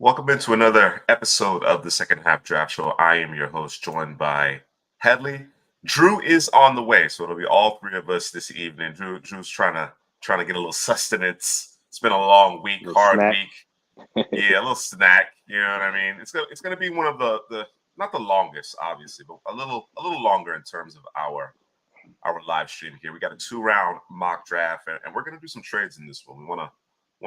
Welcome into another episode of the Second Half Draft Show. I am your host, joined by Headley. Drew is on the way, so it'll be all three of us this evening. Drew's trying to get a little sustenance. It's been a long week, hard week. Yeah, a little snack. You know what I mean? It's gonna be one of the not the longest, obviously, but a little longer in terms of our live stream here. We got a 2-round mock draft, and we're gonna do some trades in this one. We want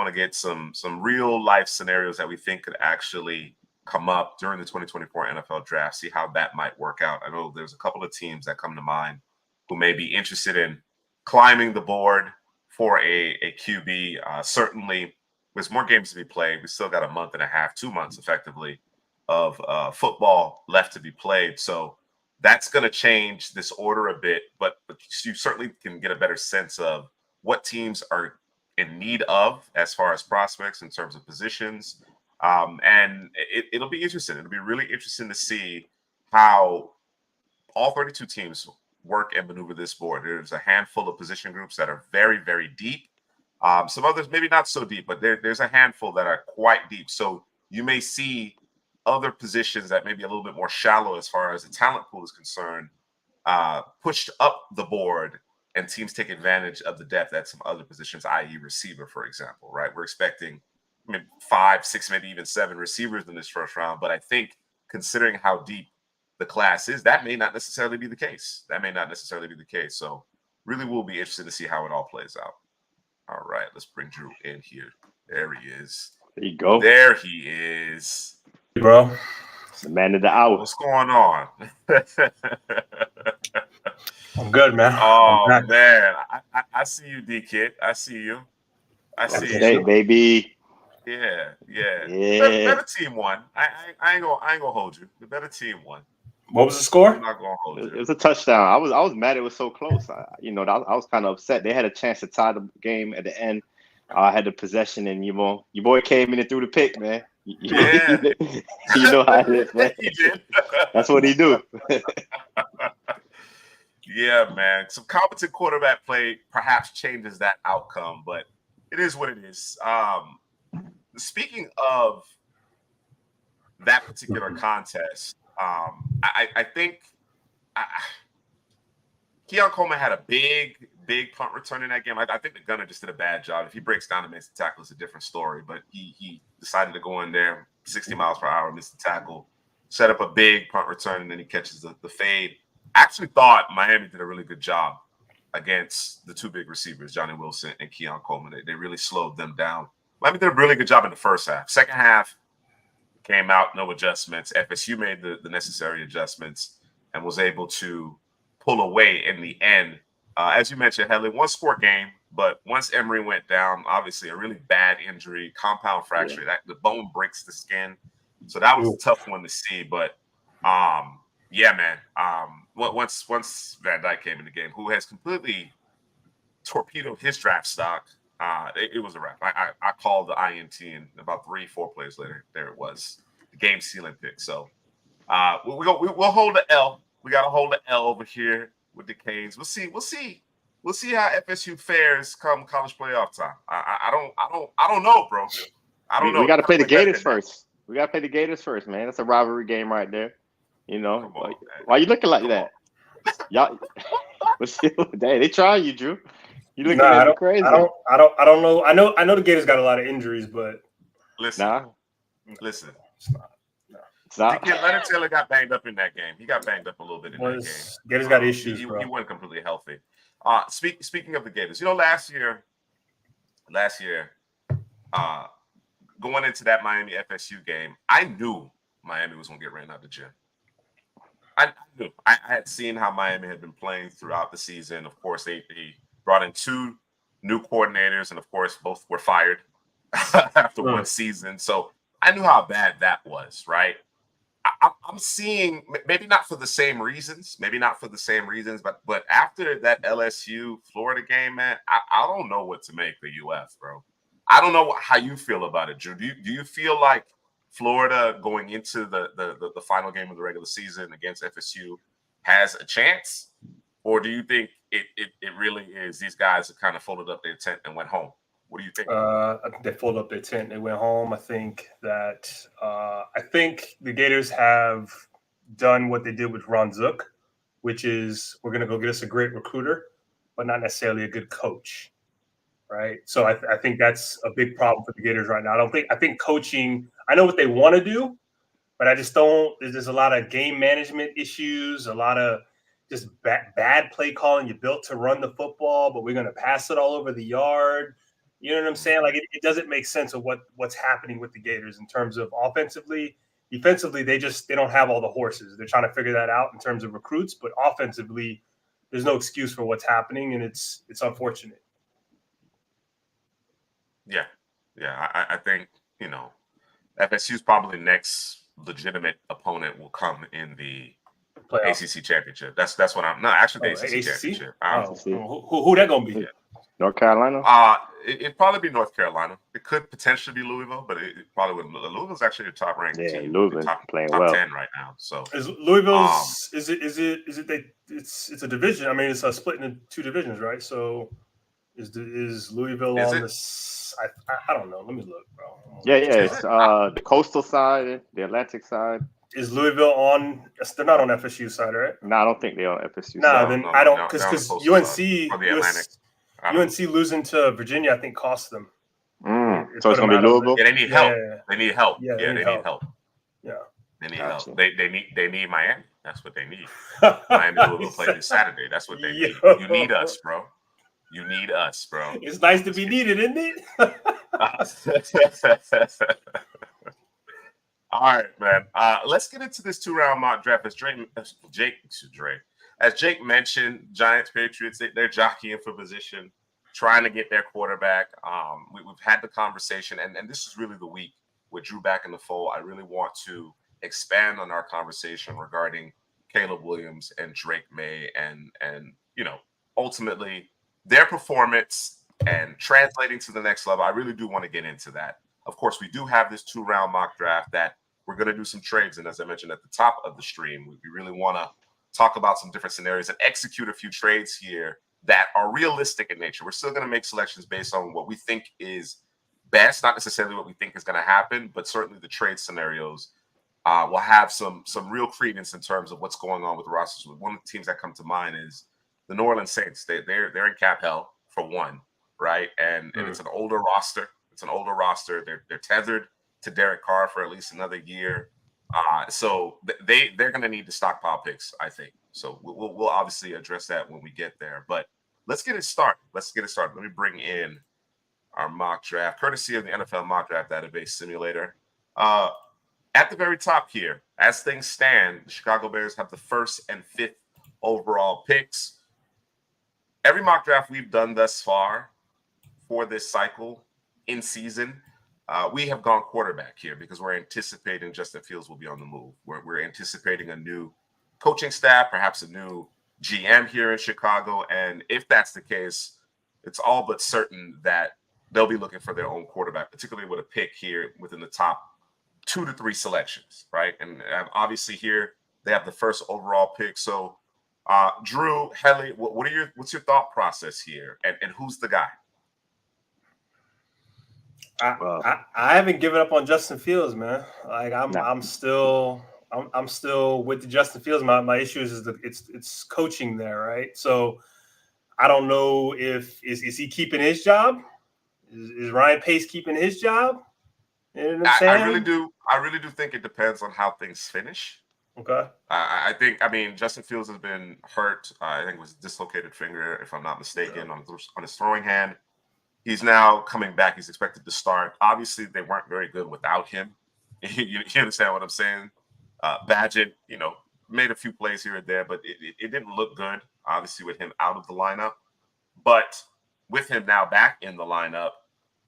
to get some real life scenarios that we think could actually come up during the 2024 NFL draft, see how that might work out. I know there's a couple of teams that come to mind who may be interested in climbing the board for a QB. Certainly, there's more games to be played. We still got a month and a half, 2 months effectively of football left to be played. So that's going to change this order a bit, but you certainly can get a better sense of what teams are in need of as far as prospects in terms of positions. And it'll be interesting. It'll be really interesting to see how all 32 teams work and maneuver this board. There's a handful of position groups that are very, very deep. Some others maybe not so deep, but there's a handful that are quite deep. So you may see other positions that may be a little bit more shallow as far as the talent pool is concerned, pushed up the board, and teams take advantage of the depth at some other positions, i.e. receiver, for example, right? We're expecting 5, 6, maybe even 7 receivers in this first round. But I think considering how deep the class is, that may not necessarily be the case. So really will be interested to see how it all plays out. All right, let's bring Drew in here. There he is. There you go. There he is. Bro. The man of the hour. What's going on? I'm good, man. Oh, man. I see you, D-Kid. I see you. Hey, baby. Yeah. Better team won. I ain't gonna hold you. The better team won. What was the score? I'm not gonna hold you. It was a touchdown. I was mad it was so close. I was kind of upset. They had a chance to tie the game at the end. I had the possession, and your boy came in and threw the pick, man. Yeah. You know how it is, man. He did. That's what he do. Yeah, man. Some competent quarterback play perhaps changes that outcome, but it is what it is. Speaking of that particular contest, I think Keon Coleman had a big punt return in that game. I think the gunner just did a bad job. If he breaks down and makes the tackle, it's a different story. But he decided to go in there, 60 miles per hour, miss the tackle, set up a big punt return, and then he catches the fade. I actually thought Miami did a really good job against the 2 big receivers, Johnny Wilson and Keon Coleman. They really slowed them down. Miami did a really good job in the first half. Second half came out, no adjustments. FSU made the necessary adjustments and was able to pull away in the end. As you mentioned, Headley, 1-score game, but once Emery went down, obviously a really bad injury, compound fracture. That the bone breaks the skin. So that was a tough one to see. But yeah, man. Once Van Dyke came in the game, who has completely torpedoed his draft stock, it was a wrap. I called the INT, and about 3-4 plays later, there it was, the game sealing pick. So we'll hold the L. We got to hold the L over here with the Canes. We'll see how FSU fares come college playoff time. I don't know, bro. I don't know. We got to play the Gators first. Man. That's a rivalry game right there. You know, why you looking like that? Y'all, they trying you, Drew. You looking at me crazy. I don't know. I know the Gators got a lot of injuries, but listen. Stop. Leonard Taylor got banged up in that game. He got banged up a little bit in that game. Gators got issues, he bro. He wasn't completely healthy. Speaking of the Gators, last year, going into that Miami FSU game, I knew Miami was going to get ran out of the gym. I knew. I had seen how Miami had been playing throughout the season. Of course, they brought in 2 new coordinators, and of course, both were fired after one season. So I knew how bad that was, right? I'm seeing, maybe not for the same reasons, but after that LSU Florida game, man, I don't know what to make of UF, bro. I don't know how you feel about it, Drew. Do you feel like Florida going into the final game of the regular season against FSU has a chance? Or do you think it really is these guys have kind of folded up their tent and went home? What do you think? I think they folded up their tent. They went home. I think the Gators have done what they did with Ron Zook, which is we're going to go get us a great recruiter, but not necessarily a good coach, right? So I think that's a big problem for the Gators right now. I think coaching. I know what they want to do, but I just don't. There's a lot of game management issues, a lot of just bad play calling. You built to run the football, but we're going to pass it all over the yard. You know what I'm saying? Like it doesn't make sense of what's happening with the Gators in terms of offensively. Defensively, they don't have all the horses. They're trying to figure that out in terms of recruits, but offensively, there's no excuse for what's happening, and it's unfortunate. Yeah. I think FSU's probably next legitimate opponent will come in the Playoff. ACC championship. That's what I'm. No, actually, the ACC championship. Who that gonna be? Yeah. North Carolina. It'd probably be North Carolina. It could potentially be Louisville, but it probably wouldn't. Louisville's actually a top ranked team. Louisville playing well. Top 10 right now. So is Louisville's it's a division. I mean, it's a split into two divisions, right? So is Louisville on this? I don't know. Let me look, bro. Yeah. It's the coastal side, the Atlantic side. Is Louisville on? They're not on FSU side, right? No, I don't think they're on FSU. No, then I don't because UNC losing to Virginia, I think, cost them. So it's gonna be Louisville. Yeah, they need help. They need help. Yeah, they need help. Yeah, they need help. They need Miami. That's what they need. Miami Louisville play this Saturday. That's what they need. You need us, bro. You need us, bro. It's nice to be needed, isn't it? All right, man. Let's get into this 2-round mock draft. As Jake mentioned, Giants, Patriots, they're jockeying for position, trying to get their quarterback. We've had the conversation, and this is really the week with Drew back in the fold. I really want to expand on our conversation regarding Caleb Williams and Drake May and ultimately their performance and translating to the next level. I really do want to get into that. Of course, we do have this 2-round mock draft that we're going to do some trades. And as I mentioned at the top of the stream, we really want to talk about some different scenarios and execute a few trades here that are realistic in nature. We're still going to make selections based on what we think is best, not necessarily what we think is going to happen, but certainly the trade scenarios will have some real credence in terms of what's going on with the rosters. One of the teams that come to mind is the New Orleans Saints. They're in cap hell for one, right? And it's an older roster. They're tethered to Derek Carr for at least another year. So they're going to need to stockpile picks, I think. So we'll obviously address that when we get there. But let's get it started. Let me bring in our mock draft, courtesy of the NFL Mock Draft Database Simulator. At the very top here, as things stand, the Chicago Bears have the 1st and 5th overall picks. Every mock draft we've done thus far for this cycle in season, we have gone quarterback here because we're anticipating Justin Fields will be on the move. We're anticipating a new coaching staff, perhaps a new GM here in Chicago. And if that's the case, it's all but certain that they'll be looking for their own quarterback, particularly with a pick here within the top 2 to 3 selections, right? And obviously here they have the 1st overall pick. So Drew, Helly, what's your thought process here? And who's the guy? I haven't given up on Justin Fields, man. Like I'm still with the Justin Fields. My issue is it's coaching there, right? So I don't know if is he keeping his job? Is Ryan Pace keeping his job? You know what I'm saying? I really do think it depends on how things finish. Okay. I mean, Justin Fields has been hurt. I think it was a dislocated finger, if I'm not mistaken, on his throwing hand. He's now coming back. He's expected to start. Obviously, they weren't very good without him. You understand what I'm saying? Badgett, made a few plays here and there, but it didn't look good, obviously, with him out of the lineup. But with him now back in the lineup,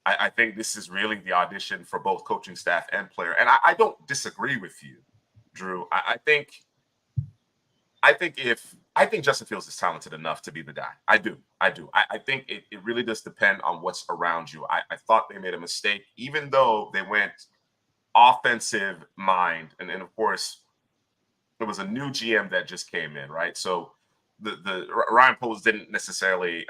I think this is really the audition for both coaching staff and player. And I don't disagree with you, Drew. I think Justin Fields is talented enough to be the guy. I do. I think it really does depend on what's around you. I thought they made a mistake, even though they went offensive mind. And of course, there was a new GM that just came in, right? So the Ryan Poles didn't necessarily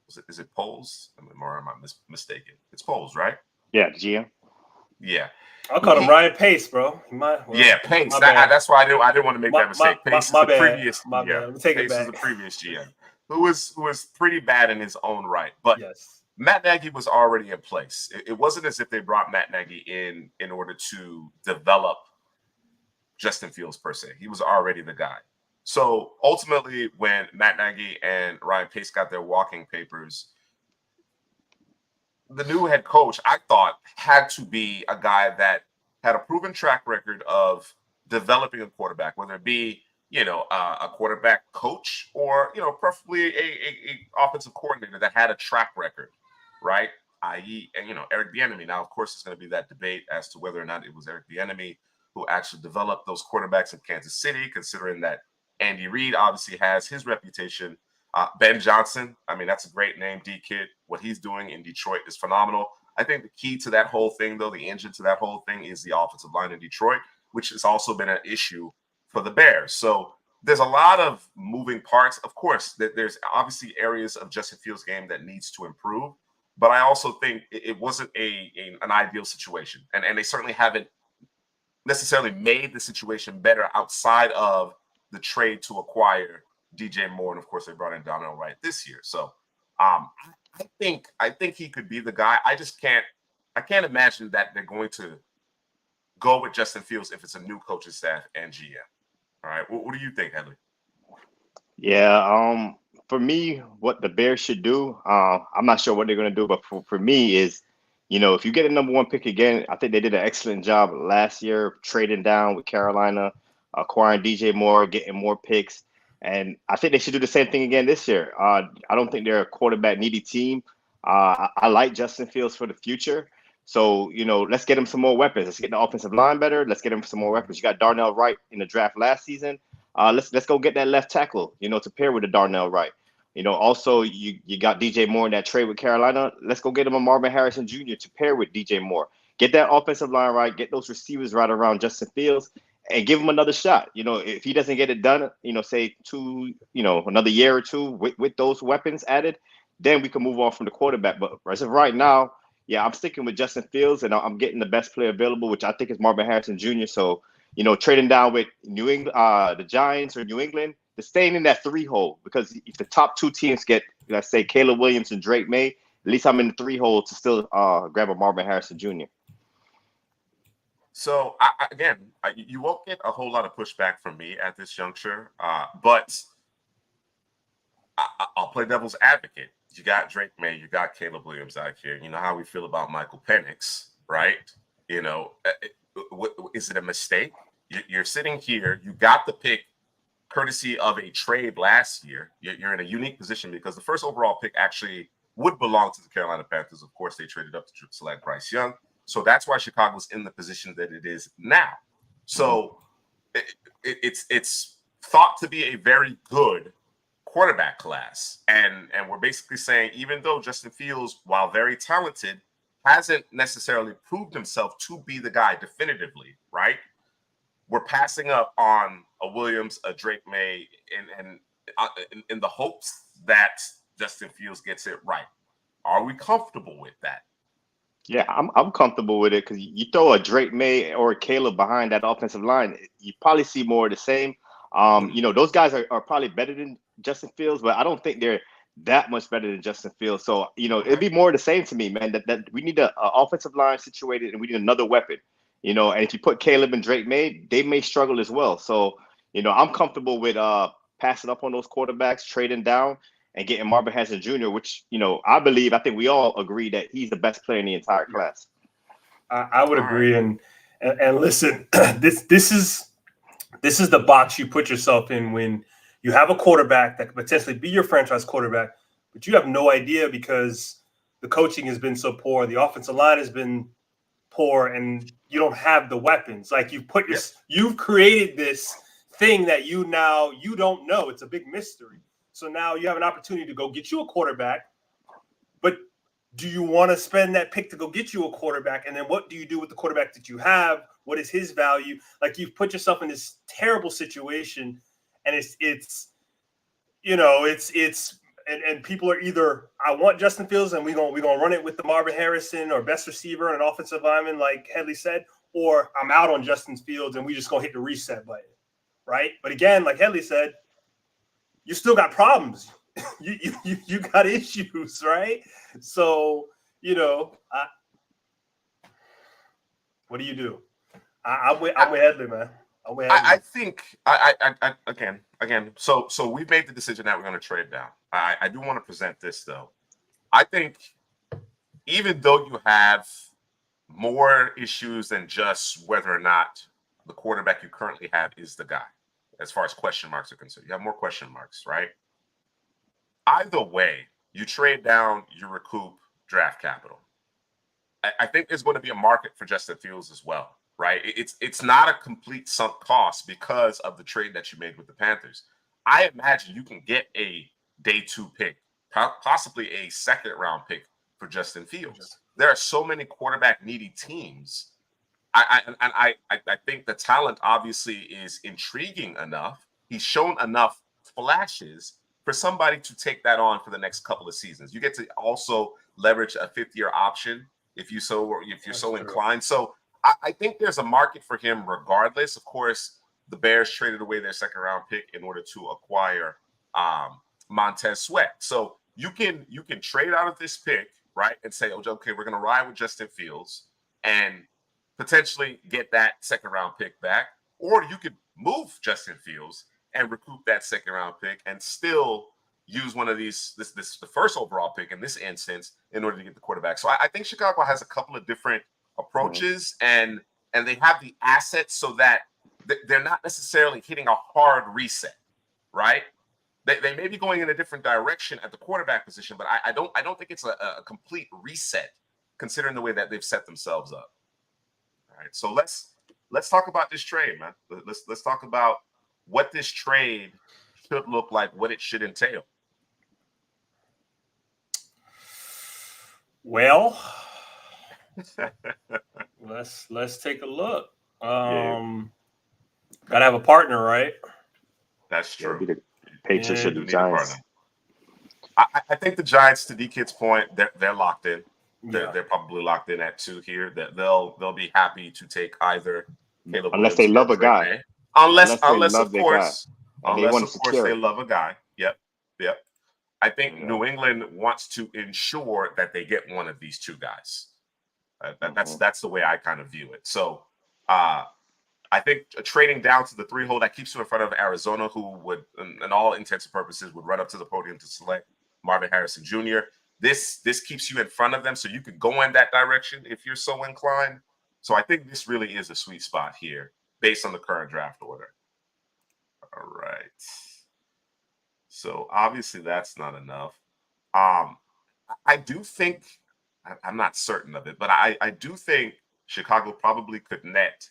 Is it Poles? Or am I mistaken? It's Poles, right? Yeah, the GM. Yeah. I'll call him Ryan Pace, bro. Pace. That's why I didn't want to make that mistake. Pace is the previous GM. Let me take it back. Pace is the previous GM, who was pretty bad in his own right. But yes, Matt Nagy was already in place. It wasn't as if they brought Matt Nagy in order to develop Justin Fields per se. He was already the guy. So ultimately, when Matt Nagy and Ryan Pace got their walking papers, the new head coach, I thought, had to be a guy that had a proven track record of developing a quarterback, whether it be, a quarterback coach or, preferably a offensive coordinator that had a track record, right? I.e., Eric Bieniemy. Now, of course, it's going to be that debate as to whether or not it was Eric Bieniemy who actually developed those quarterbacks in Kansas City, considering that Andy Reid obviously has his reputation. Ben Johnson, that's a great name, D-Kid. What he's doing in Detroit is phenomenal. I think the key to that whole thing, though, the engine to that whole thing is the offensive line in Detroit, which has also been an issue for the Bears. So there's a lot of moving parts. Of course, there's obviously areas of Justin Fields' game that needs to improve, but I also think it wasn't an ideal situation. And they certainly haven't necessarily made the situation better outside of the trade to acquire DJ Moore, and of course they brought in Donnell Wright this year. So I think he could be the guy. I can't imagine that they're going to go with Justin Fields if it's a new coaching staff and GM. All right, what do you think, Henley? Yeah, for me, what the Bears should do, I'm not sure what they're going to do, but for me is, if you get a number one pick again, I think they did an excellent job last year trading down with Carolina, acquiring DJ Moore, getting more picks. And I think they should do the same thing again this year. I don't think they're a quarterback needy team. I like Justin Fields for the future. So, let's get him some more weapons. Let's get the offensive line better. Let's get him some more weapons. You got Darnell Wright in the draft last season. Let's go get that left tackle, to pair with the Darnell Wright. Also you got DJ Moore in that trade with Carolina. Let's go get him a Marvin Harrison Jr. to pair with DJ Moore. Get that offensive line right. Get those receivers right around Justin Fields and give him another shot. If he doesn't get it done, say another year or two with those weapons added, then we can move on from the quarterback. But as of right now, yeah, I'm sticking with Justin Fields and I'm getting the best player available, which I think is Marvin Harrison Jr. So, trading down with New England, the Giants or New England, they're staying in that 3 hole, because if the top 2 teams get, let's say, Caleb Williams and Drake May, at least I'm in the 3 hole to still grab a Marvin Harrison Jr. So you won't get a whole lot of pushback from me at this juncture, but I'll play devil's advocate. You got Drake May, you got Caleb Williams out here. You know how we feel about Michael Penix, right? Is it a mistake? You're sitting here, you got the pick courtesy of a trade last year. You're in a unique position because the first overall pick actually would belong to the Carolina Panthers. Of course, they traded up to select Bryce Young. So that's why Chicago's in the position that it is now. So it's thought to be a very good quarterback class. And we're basically saying, even though Justin Fields, while very talented, hasn't necessarily proved himself to be the guy definitively, right? We're passing up on a Williams, a Drake May, and in the hopes that Justin Fields gets it right. Are we comfortable with that? Yeah, I'm comfortable with it, because you throw a Drake May or a Caleb behind that offensive line, you probably see more of the same. Those guys are probably better than Justin Fields, but I don't think they're that much better than Justin Fields. So, it'd be more of the same to me, man, that we need an offensive line situated and we need another weapon, and if you put Caleb and Drake May, they may struggle as well. So, I'm comfortable with passing up on those quarterbacks, trading down, and getting Marvin Harrison Jr., which, I think we all agree that he's the best player in the entire class. I would agree. And listen, this is the box you put yourself in when you have a quarterback that could potentially be your franchise quarterback, but you have no idea because the coaching has been so poor, the offensive line has been poor, and you don't have the weapons. Like, you've created this thing that you don't know. It's a big mystery. So now you have an opportunity to go get you a quarterback, but do you want to spend that pick to go get you a quarterback? And then what do you do with the quarterback that you have? What is his value? Like, you've put yourself in this terrible situation, and it's and people are either I want Justin Fields and we're gonna run it with the Marvin Harrison or best receiver and an offensive lineman like Headley said, or I'm out on Justin Fields and we just gonna hit the reset button, right? But again, like Headley said, you still got problems. you got issues, right? So what do you do? I'm with Headley, man. I think I again. So we've made the decision that we're going to trade down. I do want to present this though. I think even though you have more issues than just whether or not the quarterback you currently have is the guy, as far as question marks are concerned, you have more question marks, right? Either way, you trade down, you recoup draft capital. I think there's going to be a market for Justin Fields as well, right? It's not a complete sunk cost because of the trade that you made with the Panthers. I imagine you can get a day 2 pick, possibly a second round pick for Justin Fields. There are so many quarterback needy teams. I think the talent obviously is intriguing enough. He's shown enough flashes for somebody to take that on for the next couple of seasons. You get to also leverage a 5th-year option if you're so inclined. So I think there's a market for him regardless. Of course, the Bears traded away their second round pick in order to acquire Montez Sweat. So you can trade out of this pick, right, and say, okay, we're going to ride with Justin Fields and potentially get that second round pick back, or you could move Justin Fields and recoup that second round pick and still use one of these, the first overall pick in this instance, in order to get the quarterback. So I think Chicago has a couple of different approaches, and they have the assets so that they're not necessarily hitting a hard reset, right? They may be going in a different direction at the quarterback position, but I don't think it's a complete reset considering the way that they've set themselves up. All right, so let's talk about this trade, man. Let's talk about what this trade should look like, what it should entail. Well, let's take a look. Gotta have a partner, right? That's true. The Patriots or the Giants. I think the Giants, to D-Kid's point, they're locked in. They're probably locked in at 2 here. That they'll be happy to take either Caleb unless they love a guy. Unless of course they love a guy. Yep. I think New England wants to ensure that they get one of these 2 guys. That's the way I kind of view it. So I think trading down to the 3 hole, that keeps you in front of Arizona, who would, in all intents and purposes, would run up to the podium to select Marvin Harrison Jr. This keeps you in front of them, so you could go in that direction if you're so inclined. So I think this really is a sweet spot here based on the current draft order. All right. So obviously that's not enough. I do think, I'm not certain of it, but I do think Chicago probably could net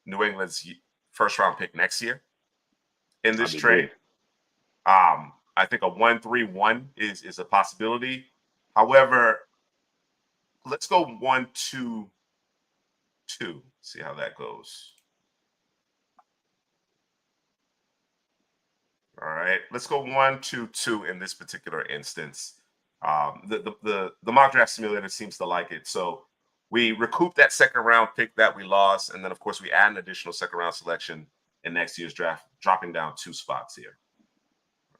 New England's first round pick next year in this trade. I think a 1-3-1 is a possibility. However, let's go 1-2-2. See how that goes. All right, let's go 1-2-2 in this particular instance. The mock draft simulator seems to like it. So we recoup that second round pick that we lost, and then of course we add an additional second round selection in next year's draft, dropping down 2 spots here.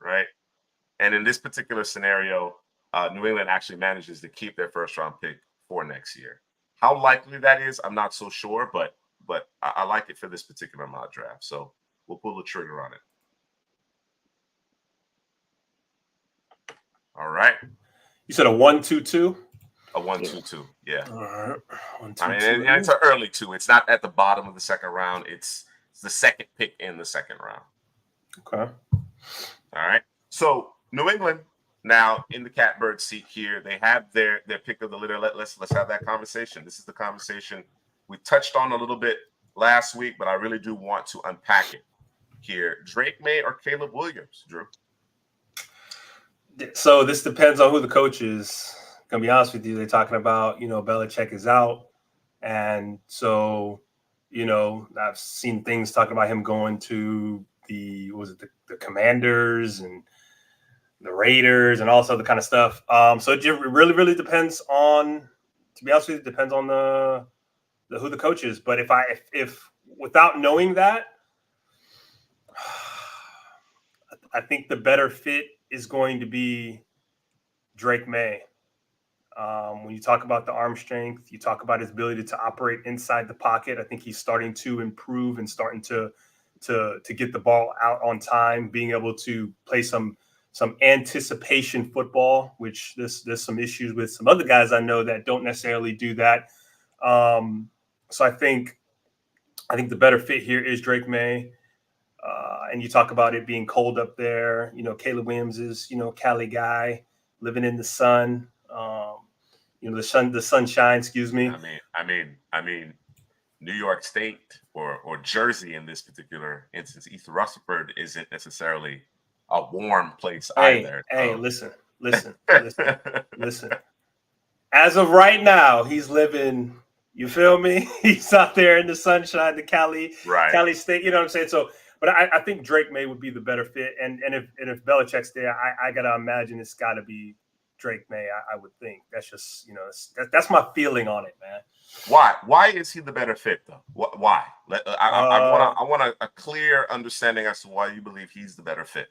All right, and in this particular scenario, New England actually manages to keep their first round pick for next year. How likely that is, I'm not so sure, but I like it for this particular mock draft. So we'll pull the trigger on it. All right. You said a 1-2-2? A 1-2-2, yeah. All right. 1-2-2. I mean, and it's an early 2. It's not at the bottom of the second round. It's the second pick in the second round. Okay. All right. So New England now in the catbird seat here. They have their pick of the litter. Let's have that conversation. This is the conversation we touched on a little bit last week, but I really do want to unpack it here. Drake May or Caleb Williams, Drew? So this depends on who the coach is. Gonna be honest with you, they're talking about, Belichick is out. And so, I've seen things talking about him going to the Commanders. And the Raiders and all this other kind of stuff. So it really, really depends on, to be honest with you, it depends on the who the coach is. But if without knowing that, I think the better fit is going to be Drake May. When you talk about the arm strength, you talk about his ability to operate inside the pocket. I think he's starting to improve and starting to get the ball out on time, being able to play some anticipation football, which there's some issues with some other guys I know that don't necessarily do that. So I think the better fit here is Drake May. And you talk about it being cold up there. You know, Caleb Williams is, Cali guy living in the sun. The sunshine, excuse me. I mean, New York State or Jersey in this particular instance, East Rutherford isn't necessarily a warm place either. Hey, listen. As of right now, he's living, you feel me? He's out there in the sunshine, the Cali State, you know what I'm saying? So, but I think Drake May would be the better fit. And if Belichick's there, I got to imagine it's got to be Drake May, I would think. That's just, that's my feeling on it, man. Why is he the better fit, though? Why? I want a clear understanding as to why you believe he's the better fit.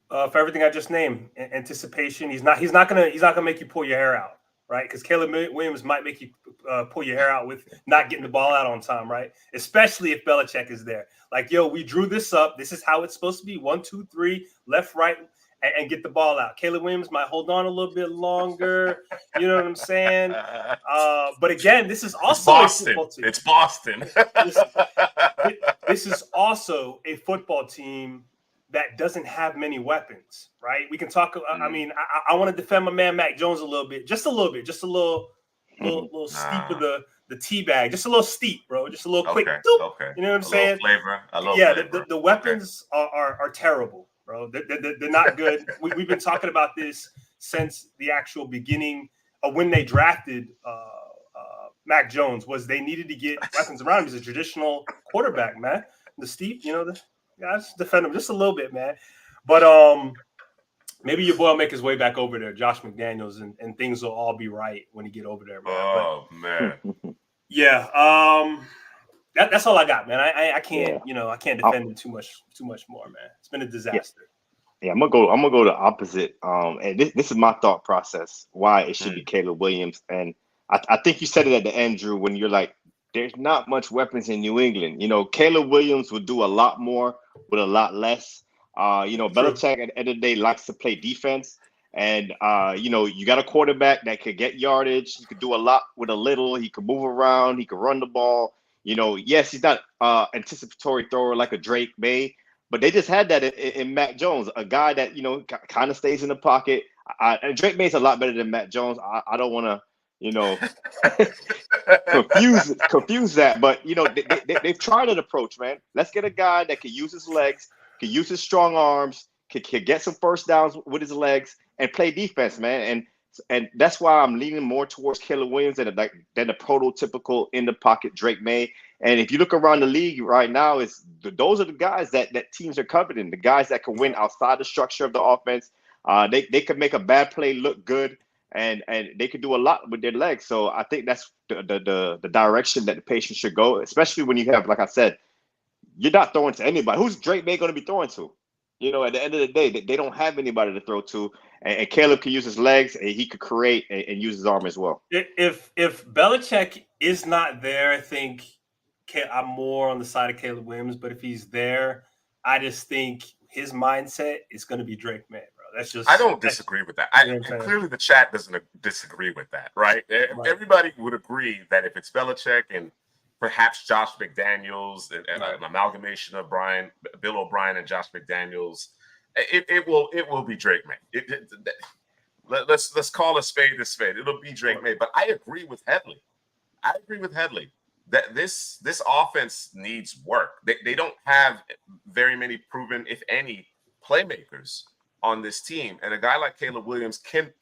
For everything I just named, anticipation. He's not gonna make you pull your hair out, right? Because Caleb Williams might make you pull your hair out with not getting the ball out on time, right? Especially if Belichick is there. Like, yo, we drew this up. This is how it's supposed to be. 1, 2, 3, left, right, and get the ball out. Caleb Williams might hold on a little bit longer. You know what I'm saying? But again, this is also a football team. It's Boston. This is also a football team that doesn't have many weapons, right? We can talk. I mean, I want to defend my man Mac Jones a little bit, just a little steep of the tea bag, just a little steep, bro, just a little quick. Okay. You know what I'm saying? Flavor. The weapons are terrible, bro. They're not good. We've been talking about this since the actual beginning of when they drafted Mac Jones. Was they needed to get weapons around him. He's a traditional quarterback, man. The steep, I just defend him just a little bit, man. But maybe your boy will make his way back over there, Josh McDaniels, and things will all be right when he get over there, man. Man. Yeah. That's all I got, man. I can't, I can't defend him too much more, man. It's been a disaster. Yeah, I'm gonna go the opposite. And this is my thought process why it should be Caleb Williams. And I think you said it at the end, Drew, when you're like, there's not much weapons in New England. Caleb Williams would do a lot more with a lot less. Belichick at the end of the day likes to play defense. And, you got a quarterback that could get yardage. He could do a lot with a little. He could move around. He could run the ball. Yes, he's not anticipatory thrower like a Drake May, but they just had that in Mac Jones, a guy that, kind of stays in the pocket. And Drake May's a lot better than Mac Jones. I don't want to, confuse that, but they've tried an approach, man. Let's get a guy that can use his legs, can use his strong arms, can get some first downs with his legs and play defense, man. And that's why I'm leaning more towards Caleb Williams than the prototypical in the pocket Drake May. And if you look around the league right now, those are the guys that teams are coveting, the guys that can win outside the structure of the offense. They could make a bad play look good. And they could do a lot with their legs. So I think that's the direction that the patient should go, especially when you have, like I said, you're not throwing to anybody. Who's Drake May going to be throwing to? At the end of the day, they don't have anybody to throw to. And Caleb can use his legs, and he could create and use his arm as well. If Belichick is not there, I think I'm more on the side of Caleb Williams. But if he's there, I just think his mindset is going to be Drake May. I don't disagree with that. Clearly, the chat doesn't disagree with that, right? Everybody would agree that if it's Belichick and perhaps Josh McDaniels and an amalgamation of Bill O'Brien and Josh McDaniels, it will be Drake May. Let's call a spade a spade. It'll be Drake May. But I agree with Headley. That this offense needs work. They don't have very many proven, if any, playmakers on this team, and a guy like Caleb Williams can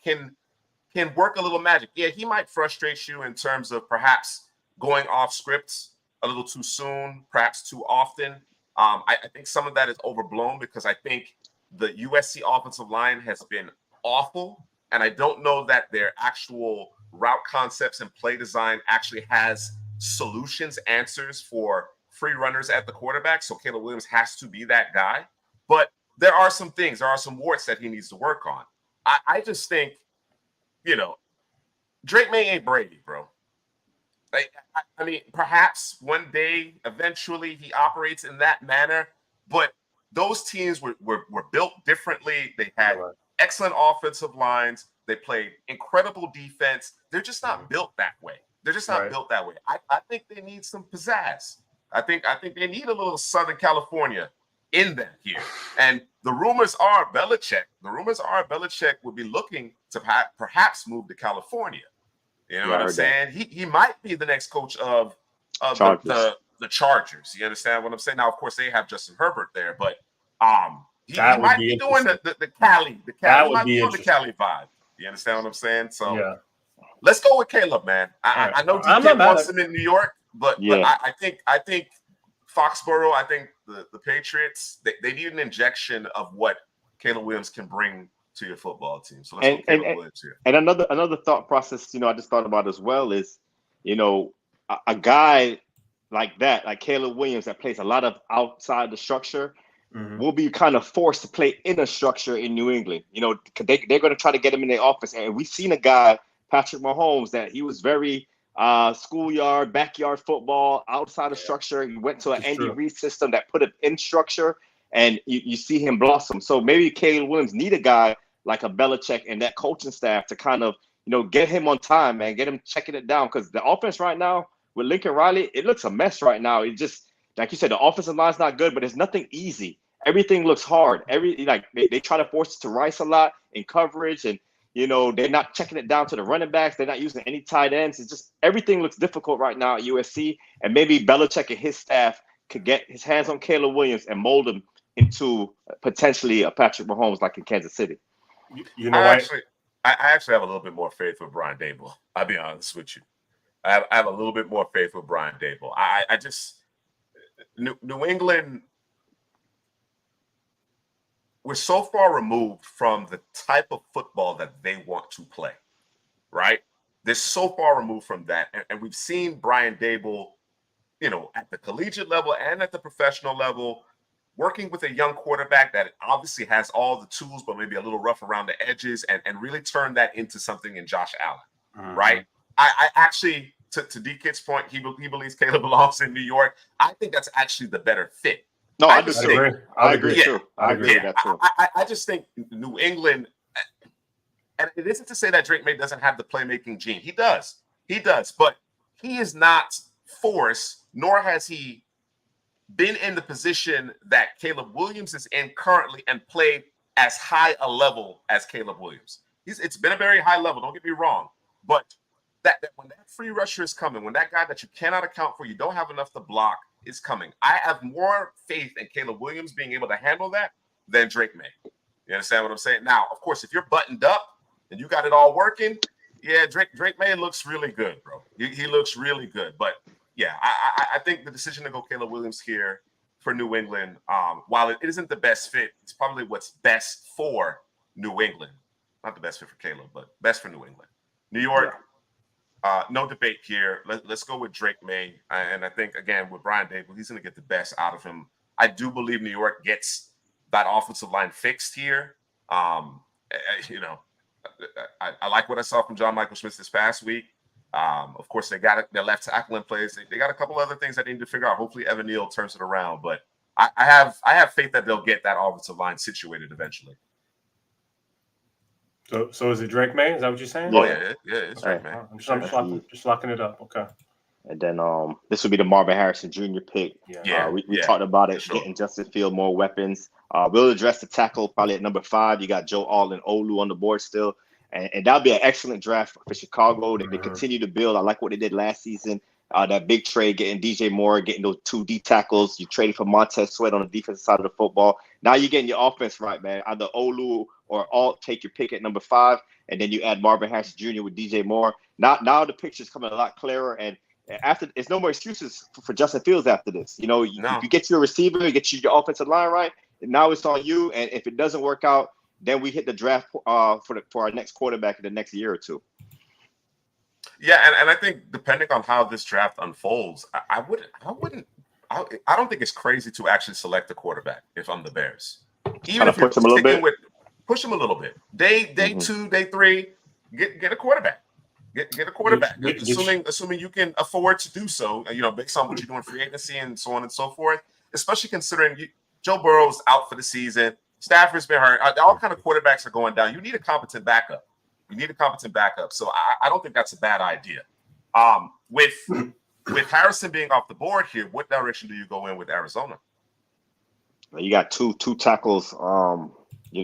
work a little magic. Yeah, he might frustrate you in terms of perhaps going off scripts a little too soon, perhaps too often. I think some of that is overblown because I think the USC offensive line has been awful, and I don't know that their actual route concepts and play design actually has solutions, answers for free runners at the quarterback. So Caleb Williams has to be that guy. But there are some things, there are some warts that he needs to work on. I just think, Drake May ain't Brady, bro. I mean, perhaps one day, eventually, he operates in that manner. But those teams were built differently. They had excellent offensive lines. They played incredible defense. They're just not built that way. They're just not built that way. I think they need some pizzazz. I think they need a little Southern California in them here. And the rumors are Belichick would be looking to perhaps move to California. You know what I'm saying? He might be the next coach of the Chargers. You understand what I'm saying? Now, of course, they have Justin Herbert there, but he might be doing the Cali. He might be doing the Cali vibe. You understand what I'm saying? So let's go with Caleb, man. I know DK wants him in New York, but I think Foxborough, I think the Patriots, they need an injection of what Caleb Williams can bring to your football team. So let's go Caleb Williams here. And another thought process, I just thought about as well is, a guy like that, like Caleb Williams, that plays a lot of outside the structure, will be kind of forced to play in a structure in New England. They're going to try to get him in their office. And we've seen a guy, Patrick Mahomes, that he was very schoolyard, backyard football, outside of structure. He went to an Andy Reid system that put him in structure, and you see him blossom. So maybe Caleb Williams need a guy like a Belichick and that coaching staff to kind of, get him on time, man, get him checking it down. Because the offense right now with Lincoln Riley, it looks a mess right now. It just, like you said, the offensive line's not good, but it's nothing easy. Everything looks hard. They try to force it to Rice a lot in coverage, and they're not checking it down to the running backs. They're not using any tight ends. It's just everything looks difficult right now at USC. And maybe Belichick and his staff could get his hands on Caleb Williams and mold him into potentially a Patrick Mahomes like in Kansas City. I actually have a little bit more faith with Brian Daboll. I'll be honest with you. I have a little bit more faith with Brian Daboll. I just New England, we're so far removed from the type of football that they want to play, right? They're so far removed from that. And we've seen Brian Daboll, at the collegiate level and at the professional level, working with a young quarterback that obviously has all the tools, but maybe a little rough around the edges, and really turn that into something in Josh Allen, right? I actually, to DK's point, he believes Caleb belongs in New York. I think that's actually the better fit. No, I agree too. I agree with that too. I just think New England, and it isn't to say that Drake May doesn't have the playmaking gene. He does, but he is not forced, nor has he been in the position that Caleb Williams is in currently and played as high a level as Caleb Williams. It's been a very high level, don't get me wrong, but that when that free rusher is coming, when that guy that you cannot account for, you don't have enough to block, is coming, I have more faith in Caleb Williams being able to handle that than Drake May. You understand what I'm saying? Now, of course, if you're buttoned up and you got it all working, Drake May looks really good, bro. He looks really good, but yeah, I think the decision to go Caleb Williams here for New England, while it isn't the best fit, it's probably what's best for New England. Not the best fit for Caleb, but best for New England. New York, no debate here. Let's go with Drake May. And I think, again, with Brian Daboll, he's going to get the best out of him. I do believe New York gets that offensive line fixed here. I like what I saw from John Michael Schmitz this past week. Of course, they got their left tackle in place. They got a couple other things that they need to figure out. Hopefully, Evan Neal turns it around. But I have faith that they'll get that offensive line situated eventually. So is it Drake May? Is that what you're saying? Oh yeah, it's Drake May. I'm just locking it up. Okay. And then this would be the Marvin Harrison Jr. pick. We talked about it, getting Justin Field more weapons. We'll address the tackle probably at number 5. You got Joe Allen Olu on the board still. And that'll be an excellent draft for Chicago. They continue to build. I like what they did last season. That big trade, getting DJ Moore, getting those 2 D tackles. You traded for Montez Sweat on the defensive side of the football. Now you're getting your offense right, man. Either Olu or Alt, take your pick at number 5, and then you add Marvin Harrison Jr. with DJ Moore. Now the picture's coming a lot clearer, and after it's no more excuses for Justin Fields after this. You get your receiver, you get your offensive line right, now it's on you. And if it doesn't work out, then we hit the draft for our next quarterback in the next year or two. Yeah, and I think depending on how this draft unfolds, I don't think it's crazy to actually select a quarterback if I'm the Bears. Even if you're push them a little bit. Day 2, day 3, get a quarterback. Get a quarterback. Assuming you can afford to do so, based on what you're doing free agency and so on and so forth. Especially considering Joe Burrow's out for the season, Stafford's been hurt. All kind of quarterbacks are going down. You need a competent backup. So I don't think that's a bad idea. With Harrison being off the board here, what direction do you go in with Arizona? You got two tackles, in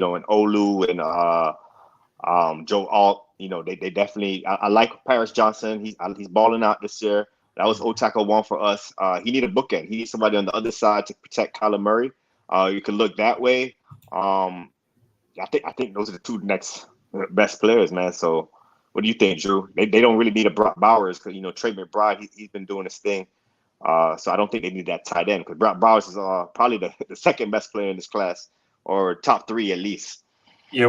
Olu and Joe Alt. They definitely. I like Paris Johnson. He's balling out this year. That was O-tackle 1 for us. He need a bookend. He needs somebody on the other side to protect Kyler Murray. You can look that way. I think those are the 2 next best players, man. So what do you think, Drew? They don't really need a Brock Bowers because Trey McBride he's been doing his thing. So I don't think they need that tight end because Brock Bowers is probably the second best player in this class, or top 3 at least. Yeah,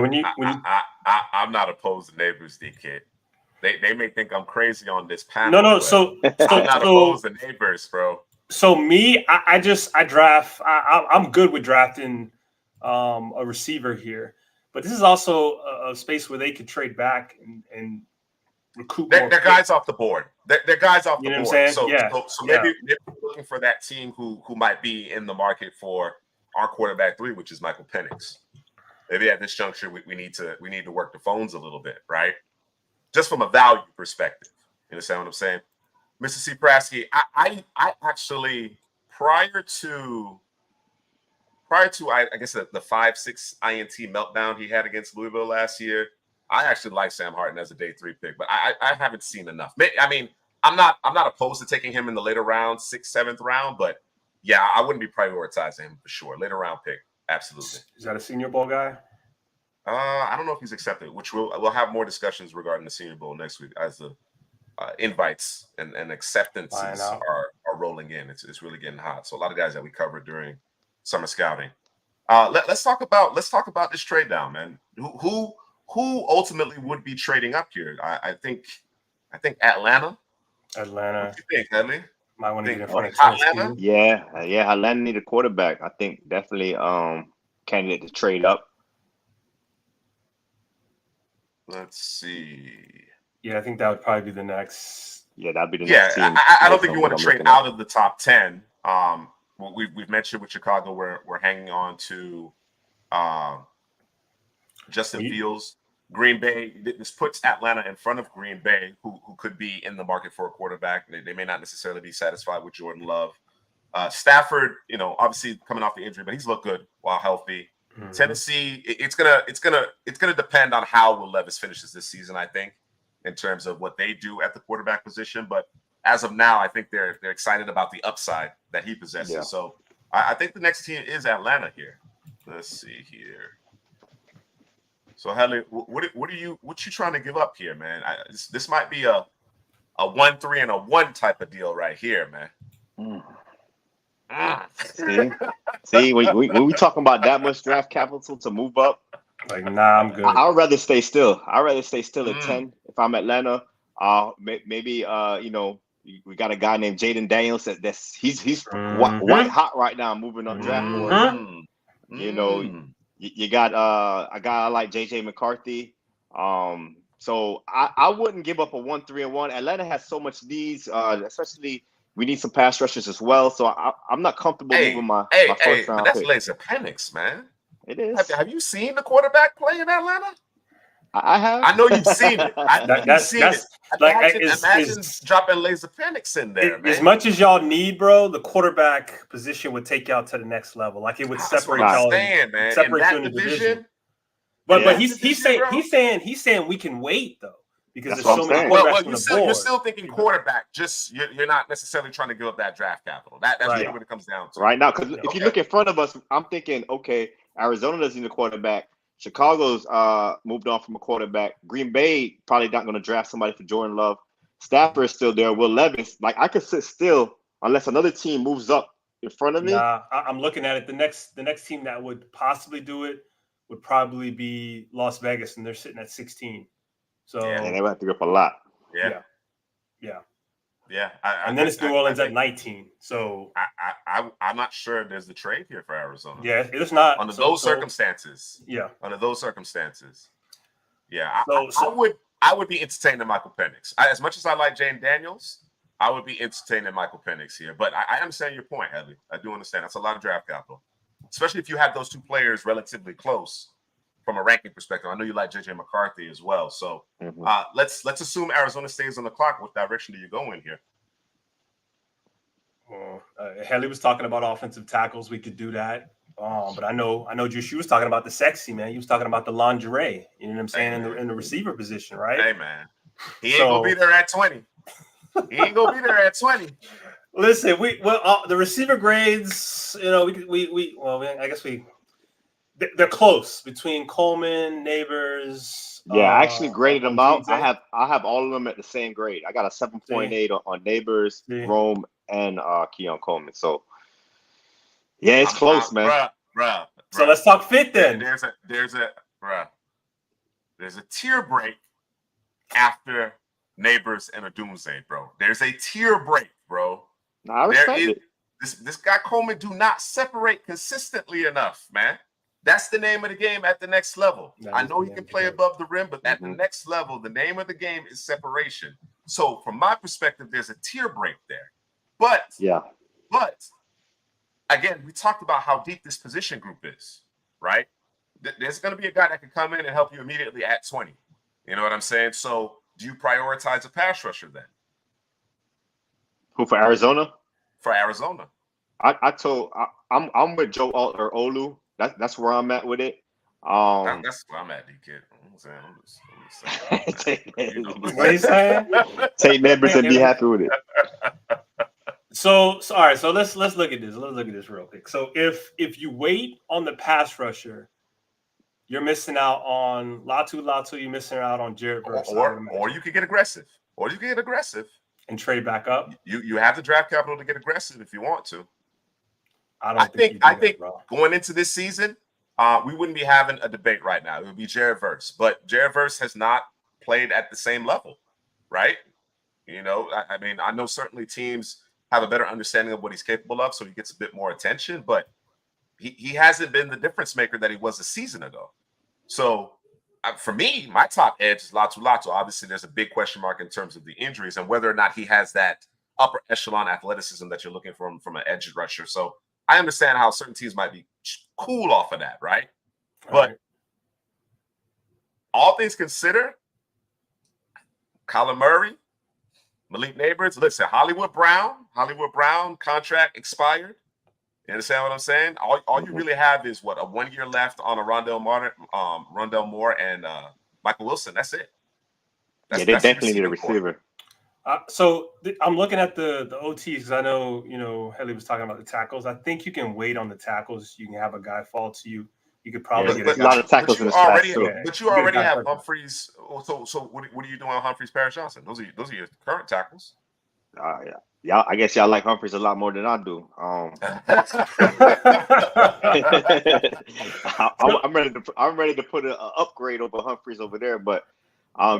I'm not opposed to neighbors, D-Kid. They may think I'm crazy on this panel. No. So I'm not opposed to neighbors, bro. So me, I draft. I'm good with drafting a receiver here, but this is also a space where they could trade back and recoup. They're guys off the board. They're guys off the board. What I'm saying? So maybe we're looking for that team who might be in the market for our quarterback 3, which is Michael Penix. Maybe at this juncture we need to work the phones a little bit, right? Just from a value perspective. You understand what I'm saying? Mr. C. Prasky, I actually prior to I guess the 5-6 INT meltdown he had against Louisville last year, I actually like Sam Harden as a day 3 pick, but I haven't seen enough. I mean, I'm not opposed to taking him in the later round, 6th, 7th round, but yeah, I wouldn't be prioritizing him for sure. Later round pick, absolutely. Is that a Senior Bowl guy? I don't know if he's accepted, which we'll have more discussions regarding the Senior Bowl next week as the invites and acceptances are rolling in. It's really getting hot. So a lot of guys that we covered during summer scouting. Let's talk about this trade down, man. Who ultimately would be trading up here? I think Atlanta. Atlanta. What do you think, Headley? Might want to get in front of Atlanta. Yeah. Atlanta need a quarterback. I think definitely candidate to trade up. Let's see. Yeah, I think that would probably be the next. Yeah, that'd be the next team. I don't think you want to trade out of the top 10. We've mentioned with Chicago, we're hanging on to Justin Fields. Green Bay, this puts Atlanta in front of Green Bay, who could be in the market for a quarterback. They may not necessarily be satisfied with Jordan Love. Stafford, obviously coming off the injury, but he's looked good while healthy. Mm-hmm. Tennessee, it's gonna depend on how Will Levis finishes this season, I think, in terms of what they do at the quarterback position. But as of now, I think they're excited about the upside that he possesses. Yeah. So I think the next team is Atlanta here. Let's see here. So Hadley, what you trying to give up here, man? This might be a 1-3 and a 1 type of deal right here, man. See, when we talking about that much draft capital to move up, like, nah, I'm good. I'd rather stay still. At 10 if I'm Atlanta. Maybe we got a guy named Jaden Daniels he's white hot right now, moving up draft board. You got a guy like JJ McCarthy. So I wouldn't give up a 1-3 and 1. Atlanta has so much needs, especially we need some pass rushers as well. So I'm not comfortable moving my first round. But that's Laser Penix, man. It is. Have you seen the quarterback play in Atlanta? I have. I know you've seen it. Imagine dropping Laser Penix in there, man. As much as y'all need, bro, the quarterback position would take y'all to the next level. Like it would separate y'all. Man. Separate you in the division. But he's saying we can wait though. Because there's so many quarterbacks on the board. You're still thinking quarterback. Just you're not necessarily trying to give up that draft capital. That's really what it comes down to. Right now, because if you look in front of us, I'm thinking, okay, Arizona doesn't need a quarterback. Chicago's moved on from a quarterback. Green Bay probably not going to draft somebody for Jordan Love. Stafford is still there. Will Levis, like I could sit still unless another team moves up in front of me? Nah, I'm looking at it. The next team that would possibly do it would probably be Las Vegas, and they're sitting at 16. So yeah, they would have to go up a lot. Yeah. And then it's New Orleans at 19. So I'm not sure there's the trade here for Arizona. Yeah, it's not under those circumstances. Yeah, under those circumstances. Yeah, I would be entertaining Michael Penix. As much as I like Jane Daniels, I would be entertaining Michael Penix here. But I understand your point, Headley. I do understand. That's a lot of draft capital, especially if you have those two players relatively close from a ranking perspective. I know you like JJ McCarthy as well. So let's assume Arizona stays on the clock. What direction do you go in here? Well, Headley was talking about offensive tackles. We could do that. But I know Jushu was talking about the sexy, man. He was talking about the lingerie. You know what I'm saying? In the receiver position, right? Hey, man. He ain't gonna be there at 20. He ain't gonna be there at 20. Listen, the receiver grades, they're close between Coleman, Neighbors. Yeah, I actually graded them out. I have all of them at the same grade. I got a 7.8 on Neighbors, Rome, and Keon Coleman. So yeah, it's close, man. Bruh. So let's talk fit then. There's a tier break after Neighbors and a Doomsday, bro. There's a tier break, bro. I respect it. This guy Coleman do not separate consistently enough, man. That's the name of the game at the next level. I know he can play above the rim, but at the next level, the name of the game is separation. So from my perspective, there's a tier break there. But again, we talked about how deep this position group is, right? There's going to be a guy that can come in and help you immediately at 20. You know what I'm saying? So do you prioritize a pass rusher then? Who, for Arizona? For Arizona. I'm with Joe Alt or Olu. That's where I'm at with it. That's where I'm at, D-Kid. I'm saying. What are you saying? Take Neighbors and be happy with it. So all right. So let's look at this. Let's look at this real quick. So if you wait on the pass rusher, you're missing out on Latu. You're missing out on Jared Verse. Or you could get aggressive. And trade back up. You have the draft capital to get aggressive if you want to. I think going into this season, we wouldn't be having a debate right now. It would be Jared Verse, but Jared Verse has not played at the same level, right? You know, I mean, I know certainly teams have a better understanding of what he's capable of, so he gets a bit more attention, but he hasn't been the difference maker that he was a season ago. So for me, my top edge is Latu. Obviously, there's a big question mark in terms of the injuries and whether or not he has that upper echelon athleticism that you're looking for from an edge rusher. So I understand how certain teams might be cool off of that, right? But all things considered, Kyler Murray, Malik Neighbors, listen, Hollywood Brown contract expired. You understand what I'm saying? All you really have is a 1 year left on a Rondell Moore and Michael Wilson. That's it. They definitely need a receiver. So I'm looking at the OTs because I know, Headley was talking about the tackles. I think you can wait on the tackles. You can have a guy fall to you. You could probably get a lot of tackles in this class. But you already have Humphreys. So what are you doing on Humphreys, Paris Johnson? Those are your current tackles. Yeah. I guess y'all like Humphreys a lot more than I do. I'm ready to put an upgrade over Humphreys over there. But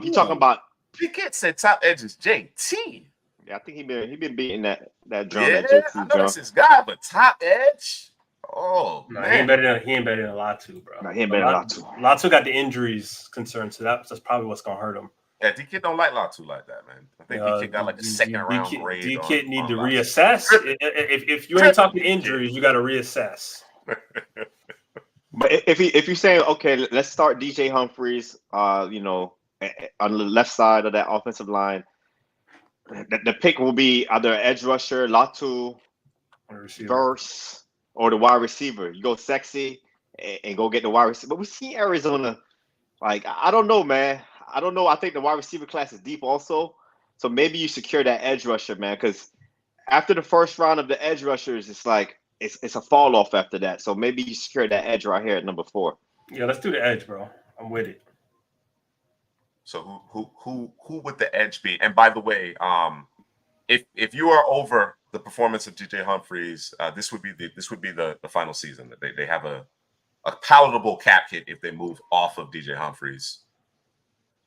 you talking about? You can't say top edges, JT. Yeah, I think he been beating that drum. Yeah, that JT I know that's his guy, but top edge. Oh no, man, he ain't better than Latu, bro. No, he ain't better than Latu. Latu got the injuries concerned, so that's probably what's gonna hurt him. Yeah, D-Kid don't like Latu like that, man. I think D-Kid got like a second round grade. D-Kid need to reassess. If you ain't talking injuries, you got to reassess. But if you're saying, okay, let's start DJ Humphreys, on the left side of that offensive line, the pick will be either edge rusher, Latu, Verse, or the wide receiver. You go sexy and go get the wide receiver. But we see Arizona, I don't know, man. I don't know. I think the wide receiver class is deep also. So maybe you secure that edge rusher, man, because after the first round of the edge rushers, it's a fall off after that. So maybe you secure that edge right here at number 4. Yeah, let's do the edge, bro. I'm with it. So who would the edge be? And by the way, if you are over the performance of DJ Humphries, this would be the final season. They have a palatable cap hit if they move off of DJ Humphries,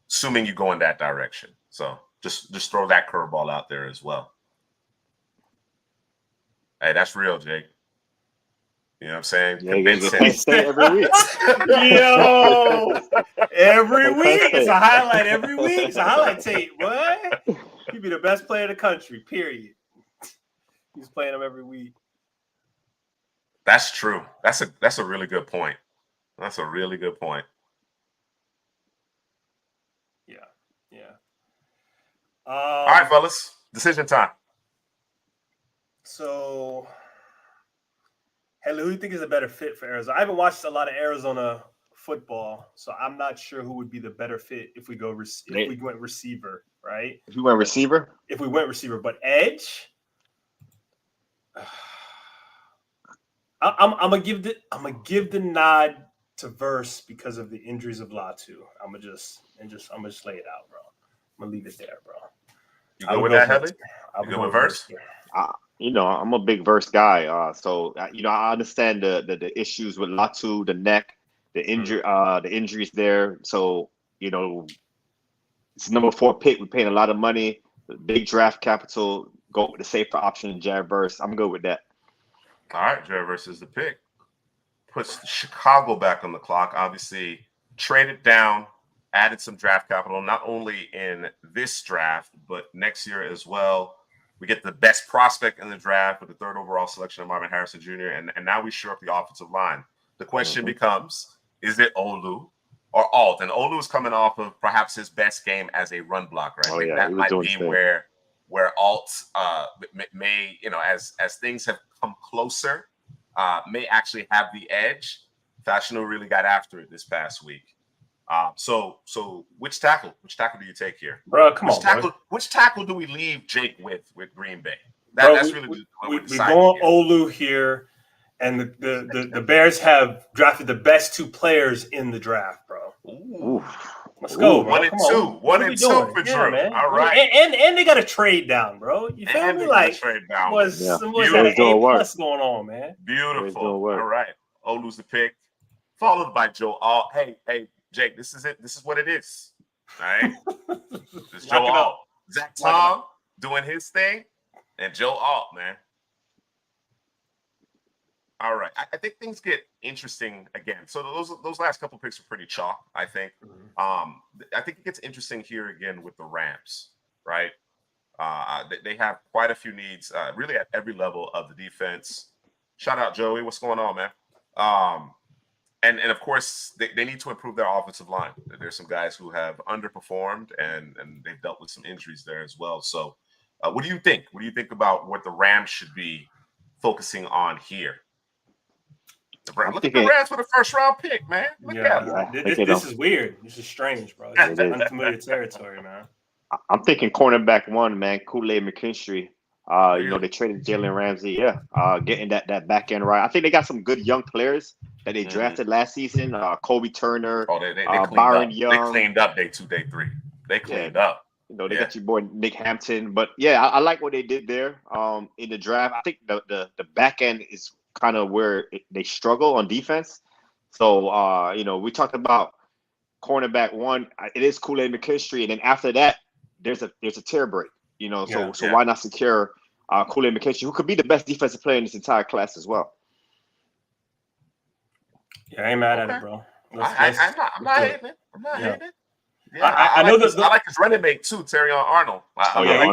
assuming you go in that direction. So just throw that curveball out there as well. Hey, that's real, Jake. You know what I'm saying? Yeah, you can't stay every week. Yo, every week it's a highlight. Every week it's a highlight tape. What? He'd be the best player in the country. Period. He's playing him every week. That's true. That's a really good point. That's a really good point. Yeah. All right, fellas. Decision time. So, Haley, who do you think is a better fit for Arizona? I haven't watched a lot of Arizona football, so I'm not sure who would be the better fit if we went receiver, right? If we went receiver? If we went receiver, but edge, I'm gonna give the nod to Verse because of the injuries of Latu. I'm gonna just lay it out, bro. I'm gonna leave it there, bro. You go with that, Headley? You go with Verse? I'm a big Verse guy. So I understand the issues with Latu, the neck, the injuries there. So it's number 4 pick. We're paying a lot of money, big draft capital. Go with the safer option, Jared Verse. I'm good with that. All right, Jared Verse is the pick. Puts Chicago back on the clock. Obviously, traded down, added some draft capital, not only in this draft, but next year as well. We get the best prospect in the draft with the 3rd overall selection of Marvin Harrison Jr., and now we shore up the offensive line. The question becomes, is it Olu or Alt? And Olu is coming off of perhaps his best game as a run blocker. I think that might be where Alt may, as things have come closer, may actually have the edge. Fashanu really got after it this past week. So which tackle do you take here, bro? Come on, bro. Which tackle do we leave Jake with Green Bay? That's really we're going Olu here, and the Bears have drafted the best 2 players in the draft, bro. Ooh. Let's go, bro. 1 and 2. 1 and 2 for Drew. Man. All right, and they got a trade down, bro. You feel me? Like trade down. Was A+ going on, man? Beautiful. All right, Olu's the pick, followed by Joe Alt. Hey. Jake, this is it. This is what it is. All right. This Joe Alt. Zach Tom doing his thing, and Joe Alt, man. All right. I think things get interesting again. So those last couple picks are pretty chalk, I think. I think it gets interesting here again with the Rams, right? They have quite a few needs, really at every level of the defense. Shout out Joey. What's going on, man? And of course, they need to improve their offensive line. There's some guys who have underperformed, and they've dealt with some injuries there as well. So what do you think? What do you think about what the Rams should be focusing on here? Look at the Rams with a 1st-round pick, man. Look at them. This is weird. This is strange, bro. It's unfamiliar territory, man. I'm thinking cornerback 1, man. Kool-Aid McKinstry. They traded Jalen Ramsey. Getting that back end right. I think they got some good young players that they drafted last season. Kobe Turner, they Byron Young. They cleaned up day 2, day 3. They cleaned up. They got your boy Nick Hampton. But I like what they did there in the draft. I think the back end is kind of where they struggle on defense. So we talked about cornerback 1. It is Kool-Aid McKinstry, and then after that, there's a tear break. So why not secure Kool-Aid McKinstry, who could be the best defensive player in this entire class as well? Yeah, I ain't mad at it, bro. I'm not hating it. I'm not hating it. Yeah, I know that. I like his running mate too, Terrion Arnold.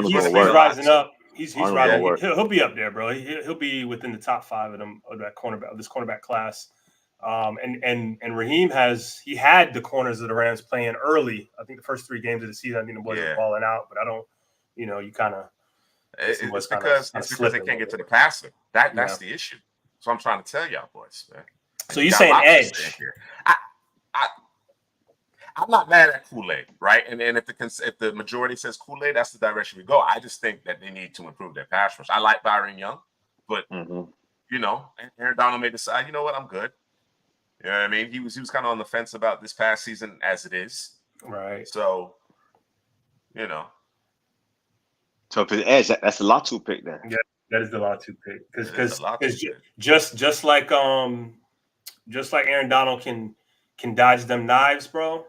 He's rising up. He's rising. He'll be up there, bro. He'll be within the top 5 of them of this cornerback class. And Raheem had the corners of the Rams playing early. I think the first 3 games of the season, I think the boys were balling out, but I don't. You kind of. It's because they can't get to the passer. That's the issue. So I'm trying to tell y'all boys, man. So you're saying edge? I'm not mad at Kool-Aid, right? And if the majority says Kool-Aid, that's the direction we go. I just think that they need to improve their pass rush. I like Byron Young, but Aaron Donald may decide, you know what, I'm good. You know what I mean? He was kind of on the fence about this past season as it is. Right. So, So if it's edge, that's a Latu pick then. Yeah, That is the Latu pick because just like Aaron Donald can dodge them knives, bro.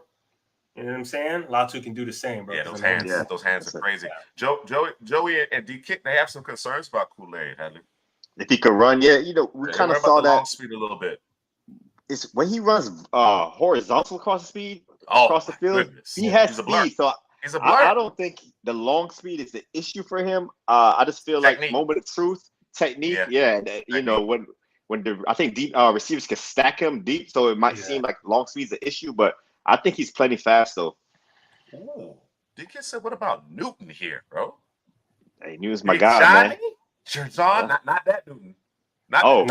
You know what I'm saying? Latu can do the same, bro. Yeah, those hands are crazy. Yeah. Joey and D-Kick, they have some concerns about Kool-Aid, Hadley. If he could run, we kind of saw that long speed a little bit. It's when he runs horizontal across the field. Goodness. He has speed, blur. so He's a blur. I don't think the long speed is the issue for him. I just feel like moment of truth, technique. Yeah, you know when I think deep receivers can stack him deep, so it might seem like long speed is the issue, but I think he's plenty fast though. Ooh, D-Kid said, "What about Newton here, bro?" Hey, Newton's my guy, man. Jerjon, not that Newton. No.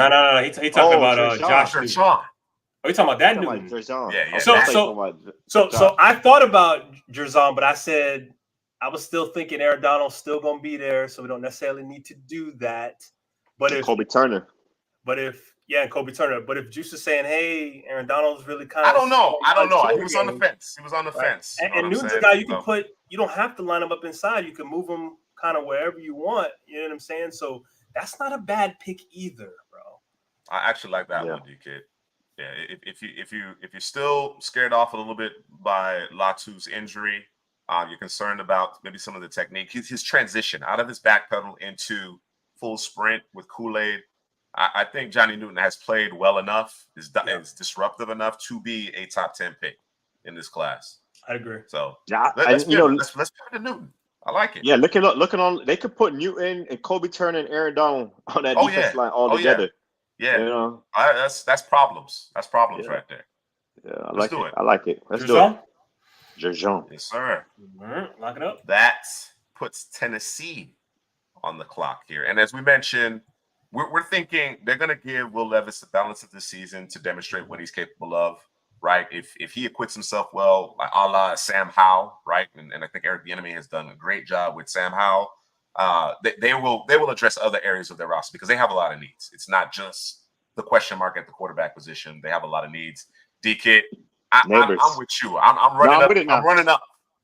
He talking about Josh Jerjon. Oh, you talking about that Newton? Yeah. So I thought about Jerjon, but I said I was still thinking Aaron Donald's still gonna be there, so we don't necessarily need to do that. But if Kobe Turner. And Kobe Turner. But if Juice is saying, hey, Aaron Donald's really kind of I don't know. He was on the fence. And Newton's a guy you can put, you don't have to line him up inside. You can move him kind of wherever you want. You know what I'm saying? So that's not a bad pick either, bro. I actually like that one, D-Kid. Yeah, if you're still scared off a little bit by Latu's injury, you're concerned about maybe some of the technique, his transition out of his back pedal into full sprint with Kool-Aid. I think Johnny Newton has played well enough, is disruptive enough to be a top 10 pick in this class. I agree. So let's put it to Newton. I like it. Yeah, looking on, they could put Newton and Kobe Turner and Aaron Donald on that defense line all together. Yeah, you know, that's problems. That's problems right there. Yeah, Let's do it. I like it. Let's do it. Jerjon. Yes, sir. Lock it up. That puts Tennessee on the clock here. And as we mentioned, we're thinking they're going to give Will Levis the balance of the season to demonstrate what he's capable of, right? If he acquits himself well, like a la Sam Howell, right? And I think Eric Bieniemy has done a great job with Sam Howell. They will address other areas of their roster because they have a lot of needs. It's not just the question mark at the quarterback position. They have a lot of needs. D-Kid, I'm with you. I'm running up.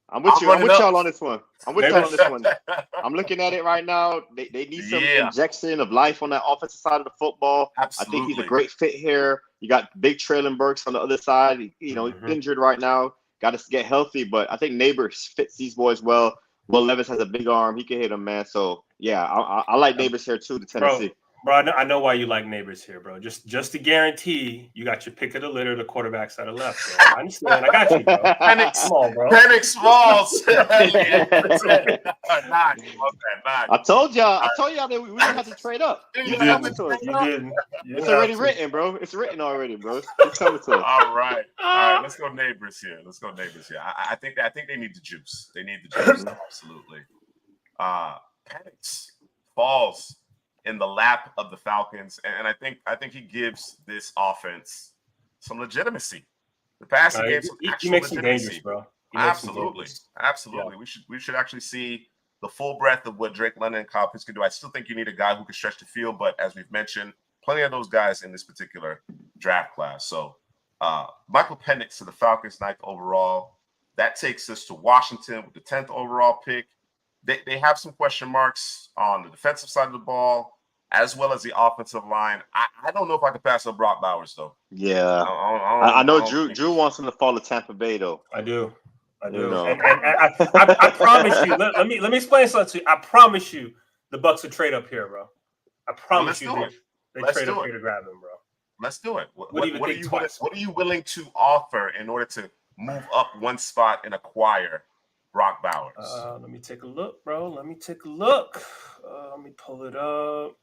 I'm with y'all on this one. I'm looking at it right now. They need some injection of life on that offensive side of the football. Absolutely. I think he's a great fit here. You got big Traylon Burks on the other side. He's injured right now. Got to get healthy, but I think Neighbors fits these boys well. Will Levis has a big arm. He can hit him, man. So, yeah, I like Neighbors here, too, to Tennessee. Bro, I know why you like Neighbors here, bro. Just to guarantee you got your pick of the litter, the quarterbacks that are left, bro. I understand. I got you, bro. Panic small, bro. Panic Smalls. Nice. I told y'all that we didn't have to trade up. You didn't. It's already written, bro. It's written already, bro. It's coming to us. All right. Let's go Neighbors here. I think they need the juice. Absolutely. Penix falls in the lap of the Falcons, and I think he gives this offense some legitimacy. The passing game, he makes it dangerous, bro. Absolutely. Yeah. We should actually see the full breadth of what Drake London and Kyle Pitts can do. I still think you need a guy who can stretch the field, but as we've mentioned, plenty of those guys in this particular draft class. So Michael Penix to the Falcons, 9th overall. That takes us to Washington with the 10th overall pick. They have some question marks on the defensive side of the ball, as well as the offensive line. I don't know if I can pass up Brock Bowers, though. Yeah. I know Drew wants him to fall to Tampa Bay, though. I do. You know. And I promise you, let me explain something to you. I promise you the Bucs will trade up here, bro. I promise you they trade up here to grab him, bro. Let's do it. What are you willing to offer in order to move up one spot and acquire Brock Bowers? Let me take a look, bro. Let me pull it up.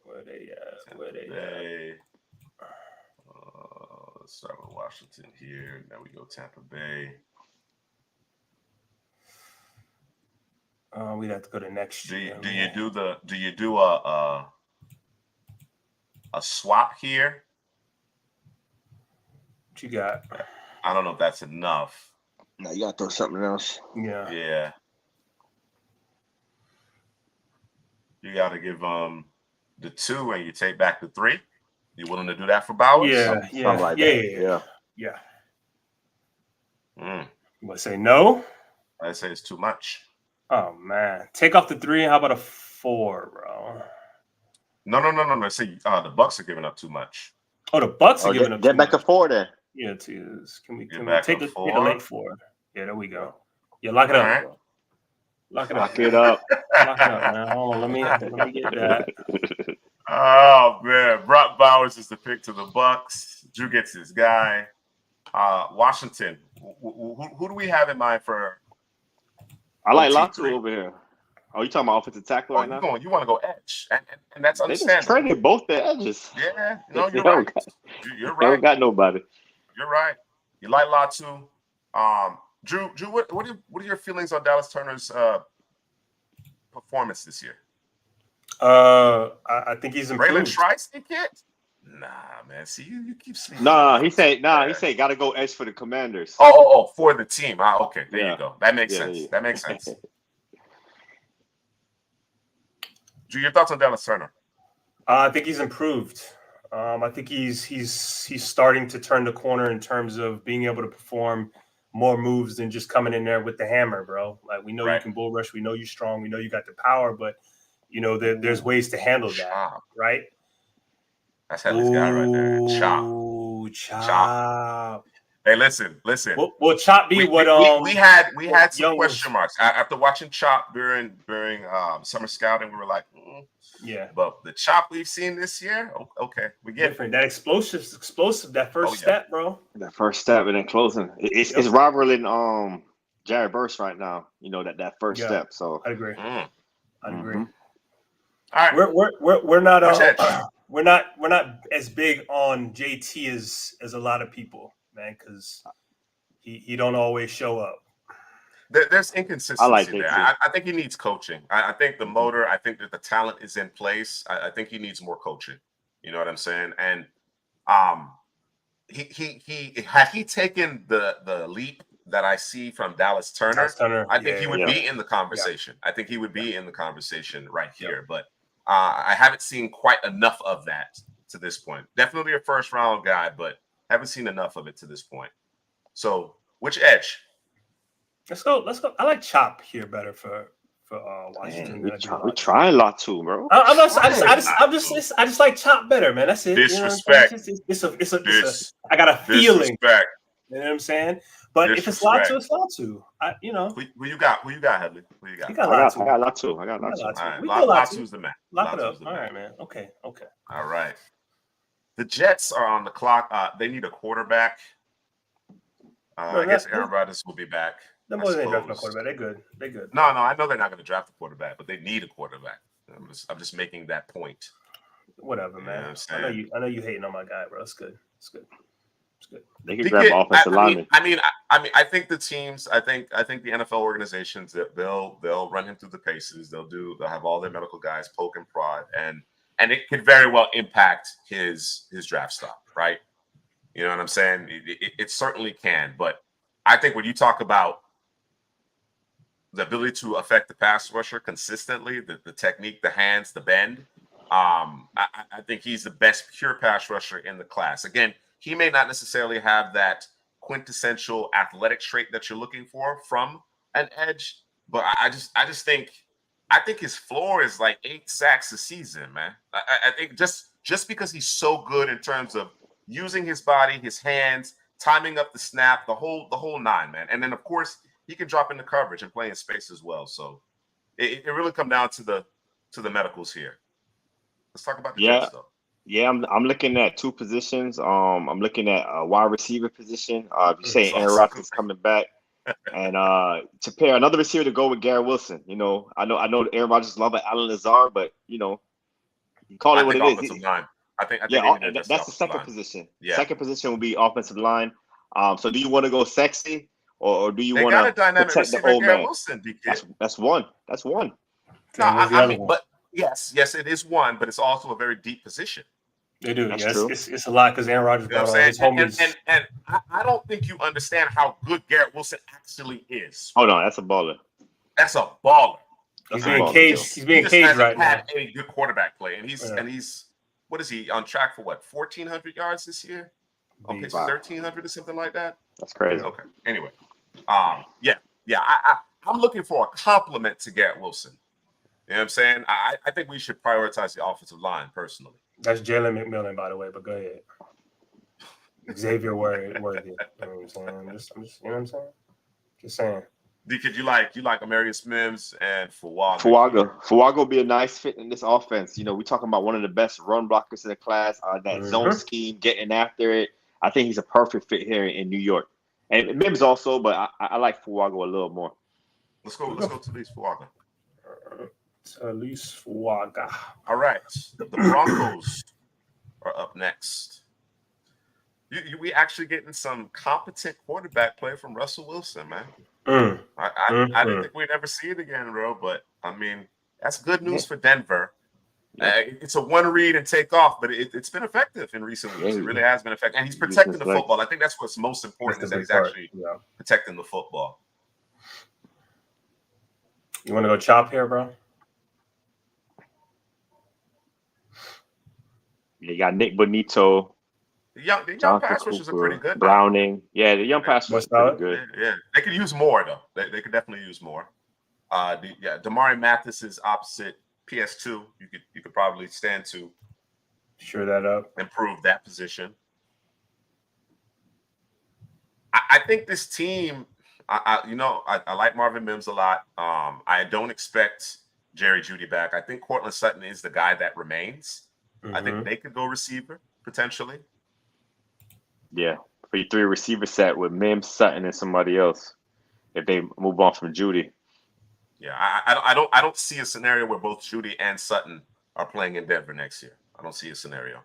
Where they at? Let's start with Washington here. Now we go Tampa Bay. We'd have to go to next year. Do you do a swap here? What you got? I don't know if that's enough. No, you gotta throw something else. Yeah. You gotta give the 2 and you take back the 3. You willing to do that for Bowers? Yeah. You want to say no? I say it's too much. Oh man, take off the 3. How about a 4, bro. No. See, the Bucks are giving up too much. Oh, the Bucks are giving up too Get back much. to 4 then. Yeah, it is. Can we take a late 4? Yeah, there we go. Yeah, lock it up. Right. Lock it Lock up. it up. Lock it up, man. Hold on, let me get that. Oh man, Brock Bowers is the pick to the Bucks. Drew gets his guy. Washington. Who do we have in mind for? I like OT3? Latu over here. Oh, you talking about offensive tackle right now? You want to go edge, and that's They just understandable. traded both their edges. Yeah, no, you're They right. You're They right. don't got nobody. You're right. You like Latu. Drew, what are your feelings on Dallas Turner's performance this year? I think he's improved. Braylon Trice, kid? Nah, man. See, you keep sleeping. He said got to go edge for the Commanders. Oh, for the team. Okay, there you go. That makes sense. Yeah. That makes sense. Drew, your thoughts on Dallas Turner? I think he's improved. I think he's starting to turn the corner in terms of being able to perform more moves than just coming in there with the hammer, bro. Like, we know you can bull rush, we know you're strong, we know you got the power, but you know there's ways to handle that, right? That's Headley's guy right there. Chop. Hey, listen. Will Chop be we had some question marks after watching Chop during summer scouting. We were like, yeah. But the Chop we've seen this year, okay, we get different. That explosive, that first step, bro. That first step and then closing. It's rivaling Jared Burst right now. You know that first step. So I agree. I agree. All right, we're not as big on JT as a lot of people, man, because he don't always show up. There's inconsistency I like there. I think he needs coaching. I think the motor. I think that the talent is in place. I think he needs more coaching. You know what I'm saying? And he had he taken the leap that I see from Dallas Turner, I think he would be in the conversation. I think he would be in the conversation right here. But I haven't seen quite enough of that to this point. Definitely a first round guy, but haven't seen enough of it to this point. So which edge? Let's go. I like Chop here better for Washington. We're trying a lot too, bro. I just like Chop better, man. That's it. Disrespect. I got a feeling. Disrespect. You know what I'm saying? But if it's Latu, it's Latu. Who you got, Headley? Who you got? I got Latu. All right. Latu's the man. Lock it up. All right, man. Okay. All right. The Jets are on the clock. They need a quarterback. I guess Aaron Rodgers will be back. They're more than draft a quarterback. They're good. No, I know they're not going to draft a quarterback, but they need a quarterback. I'm just making that point. Whatever, man. I know you hating on my guy, bro. It's good. They can grab offensive linemen. I think the teams. I think the NFL organizations that they'll run him through the paces. They'll have all their medical guys poke and prod, and it could very well impact his draft stock, right? You know what I'm saying? It certainly can, but I think when you talk about the ability to affect the pass rusher consistently, the technique, the hands, the bend, I think he's the best pure pass rusher in the class. Again, he may not necessarily have that quintessential athletic trait that you're looking for from an edge, but I just think his floor is like 8 sacks a season, man. I think just because he's so good in terms of using his body, his hands, timing up the snap, the whole nine, man. And then of course he can drop into coverage and play in space as well. So it really come down to the medicals here. Let's talk about the Jets, though. Yeah, I'm looking at 2 positions. I'm looking at a wide receiver position. If you say Aaron Rodgers is coming back, and to pair another receiver to go with Garrett Wilson. You know, I know Aaron Rodgers love Alan Lazard, but you call it what it is. I think that's the second position. Yeah. Second position will be offensive line. So do you want to go sexy or do you want to protect the old man? Wilson, that's one. That's one. No, but yes, it is one, but it's also a very deep position. They do. It's a lot because Aaron Rodgers brought all his homies. And I don't think you understand how good Garrett Wilson actually is. Oh no, that's a baller. That's a baller. He's being caged. He's being caged right now. Had a good quarterback play, and he's what is he on track for? What 1,400 yards this year? Okay, 1,300 or something like that. That's crazy. Okay. Anyway, I'm looking for a compliment to Garrett Wilson. You know what I'm saying? I think we should prioritize the offensive line personally. That's Jalen McMillan, by the way, but go ahead. Xavier Worthy. You know what I'm saying? I'm just, you know what I'm saying? Just saying. Could you like Amarius Mims and Fuaga? Fuaga will be a nice fit in this offense. You know, we're talking about one of the best run blockers in the class. That zone scheme, getting after it. I think he's a perfect fit here in New York. And Mims also, but I like Fuaga a little more. Let's go to Talise Fuaga. Talise Fuaga. All right. The Broncos are up next. We actually getting some competent quarterback play from Russell Wilson, man. I didn't think we'd ever see it again, bro. But I mean, that's good news for Denver. It's a one read and take off, but it's been effective in recent weeks. It really has been effective, and he's protecting the football. I think that's what's most important is that he's actually protecting the football. You want to go chop here, bro? You got Nick Bonito. The young pass rushers are pretty good. Browning. Yeah, the young pass rushers are pretty good. Yeah, they could use more, though. They could definitely use more. Damari Mathis is opposite PS2. You could probably stand to sure that up. Improve that position. I think this team, I like Marvin Mims a lot. I don't expect Jerry Jeudy back. I think Cortland Sutton is the guy that remains. I think they could go receiver, potentially. Yeah, for your 3 receiver set with Mims, Sutton, and somebody else if they move on from Jeudy. Yeah, I don't see a scenario where both Jeudy and Sutton are playing in Denver next year. I don't see a scenario.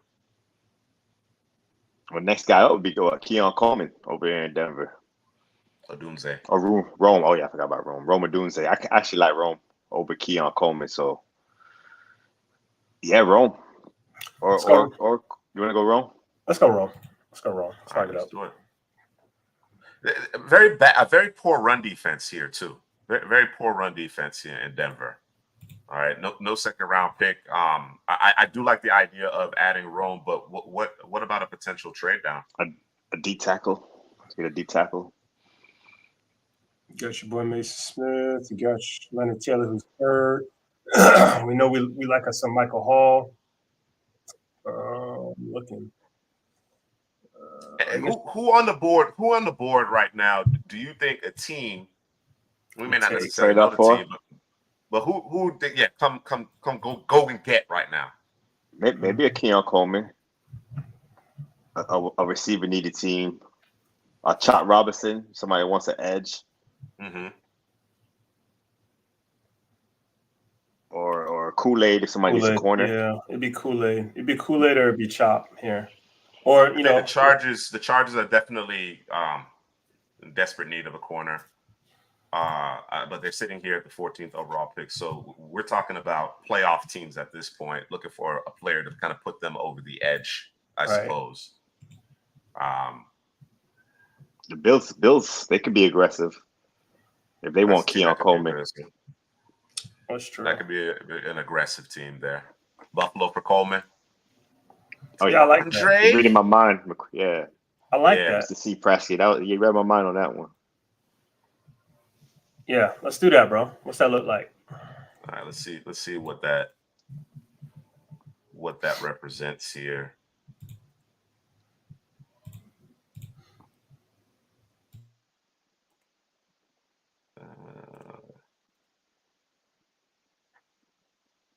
Well, next guy up would be Keon Coleman over here in Denver. Odunze. Or Rome. Oh, yeah, I forgot about Rome. Rome Odunze. I actually like Rome over Keon Coleman. So, yeah, Rome. Or you want to go Rome? Let's go Rome. Let's back it up. Do it. A very poor run defense here too. Very, very poor run defense here in Denver. All right, no second round pick. I do like the idea of adding Rome, but what about a potential trade down? A D tackle. Let's get a D tackle. You got your boy Mason Smith. You got Leonard Taylor, who's third. We know we like us some Michael Hall. Looking. Who on the board? Who on the board right now? Do you think a team? We may not necessarily know the team, but who? Yeah, come, go and get right now. Maybe a Keon Coleman, a receiver needed team. A Chot Robinson, somebody wants an edge. Or Kool-Aid if somebody needs a corner. Yeah, it'd be Kool-Aid. It'd be Kool-Aid or it'd be Chop here. Or the Chargers are definitely in desperate need of a corner. But they're sitting here at the 14th overall pick. So we're talking about playoff teams at this point, looking for a player to kind of put them over the edge, I suppose. The Bills, they could be aggressive if they want Keon Coleman. That's true. That could be an aggressive team there. Buffalo for Coleman. Oh yeah, I like that. You're reading my mind. Yeah, I like that. To see Prescott, you read my mind on that one. Yeah, let's do that, bro. What's that look like? All right, let's see what that represents here.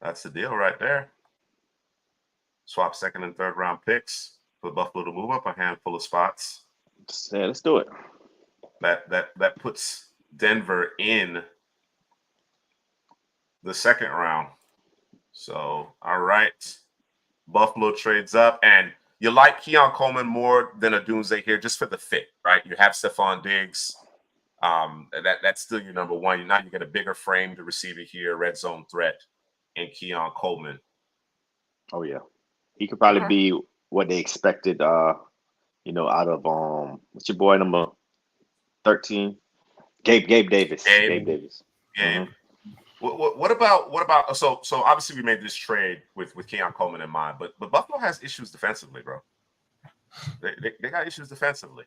That's the deal right there. Swap second and third round picks for Buffalo to move up a handful of spots. Yeah, let's do it. That puts Denver in the second round. So, all right. Buffalo trades up, and you like Keon Coleman more than Odunze here just for the fit, right? You have Stephon Diggs. That's still your number one. Now you get a bigger frame to receiver here, red zone threat in Keon Coleman. Oh, yeah. He could probably be what they expected, out of what's your boy number 13? Gabe Davis. Gabe Davis. Gabe. What about so obviously we made this trade with Keon Coleman in mind, but Buffalo has issues defensively, bro. They got issues defensively.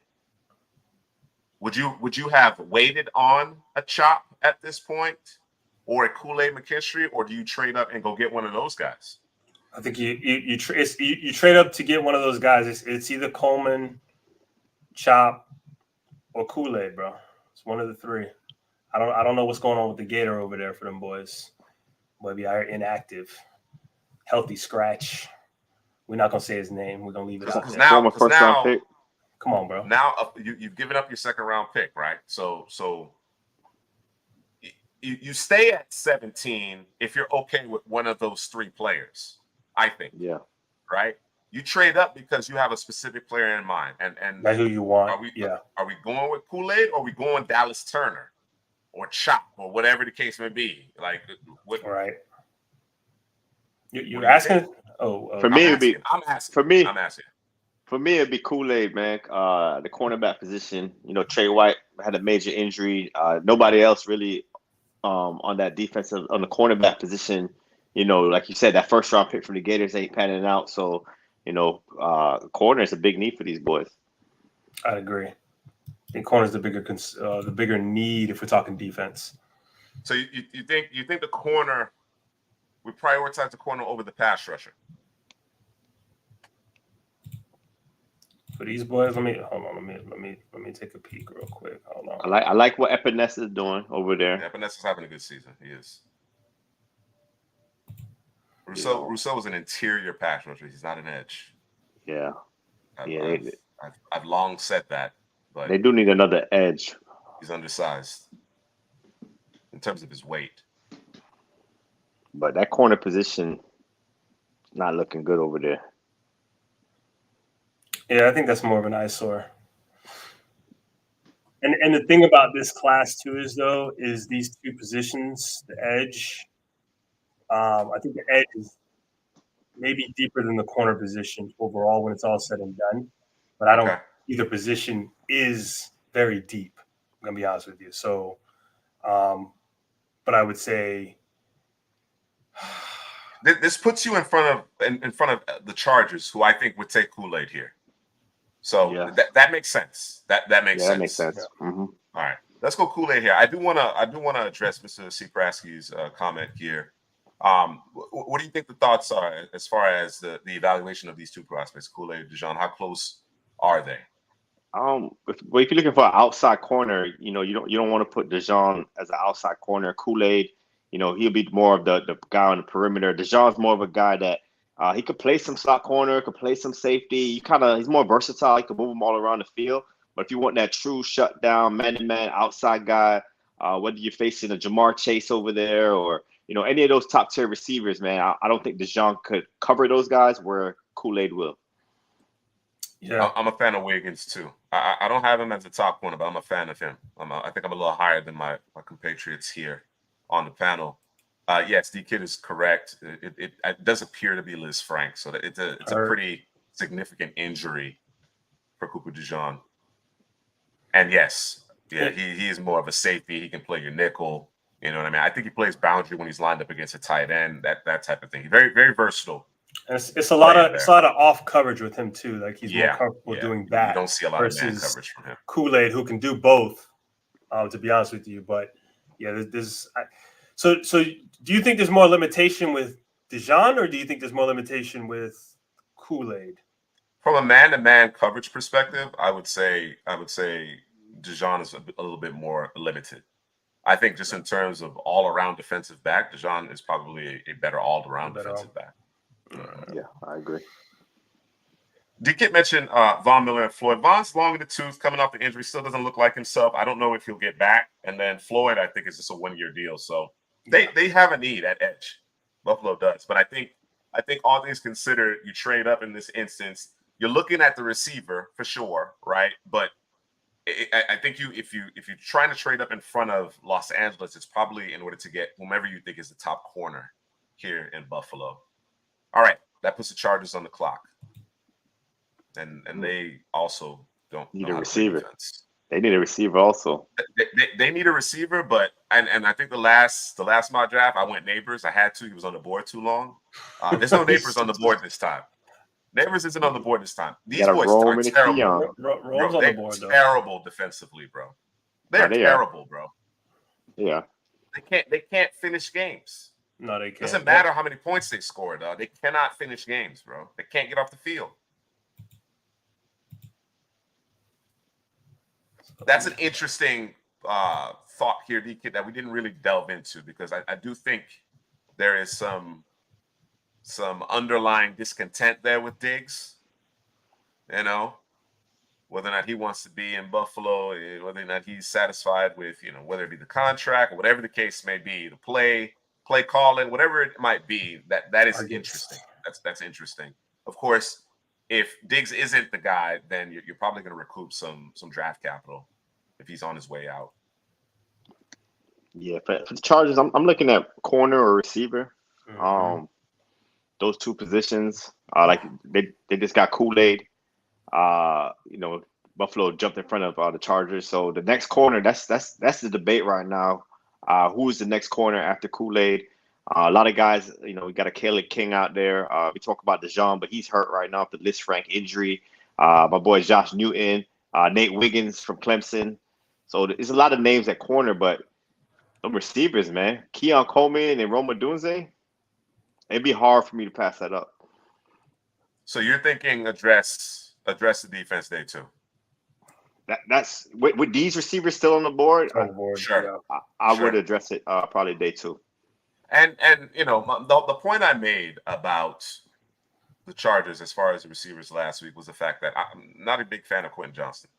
Would you have waited on a Chop at this point? or a Kool-Aid McKinstry, or do you trade up and go get one of those guys? I think you trade up to get one of those guys. It's either Coleman, Chop, or Kool-Aid, bro. It's one of the three. I don't know what's going on with the Gator over there for them boys. Maybe are inactive, healthy scratch. We're not gonna say his name. We're gonna leave it out there. Former first round pick. Come on, bro. Now you've given up your second round pick, right? So you stay at 17 if you're okay with one of those three players. I think. Yeah. Right. You trade up because you have a specific player in mind, and that's who you want. Are we going with Kool-Aid, or are we going Dallas Turner, or Chop, or whatever the case may be? Like, what? Right. You're asking? For me, it'd be. I'm asking. For me, it'd be Kool-Aid, man. The cornerback position. You know, Trey White had a major injury. Nobody else really on that defensive on the cornerback position. You know, like you said, that first round pick from the Gators ain't panning out. So, you know, corner is a big need for these boys. I'd agree. I think corner is the bigger need if we're talking defense. So you think the corner, we prioritize the corner over the pass rusher? For these boys, let me take a peek real quick. Hold on. I like what Epinesa is doing over there. Yeah, Epinesa's having a good season. He is. Rousseau was an interior pass rusher. He's not an edge. Yeah. I've long said that, but they do need another edge. He's undersized in terms of his weight. But that corner position not looking good over there. Yeah, I think that's more of an eyesore. And the thing about this class too is these two positions, the edge. I think the edge is maybe deeper than the corner position overall when it's all said and done. But I don't either position is very deep. I'm gonna be honest with you. So, but I would say this puts you in front of the Chargers, who I think would take Kool-Aid here. So that makes sense. That makes sense. That makes sense. Yeah. Mm-hmm. All right, let's go Kool-Aid here. I do want to address Mr. Seaprasky's comment here. What do you think the thoughts are as far as the evaluation of these two prospects, Kool-Aid and Dijon? How close are they? If you're looking for an outside corner, you know, you don't want to put Dijon as an outside corner. Kool-Aid, you know, he'll be more of the guy on the perimeter. Dijon's more of a guy that he could play some slot corner, could play some safety. He's more versatile. He can move them all around the field. But if you want that true shutdown man-to-man outside guy, whether you're facing a Jamar Chase over there or you know, any of those top tier receivers, man, I don't think Dijon could cover those guys where Kool-Aid will. Yeah, I'm a fan of Wiggins too. I don't have him as a top corner, but I'm a fan of him. I think I'm a little higher than my compatriots here on the panel. Yes, D-Kid is correct. It does appear to be Liz Frank, so it's a pretty significant injury for Cooper Dijon. And yes, he is more of a safety. He can play your nickel. You know what I mean? I think he plays boundary when he's lined up against a tight end, that type of thing. He's very, very versatile. And it's a lot of off coverage with him too. Like he's more comfortable doing that. You don't see a lot of man coverage from him. Kool-Aid, who can do both, to be honest with you. But yeah, so do you think there's more limitation with Dijon, or do you think there's more limitation with Kool-Aid? From a man-to-man coverage perspective, I would say Dijon is a little bit more limited. I think just in terms of all-around defensive back, Dijon is probably a better all-around defensive back. Yeah, I agree. D-Kit mentioned Von Miller and Floyd. Von's long in the tooth, coming off the injury, still doesn't look like himself. I don't know if he'll get back. And then Floyd, I think, is just a one-year deal. So they have a need at edge. Buffalo does. But I think all things considered, you trade up in this instance. You're looking at the receiver for sure, right? But I think if you're trying to trade up in front of Los Angeles, it's probably in order to get whomever you think is the top corner here in Buffalo. All right, that puts the Chargers on the clock, and they also don't need a receiver. They need a receiver also. They need a receiver, but and I think the last mock draft I went Neighbors. I had to. He was on the board too long. There's no Neighbors on the board this time. Neighbors isn't on the board this time. These boys are terrible. They're terrible defensively, bro. They're terrible, bro. Yeah. They can't finish games. No, they can't. Doesn't matter how many points they score, though. They cannot finish games, bro. They can't get off the field. That's an interesting thought here, DK, that we didn't really delve into, because I do think there is some underlying discontent there with Diggs. You know, whether or not he wants to be in Buffalo, whether or not he's satisfied with, whether it be the contract or whatever the case may be, the play calling, whatever it might be, that is interesting. That's interesting. Of course, if Diggs isn't the guy, then you're probably going to recoup some draft capital if he's on his way out. Yeah, for the Chargers, I'm looking at corner or receiver. Mm-hmm. Those two positions, like they just got Kool-Aid. Buffalo jumped in front of the Chargers. So the next corner, that's the debate right now. Who is the next corner after Kool-Aid? A lot of guys, we got a Caleb King out there. We talk about DeJean, but he's hurt right now with the Liz Frank injury. My boy Josh Newton, Nate Wiggins from Clemson. So there's a lot of names at corner, but them receivers, man, Keon Coleman and Roma Dunze, it'd be hard for me to pass that up. So you're thinking address the defense day too. That's with these receivers still on the board. Sure, I would address it probably day two. And the point I made about the Chargers as far as the receivers last week was the fact that I'm not a big fan of Quentin Johnston.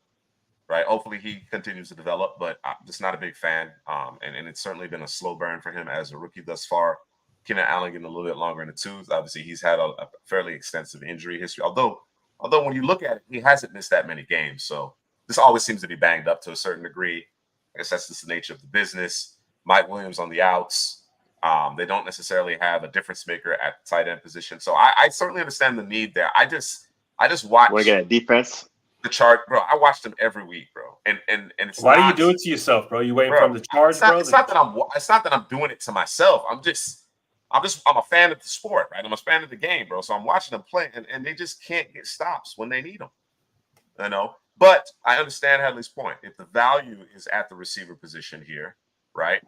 Right, hopefully he continues to develop, but I'm just not a big fan. And it's certainly been a slow burn for him as a rookie thus far. Keenan Allen getting a little bit longer in the tooth. Obviously, he's had a fairly extensive injury history. Although when you look at it, he hasn't missed that many games. So this always seems to be banged up to a certain degree. I guess that's just the nature of the business. Mike Williams on the outs. They don't necessarily have a difference maker at the tight end position. So I certainly understand the need there. I just watch. Want to get a defense? The chart, bro. I watch them every week, bro. And it's why do you do it to yourself, bro? You waiting for the charge, bro? It's not that I'm doing it to myself. I'm a fan of the sport, right? I'm a fan of the game, bro. So I'm watching them play, and they just can't get stops when they need them. But I understand Hadley's point. If the value is at the receiver position here, right?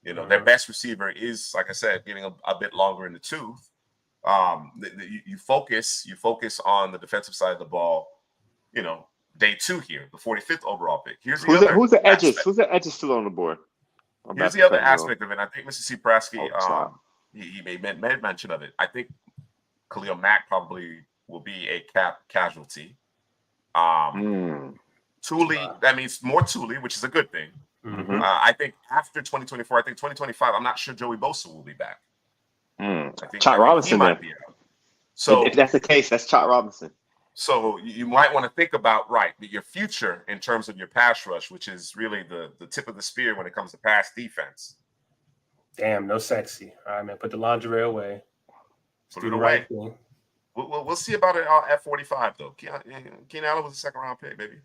Their best receiver is, like I said, getting a bit longer in the tooth. You focus on the defensive side of the ball. Day two here, the 45th overall pick. Who's the edges? Who's the edges still on the board? Here's the other aspect of it. I think Mr. C. Prasky, he made mention of it. I think Khalil Mack probably will be a cap casualty. Thule, that means more Thule, which is a good thing. Mm-hmm. I think after 2024, I think 2025, I'm not sure Joey Bosa will be back. I think Robinson might be out. So if that's the case, that's Chot Robinson. So you might want to think about your future in terms of your pass rush, which is really the tip of the spear when it comes to pass defense. Damn, no sexy. All right, man, put the lingerie away. Put it away. Right, we'll see about it at 45 though. Keenan Allen was a second round pick, baby.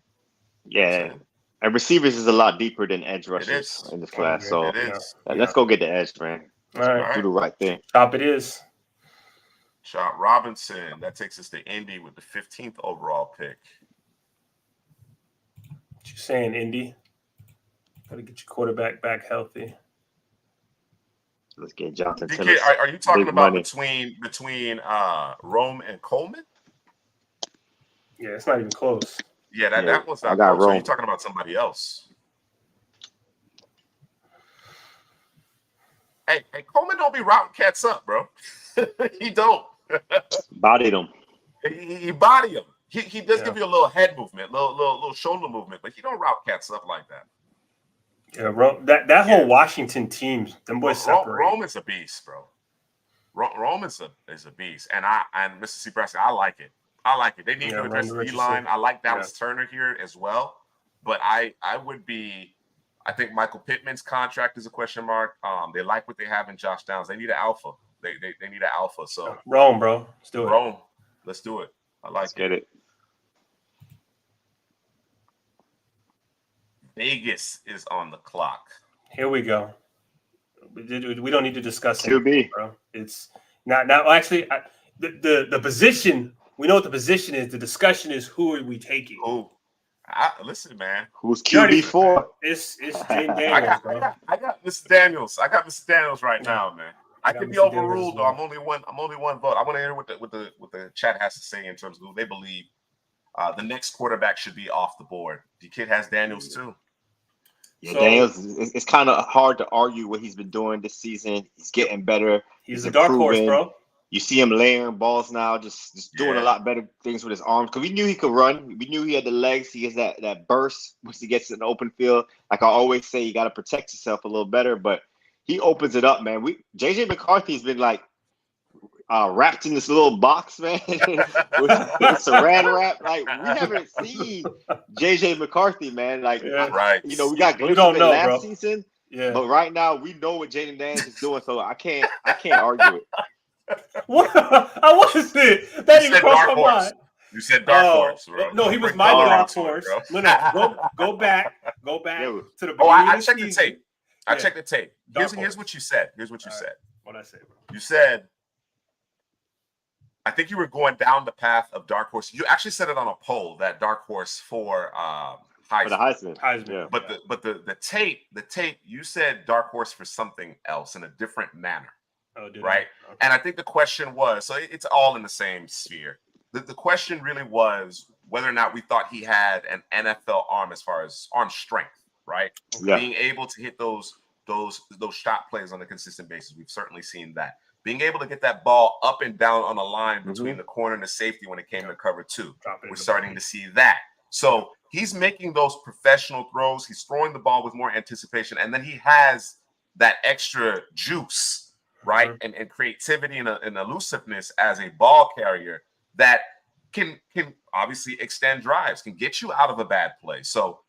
Yeah, and receivers is a lot deeper than edge rushers in this class. So let's go get the edge, man. All right, do the right thing. Top it is. Shot Robinson. That takes us to Indy with the 15th overall pick. What you saying, Indy? Got to get your quarterback back healthy. Let's get Jonathan. DK, are you talking about between Rome and Coleman? Yeah, it's not even close. Yeah, that was not close. So you're talking about somebody else. Hey, Coleman don't be routing cats up, bro. He don't. Bodied him. He body him. He does give you a little head movement, little shoulder movement, but he don't route cats up like that. Yeah, Rome, that whole Washington team, them boys separate. Rome is a beast, bro. Rome is a beast, and Mr. C. Preston, I like it. They need to address the D-line. I like Dallas Turner here as well, but I think Michael Pittman's contract is a question mark. They like what they have in Josh Downs. They need an alpha. They need an alpha. So Rome, bro, let's do it. Rome, let's do it. Let's get it. Vegas is on the clock. Here we go. We don't need to discuss it, QB, bro. It's not now. Actually, the position. We know what the position is. The discussion is who are we taking? Oh, Listen, man. Who's QB4? It's Jaden Daniels, bro. I got Mr. Daniels. I got Mr. Daniels right now, man. I could be overruled though. Well. I'm only one vote. I want to hear what the chat has to say in terms of who they believe the next quarterback should be off the board. The kid has Daniels too. Yeah, so, Daniels. It's kind of hard to argue what he's been doing this season. He's getting better. He's a dark horse, bro. You see him layering balls now, just doing a lot better things with his arms. Because we knew he could run. We knew he had the legs. He has that burst once he gets in the open field. Like I always say, you got to protect yourself a little better. But he opens it up, man. JJ McCarthy's been like wrapped in this little box, man, with saran wrap. Like we haven't seen JJ McCarthy, man. Like right. You know, we got glimpses of it last season. Yeah. But right now we know what Jaden Daniels is doing, so I can't argue it. What? I wasn't it. That even crossed my mind. You said dark horse, bro. No, he was my dark horse. No, go back to the beginning. I checked the tape. I checked the tape. Here's what you said. Here's what you said. What'd I say, bro? You said, I think you were going down the path of dark horse. You actually said it on a poll that dark horse for Heisman. For the Heisman. Yeah. But the tape, you said dark horse for something else in a different manner. Oh, right? Okay. And I think the question was, so it's all in the same sphere. The question really was whether or not we thought he had an NFL arm as far as arm strength, right? Yeah. Being able to hit those shot plays on a consistent basis. We've certainly seen that. Being able to get that ball up and down on a line between the corner and the safety when it came to cover two. We're starting to see that. So he's making those professional throws. He's throwing the ball with more anticipation. And then he has that extra juice, right? And creativity and elusiveness as a ball carrier that can obviously extend drives, can get you out of a bad play. So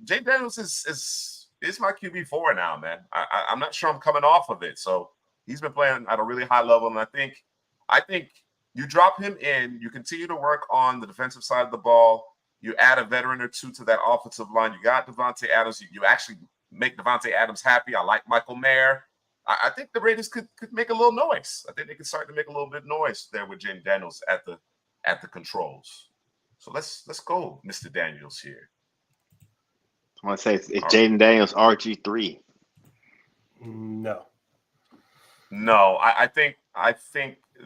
Jay Daniels is my QB4 now, man. I'm not sure I'm coming off of it. So he's been playing at a really high level, and I think you drop him in, you continue to work on the defensive side of the ball, you add a veteran or two to that offensive line. You got Devontae Adams. You actually make Devontae Adams happy. I like Michael Mayer. I think the Raiders could make a little noise. I think they could start to make a little bit of noise there with Jaden Daniels at the controls. So let's go, Mr. Daniels here. I want to say it's Jaden Daniels RG3. No. I think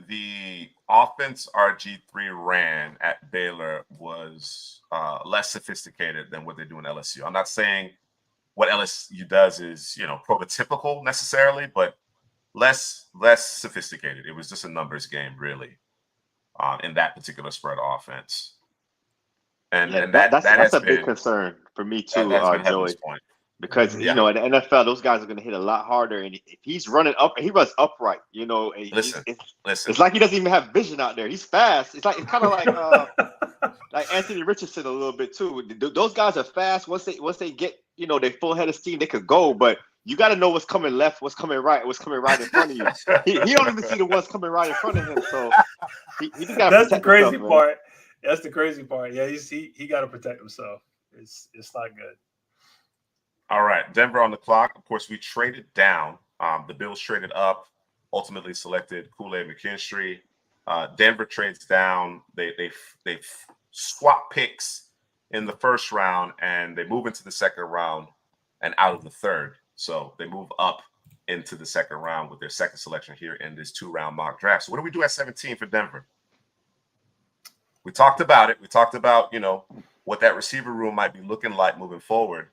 the offense RG3 ran at Baylor was less sophisticated than what they do in LSU. I'm not saying what LSU does is, prototypical necessarily, but less sophisticated. It was just a numbers game, really, in that particular spread offense. And that's a big concern for me too, Joey. Because in the NFL, those guys are going to hit a lot harder, and if he's running up, he runs upright. Listen. It's like he doesn't even have vision out there. He's fast. It's kind of like Anthony Richardson a little bit too. Those guys are fast. Once they get they full head of steam, they could go. But you got to know what's coming left, what's coming right, what's coming right in front of you. He don't even see the ones coming right in front of him. So he just got to protect himself. That's the crazy part. That's the crazy part. Yeah, he got to protect himself. It's not good. All right, Denver on the clock. Of course, we traded down. The Bills traded up, ultimately selected Kool-Aid McKinstry. Denver trades down. They swap picks in the first round, and they move into the second round and out of the third. So they move up into the second round with their second selection here in this 2-round mock draft. So what do we do at 17 for Denver? We talked about it. We talked about, what that receiver room might be looking like moving forward.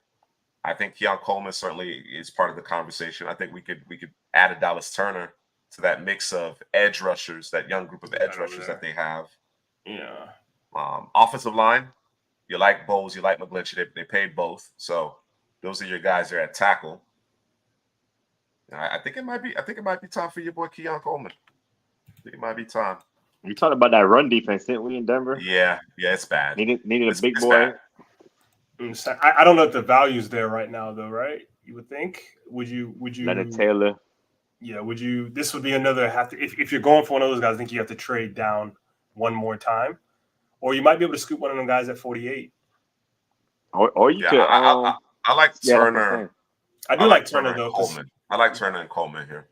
I think Keon Coleman certainly is part of the conversation. I think we could add a Dallas Turner to that mix of edge rushers, that young group of edge rushers that they have. Yeah. Offensive line, you like Bowles, you like McGlinchey. They paid both, so those are your guys there at tackle. I think it might be time for your boy Keon Coleman. I think it might be time. We talked about that run defense, didn't we, in Denver? Yeah, it's bad. Needed a big boy. Bad. I don't know if the value's there right now, though, right? You would think. Would you Leonard Taylor? Yeah. This would be another if you're going for one of those guys, I think you have to trade down one more time, or you might be able to scoop one of them guys at 48. Or you could. I like Turner. I do like Turner though. Coleman. I like Turner and Coleman here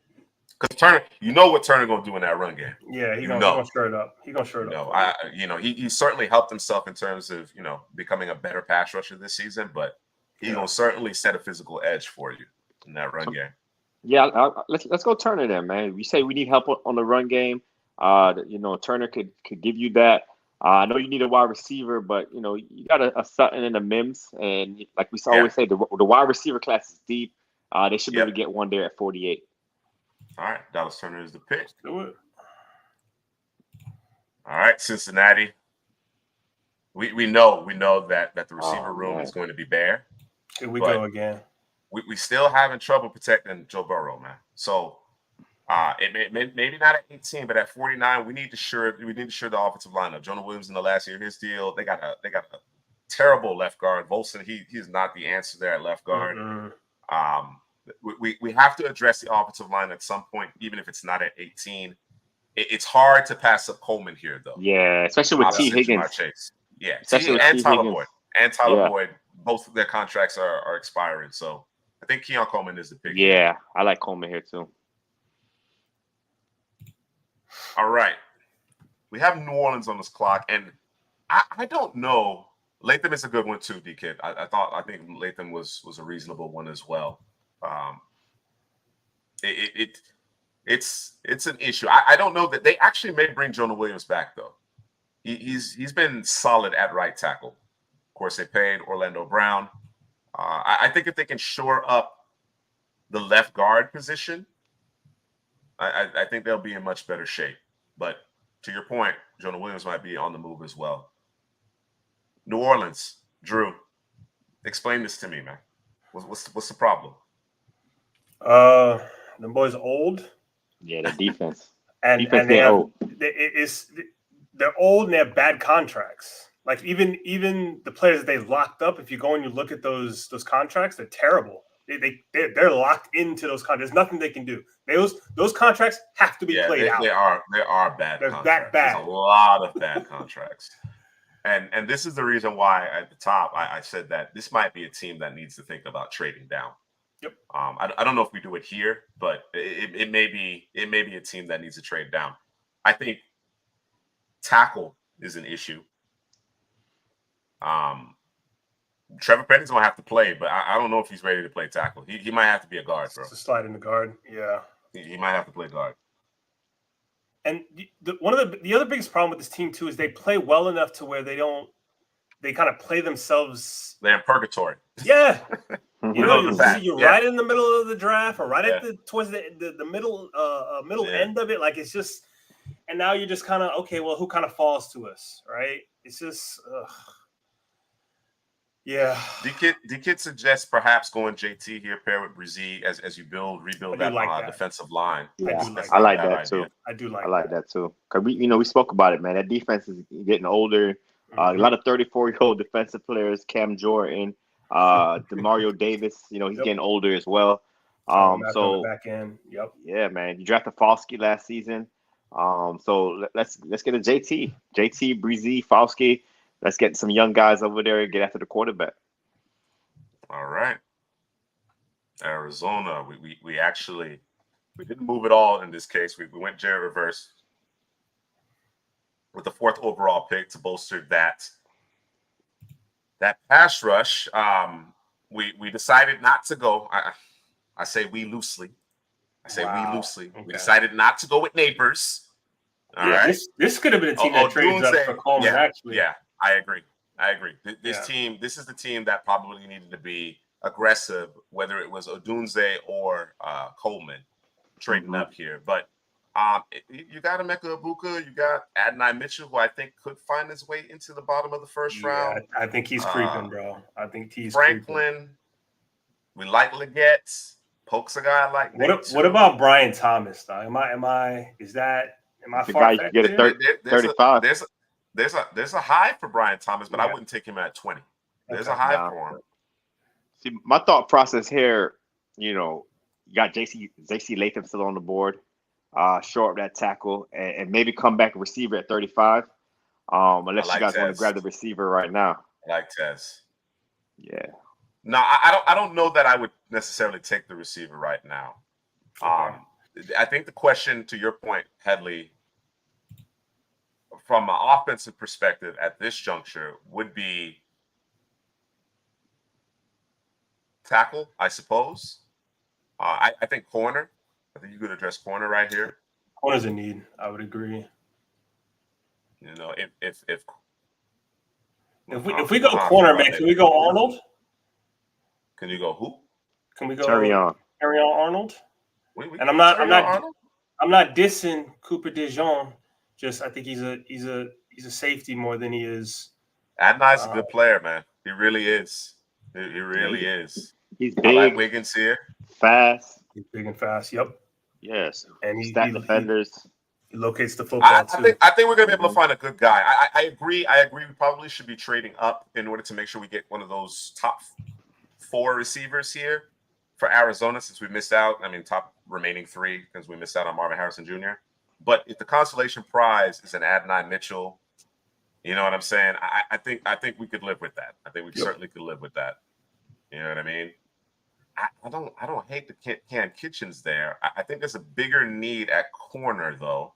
Because Turner, you know what Turner gonna do in that run game. Yeah, he gonna stir it up. He certainly helped himself in terms of becoming a better pass rusher this season, but he's gonna certainly set a physical edge for you in that run game. Yeah, let's go Turner then, man. We say we need help on the run game. Turner could give you that. I know you need a wide receiver, but you got a Sutton and a Mims, and like we always say, the wide receiver class is deep. They should be able to get one there at 48. All right, Dallas Turner is the pick. Do it. All right, Cincinnati. We know that the receiver room is going to be bare. Here we go again. We still having trouble protecting Joe Burrow, man. So maybe not at 18, but at 49, we need to shore the offensive lineup. Jonah Williams in the last year of his deal, they got a terrible left guard. Volson, he's not the answer there at left guard. We have to address the offensive line at some point, even if it's not at 18. It's hard to pass up Coleman here, though. Yeah, especially with T. Higgins. Yeah, especially and Tyler Boyd. And Tyler Boyd, both of their contracts are expiring. So I think Keon Coleman is the pick. Yeah, I like Coleman here too. All right. We have New Orleans on this clock, and I don't know. Latham is a good one too, D-Kid. I think Latham was a reasonable one as well. It's an issue. I don't know that they actually may bring Jonah Williams back though. He's been solid at right tackle. Of course, they paid Orlando Brown. I think if they can shore up the left guard position, I think they'll be in much better shape. But to your point, Jonah Williams might be on the move as well. New Orleans, Drew, explain this to me, man. What's the problem? The boys old. Yeah, the defense. and they're old. They're old and they have bad contracts. Like even the players that they locked up, if you go and you look at those contracts, they're terrible. They're locked into those contracts. There's nothing they can do. Those contracts have to be played out. They are bad. They're contracts. that bad. There's a lot of bad contracts. And this is the reason why at the top I said that this might be a team that needs to think about trading down. Yep. I don't know if we do it here, but it may be a team that needs to trade down. I think tackle is an issue. Trevor Penny's gonna have to play, but I don't know if he's ready to play tackle. He might have to be a guard, bro. To slide in the guard, yeah. He might have to play guard. And the other biggest problem with this team too is they play well enough to where they kind of play themselves. They're in purgatory. Yeah, you're right in the middle of the draft or right towards the middle end of it. Like it's just, and now you're just kind of okay. Well, who kind of falls to us, right? It's just. Yeah. D-Kid suggests perhaps going JT here, pair with Brizzy as you rebuild that defensive line. Yeah, I like that too. I do like. I like that too. Cause we spoke about it, man. That defense is getting older. A lot of 34-year-old defensive players. Cam Jordan, Demario Davis. He's getting older as well. So back end. Yep. Yeah, man. You drafted Falski last season. So let's get a JT, Brizzy, Falski. Let's get some young guys over there and get after the quarterback. All right. Arizona, we actually didn't move at all in this case. We went Jerry reverse with the 4th overall pick to bolster that pass rush. We decided not to go. I say we loosely. Okay. We decided not to go with Neighbors. All right. This could have been a team that trades up for Coleman, actually. Yeah. I agree. Team, this is the team that probably needed to be aggressive, whether it was Odunze or Coleman trading up here. But you got Emeka Ibuka, you got Adonai Mitchell, who I think could find his way into the bottom of the first round. I think he's creeping, bro. I think he's Franklin. Creeping. We like Leggett. Polk's a guy I like. What about Brian Thomas, though? Am I the guy you can get at 35? There's a high for Brian Thomas, but I wouldn't take him at 20. There's a high for him. See, my thought process here, you got JC Latham still on the board, shore up that tackle, and maybe come back receiver at 35. Unless you guys want to grab the receiver right now. I like Tez. Yeah. No, I don't know that I would necessarily take the receiver right now. I think the question, to your point, Headley, from an offensive perspective at this juncture, would be tackle, I suppose. I think corner. I think you could address corner right here. Corner's a need. I would agree. You know, if we go corner, man, can we go Arnold? Can you go who? Can we go Terrion Arnold? And I'm not dissing Cooper DeJean. Just I think he's a safety more than he is. Adnai's a good player, man. He really is. He really is. He's big. I like Wiggins here. Fast. He's big and fast. Yep. Yes. And he's defenders. He locates the football too. I think we're gonna be able to find a good guy. I agree. We probably should be trading up in order to make sure we get one of those top 4 receivers here for Arizona, since we missed out. I mean, top remaining 3 because we missed out on Marvin Harrison Jr. But if the consolation prize is an Adonai Mitchell, you know what I'm saying? I think we could live with that. I think we certainly could live with that. You know what I mean? I don't hate the Cam Kitchens there. I think there's a bigger need at corner though.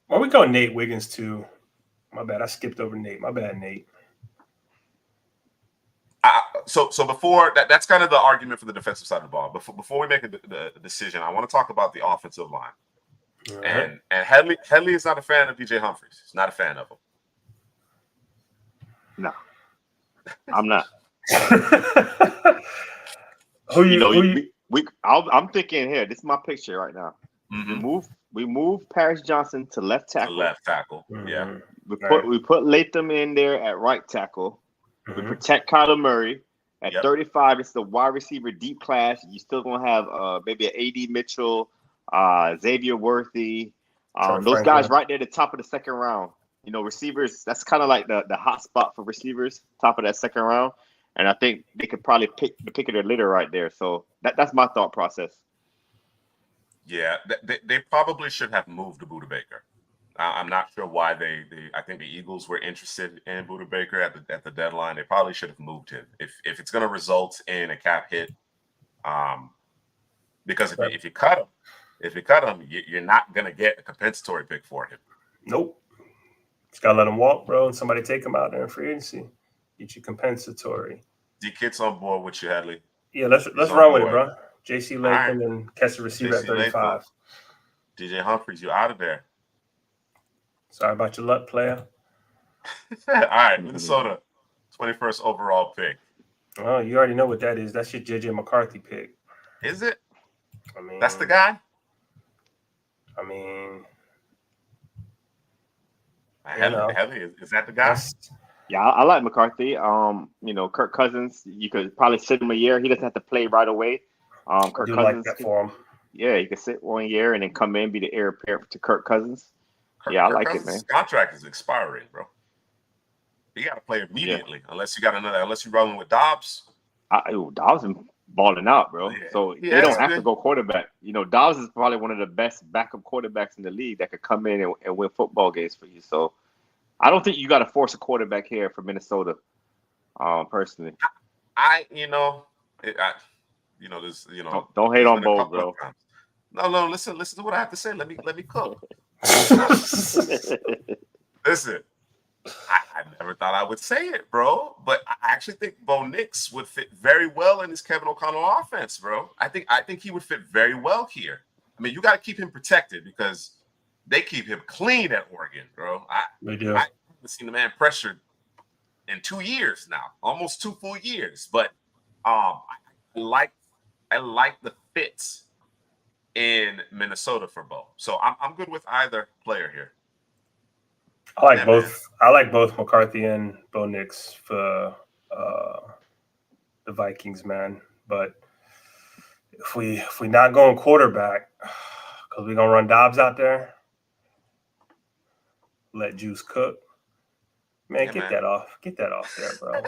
Well, we go Nate Wiggins too. My bad. I skipped over Nate. My bad, Nate. So before that's kind of the argument for the defensive side of the ball. Before we make a decision, I want to talk about the offensive line. Right. And Headley is not a fan of DJ Humphries. He's not a fan of him. No, I'm not. I'm thinking here. This is my picture right now. Mm-hmm. We move Paris Johnson to left tackle. Mm-hmm. Yeah. We put Latham in there at right tackle. Mm-hmm. We protect Kyler Murray at 35. It's the wide receiver deep class. You still gonna have maybe an AD Mitchell, Xavier Worthy, those guys right there at the top of the second round. You know, receivers. That's kind of like the hot spot for receivers, top of that second round. And I think they could probably pick the pick of their litter right there. So that's my thought process. Yeah, they probably should have moved to Budda Baker. I'm not sure why they. I think the Eagles were interested in Budda Baker at the deadline. They probably should have moved him if it's going to result in a cap hit. Because if you cut him, you're not going to get a compensatory pick for him. Nope. Just gotta let him walk, bro, and somebody take him out there in free agency. Get you compensatory. D-Kit's on board with you, Hadley. Yeah, let's run with it, bro. J.C. Latham and catch the receiver at 35. DJ Humphries, you out of there. Sorry about your luck, player. All right, Minnesota, 21st overall pick. Oh, you already know what that is. That's your J.J. McCarthy pick. Is it? I mean, that's the guy? I mean, Heavy, is that the guy? Yeah, I like McCarthy. Kirk Cousins, you could probably sit him a year. He doesn't have to play right away. Kirk Cousins, like that for him. Yeah, he could sit 1 year and then come in, be the heir apparent to Kirk Cousins. I like Cousins' it, man. His contract is expiring, bro. He got to play immediately, unless you're rolling with Dobbs. Dobbs is balling out, bro. Yeah. So they don't have to go quarterback. You know, Dobbs is probably one of the best backup quarterbacks in the league that could come in and win football games for you. So I don't think you got to force a quarterback here for Minnesota. Personally, don't hate on Bo, bro. No, listen to what I have to say. Let me cook. Listen, I never thought I would say it, bro, but I actually think Bo Nix would fit very well in this Kevin O'Connell offense, bro. I think he would fit very well here. I mean, you got to keep him protected because they keep him clean at Oregon, bro. They do. I haven't seen the man pressured in 2 years now, almost 2 full years. But I like the fits in Minnesota for Bo. So I'm good with either player here. I like both. Man. I like both McCarthy and Bo Nix for the Vikings, man. But if we not going quarterback, because we're gonna run Dobbs out there, let Juice cook. Man, get that off there, bro.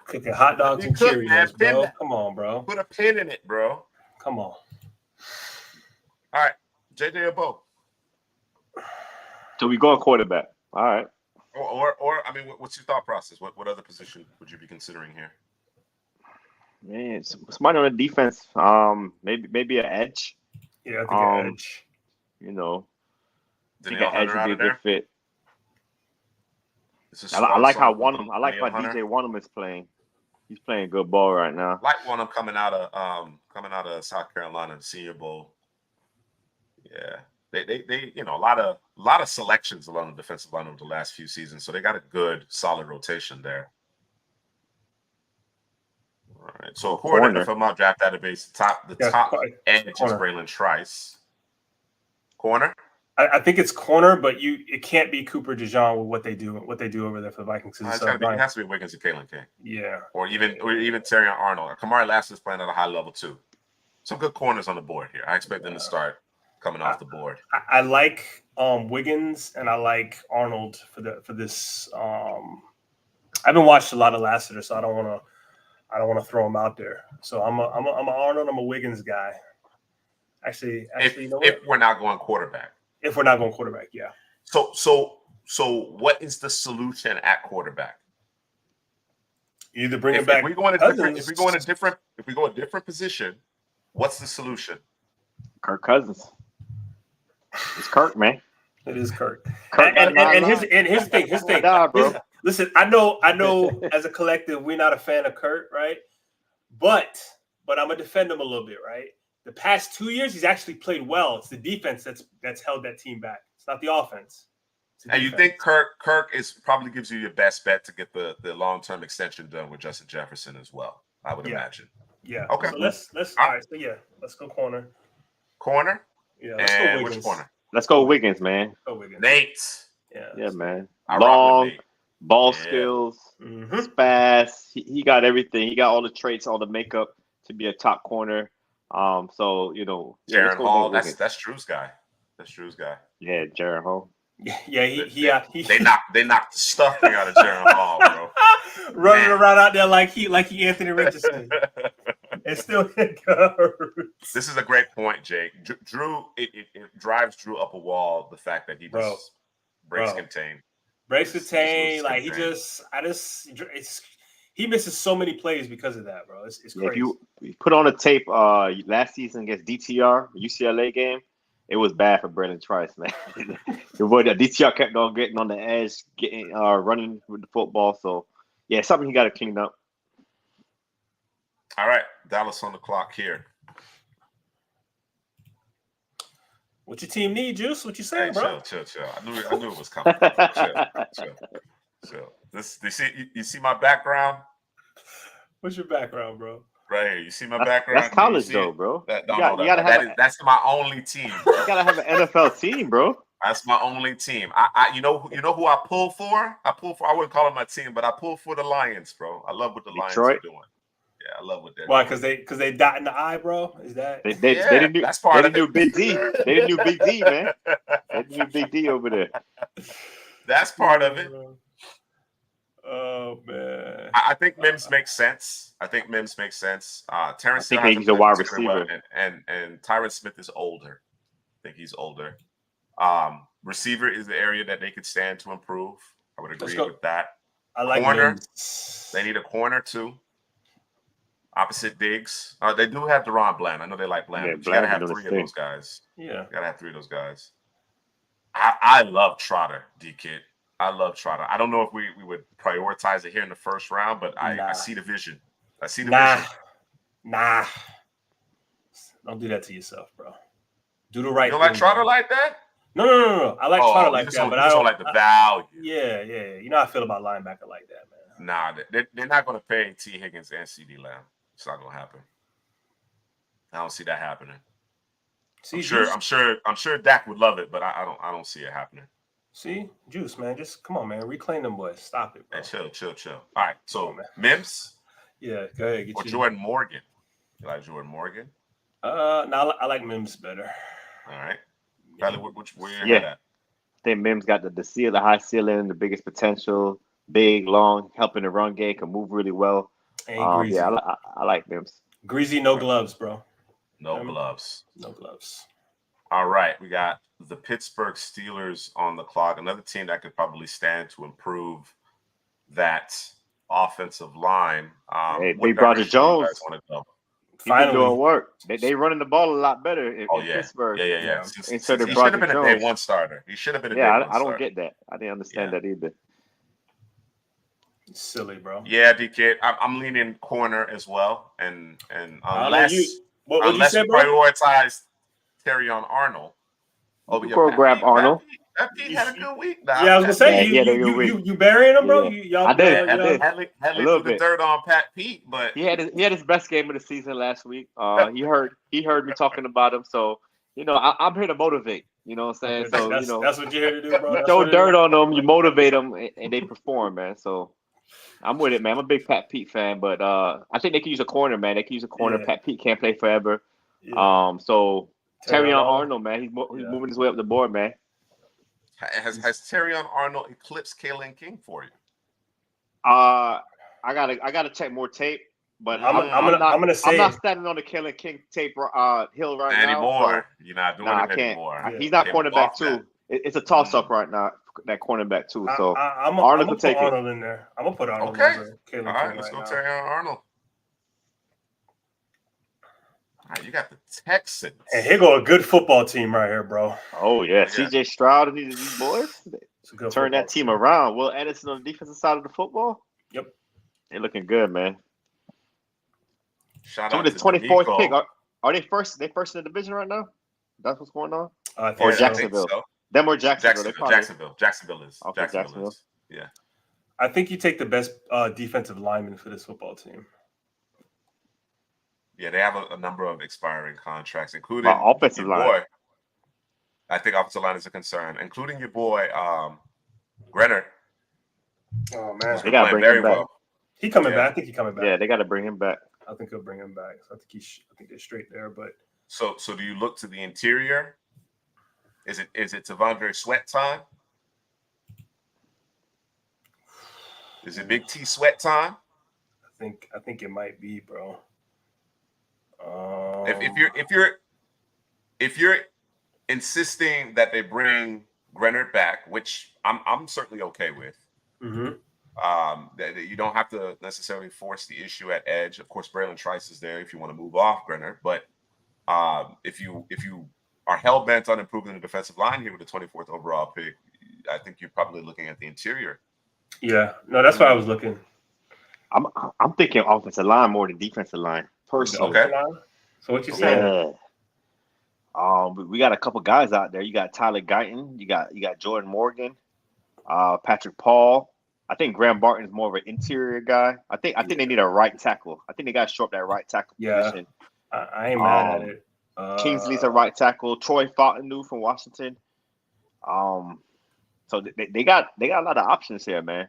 Cooking hot dogs and Cheerios, bro. Come on, bro. Put a pin in it, bro. Come on. All right, JJ or Bo? So we going quarterback. All right. Or I mean, what's your thought process? What other position would you be considering here? Man, somebody on the defense. Maybe an edge. Yeah, I think an edge. You know, I think Danielle Edge Hunter would out be a of good there. fit. This is I like how Swanson, I like how Hunter. DJ Wanham is playing. He's playing good ball right now. Like one of them coming out of South Carolina, the Senior Bowl. Yeah, they a lot of selections along the defensive line over the last few seasons, so they got a good solid rotation there. All right, so according to NFL Draft Database, the top edge is Braylon Trice. Corner. I think it's corner, but it can't be Cooper DeJean with what they do over there for the Vikings. It has to be Wiggins and Kalen King. Yeah, or even Terrion Arnold. Kamari Lassiter is playing at a high level too. Some good corners on the board here. I expect them to start coming off the board. I like Wiggins and I like Arnold for this. I haven't watched a lot of Lassiter, so I don't want to throw him out there. So I'm a Arnold. I'm a Wiggins guy. Actually, you know what? If we're not going quarterback. If we're not going quarterback, yeah. So what is the solution at quarterback? You either bring it back. If we go a different position, what's the solution? Kirk Cousins. It's Kirk, man. It is Kirk. And here's the thing. Nah, bro. Listen, I know. As a collective, we're not a fan of Kirk, right? But I'm gonna defend him a little bit, right? The past 2 years, he's actually played well. It's the defense that's held that team back. It's not the offense. And you think Kirk probably gives you your best bet to get the long-term extension done with Justin Jefferson as well, I would imagine. Yeah. Okay. So let's all right. So let's go corner. Corner? Yeah. Let's go Wiggins. Which corner? Let's go Wiggins, man. Go Wiggins. Nate. Yeah, man. Long ball skills, spaz. He got everything. He got all the traits, all the makeup to be a top corner. So Jaron Hall. That's Drew's guy. Yeah, Jaron Hall. Yeah, they knocked the stuffing out of Jaron Hall, bro. Running around out there like he Anthony Richardson. It still goes. This is a great point, Jake. Drew, it drives Drew up a wall. The fact that he just breaks contain. Like he misses so many plays because of that, bro. It's crazy. If you put on a tape last season against DTR, UCLA game, it was bad for Braylon Trice, man. DTR kept on getting on the edge, running with the football. So, yeah, something he got to clean up. All right, Dallas on the clock here. What your team need, Juice? What you saying, bro? Chill. I knew it was coming. chill. You see my background? What's your background, bro? Right here. You see my background? That's college, though, bro. That's my only team. Bro. You gotta have an NFL team, bro. That's my only team. You know who I pull for? I wouldn't call it my team, but I pull for the Lions, bro. I love what the Lions are doing. Yeah, I love what they're doing. Why? Because they dot in the eye, bro? Is that they didn't do? That's part of it. Big D. They didn't do Big D, man. They didn't do Big D over there. That's part of it. Oh man, I think Mims makes sense. Terrence, I think he's a wide receiver, and Tyron Smith is older. I think he's older. Receiver is the area that they could stand to improve. I would agree with that. I like corner. Mims. They need a corner too. Opposite Diggs. They do have Deron Bland. I know they like Bland. Yeah, but you gotta have three of those guys. Yeah, you gotta have three of those guys. I love Trotter, D-Kid. I love Trotter. I don't know if we would prioritize it here in the first round, but I see the vision. Vision. Nah. Don't do that to yourself, bro. Do the right thing. You don't like Trotter like that? No. I like Trotter like that, but I don't like the value. Yeah. You know how I feel about linebacker like that, man. Nah, they're not going to pay T. Higgins and CD Lamb. It's not going to happen. I don't see that happening. I'm sure Dak would love it, but I don't see it happening. See, Juice, man, just come on, man, reclaim them boys. Stop it, bro. Hey, chill. All right, so Mims. Yeah, go ahead. Jordan Morgan. You like Jordan Morgan? No, I like Mims better. All right. Bradley, where you at? I think Mims got the high ceiling, the biggest potential, big, long, helping the run game, can move really well. Greasy. I like Mims. Greasy, no gloves, bro. No gloves. All right, we got the Pittsburgh Steelers on the clock. Another team that could probably stand to improve that offensive line. Big Roger Jones. been doing work. They running the ball a lot better in Yeah. Pittsburgh. Yeah. Instead Since of he should have Broderick been a Jones. day one starter. He should have been a day Yeah, one starter. I don't get that. I didn't understand that either. Silly, bro. Yeah, DK. I'm leaning corner as well, and unless what you unless say, we bro? prioritize Terrion Arnold. Oh, yeah, grab Arnold. That Pete had a good week. Now. Yeah, I was gonna say you burying him, bro. I did. Hadley threw the dirt on Pat Pete, but he had his best game of the season last week. He heard me talking about him, so I'm here to motivate. You know what I'm saying? So that's what you're here to do, bro. You throw dirt on them, you motivate them, and they perform, man. So I'm with it, man. I'm a big Pat Pete fan, but I think they can use a corner, man. They can use a corner. Pat Pete can't play forever. So Terrion Arnold, man, he's moving his way up the board, man. Has Terrion Arnold eclipsed Kalen King for you? I gotta check more tape, but I'm not standing on the Kalen King tape hill right now. Anymore. So, you're not doing it anymore. He's not cornerback too. It's a toss up right now. That cornerback too. So Arnold will take Arnold in there. I'm gonna put Arnold. Okay. Over Kalen All right, King let's go now. Terrion Arnold. All right, you got the Texans. And here go a good football team right here, bro. Oh yeah, CJ Stroud and these boys turn that team around. Will Anderson on the defensive side of the football. Yep, they're looking good, man. Shout out to the 24th pick. Are they first? They first in the division right now? That's what's going on. Or Jacksonville? So. Them or Jacksonville? Jacksonville is. Okay, Jacksonville is. Yeah. I think you take the best defensive lineman for this football team. Yeah, they have a number of expiring contracts, including offensive line. Boy, I think offensive line is a concern, including your boy Grenner. Oh man, they gotta bring him back. He coming back. I think he's coming back. Yeah, they gotta bring him back. I think he'll bring him back. So I think they're straight there. But so do you look to the interior? Is it Tavondre Sweat time? Is it Big T Sweat time? I think it might be, bro. If you're insisting that they bring Grenard back, which I'm certainly okay with. That you don't have to necessarily force the issue at edge. Of course, Braylon Trice is there if you want to move off Grenard, but if you are hell bent on improving the defensive line here with the 24th overall pick, I think you're probably looking at the interior. Yeah, no, that's why I was looking. I'm thinking offensive line more than defensive line. Personally. Okay. So what you saying? We got a couple guys out there. You got Tyler Guyton. You got Jordan Morgan, Patrick Paul. I think Graham Barton is more of an interior guy. I think they need a right tackle. I think they got to shore up that right tackle position. I ain't mad at it. Kingsley's a right tackle. Troy Fontenot from Washington. So they got a lot of options here, man.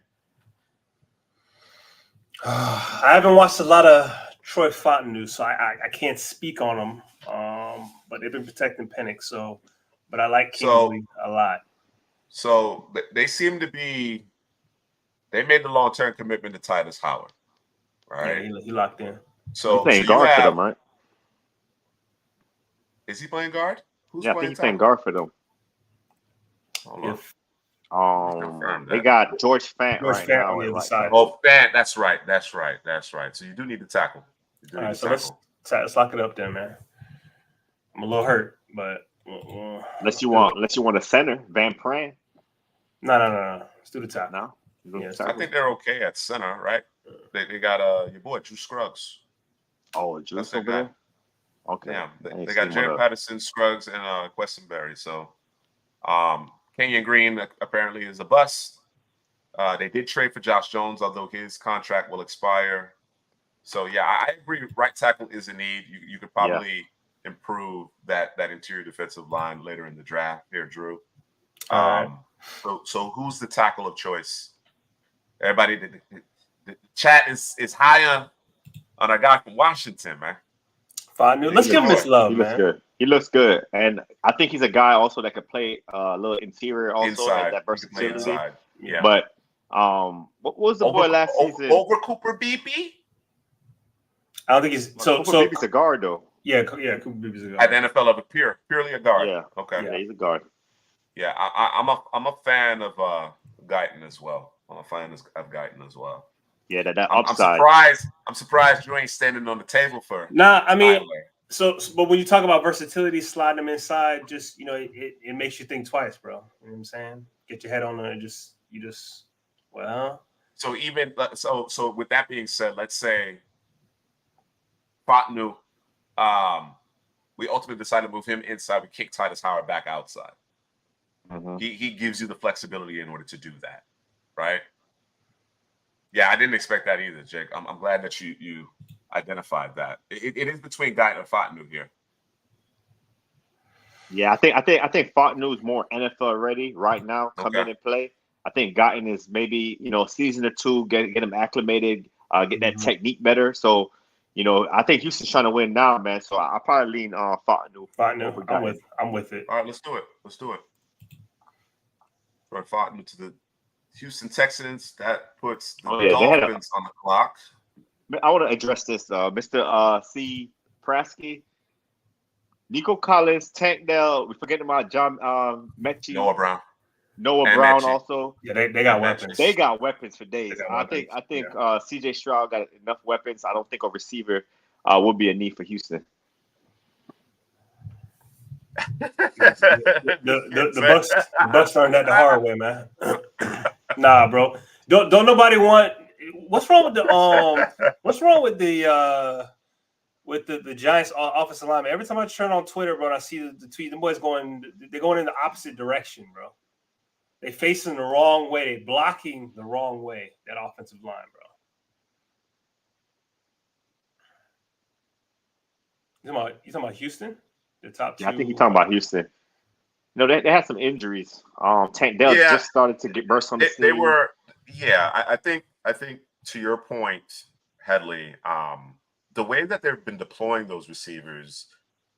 I haven't watched a lot of Troy Fontenot, so I can't speak on them. But they've been protecting Penix, but I like Kingsley a lot. So they seem to be. They made the long-term commitment to Titus Howard, right? Yeah, he locked in. So he's playing guard for them, right? Is he playing guard? I think he's playing guard for them. Hold on. They got George Fant right now on the other side. Oh, Fant, that's right. So you do need to tackle. All right, so let's lock it up then, man. I'm a little hurt, but unless you want a center, Van Pran. No. Let's do the tackle. No. Yeah, I think they're okay at center, right? They got your boy Drew Scruggs. Oh, Drew's over there. Okay. Yeah, they got Jared Patterson, Scruggs, and Questenberry. So, Kenyon Green apparently is a bust. They did trade for Josh Jones, although his contract will expire. So, yeah, I agree. Right tackle is a need. You could probably improve that interior defensive line later in the draft here, Drew. So who's the tackle of choice? Everybody, the chat is high on our guy from Washington, man. Let's give him his love, man. He looks good, and I think he's a guy also that could play a little interior, also inside, that versatility. Yeah. But what was the boy last season? Over Cooper Beebe? I don't think he's Cooper Beebe's a guard though. Yeah, Cooper Beebe's a guard. At the NFL of purely a guard. Yeah. Okay. Yeah, he's a guard. Yeah, I'm a fan of Guyton as well. I'm a fan of Guyton as well. Yeah, that I'm upside. I'm surprised you ain't standing on the table for. Nah, I mean, but when you talk about versatility, sliding them inside, just it makes you think twice, bro. You know what I'm saying? Get your head on it, and well. So even so, with that being said, let's say Fatnu, we ultimately decided to move him inside. We kick Titus Howard back outside. Mm-hmm. He gives you the flexibility in order to do that, right? Yeah, I didn't expect that either, Jake. I'm glad that you identified that. It is between Guyton and Fatnu here. Yeah, I think Fatnu's more NFL ready right now. Come in and play. I think Guyton is maybe season or two, get him acclimated, get that technique better. So, I think Houston's trying to win now, man. So I probably lean on Fatnu. I'm with it. All right, let's do it. From Fatnu to the Houston Texans, that puts the Dolphins on the clock. I want to address this, Mr. C. Prasky. Nico Collins, Tank Dell, we forgetting about John Mechie. Noah Brown also. Yeah, they got weapons. They got weapons for days. I think CJ Stroud got enough weapons. I don't think a receiver would be a need for Houston. the Bucks learned that the hard way, man. Nah, bro. Don't nobody want. What's wrong with the Giants offensive lineman? Every time I turn on Twitter, bro, and I see the tweet, the boys they're going in the opposite direction, bro. They facing the wrong way. They blocking the wrong way. That offensive line, bro. You talking about Houston? The top two. Yeah, I think he's talking about Houston. No, they had some injuries. Tank Dell just started to get burst on the scene. They were, I think to your point, Headley, the way that they've been deploying those receivers,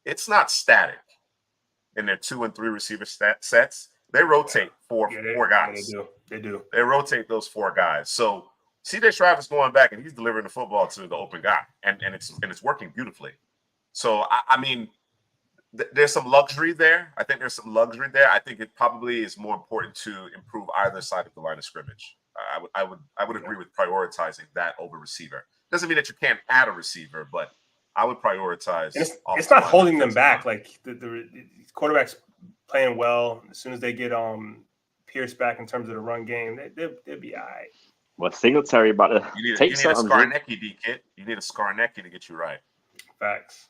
it's not static in their 2 and 3 receiver sets. They rotate four guys. They do. They rotate those 4 guys. So CJ Stroud is going back and he's delivering the football to the open guy, and it's working beautifully. So I mean, there's some luxury there. I think there's some luxury there. I think it probably is more important to improve either side of the line of scrimmage. I would agree with prioritizing that over receiver. Doesn't mean that you can't add a receiver, but I would prioritize. It's not holding them back. Like the quarterback's playing well. As soon as they get Pierce back in terms of the run game, they'll be all right. Well, Singletary about to take something. You need a Skarnecki, D-Kit. You need a Skarnecki to get you right. Facts.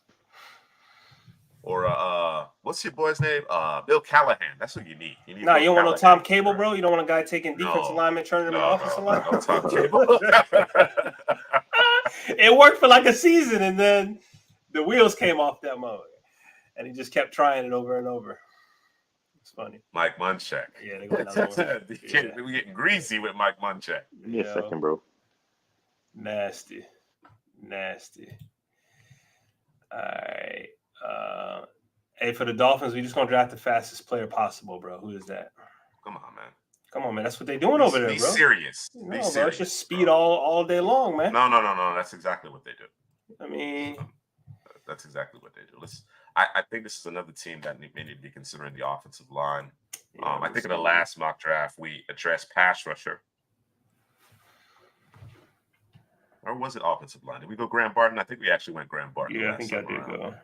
Or what's your boy's name? Bill Callahan. That's what you need. You don't want no Tom Cable, bro. You don't want a guy taking defensive lineman, turning them into offensive lineman. No Tom Cable. It worked for like a season, and then the wheels came off that mode, and he just kept trying it over and over. It's funny. Mike Munchak. Yeah, they go down We're getting greasy with Mike Munchak. Give me a second, bro. Nasty. All right. Hey, for the Dolphins, we're just gonna draft the fastest player possible, bro. Who is that? Come on, man. That's what they're doing over there, bro. Be serious. Bro, it's just speed all day long, man. No. That's exactly what they do. I mean, that's exactly what they do. I think this is another team that may need to be considering the offensive line. I think in the last mock draft we addressed pass rusher. Or was it offensive line? Did we go Graham Barton? I think we actually went Graham Barton. Yeah, I think I did go.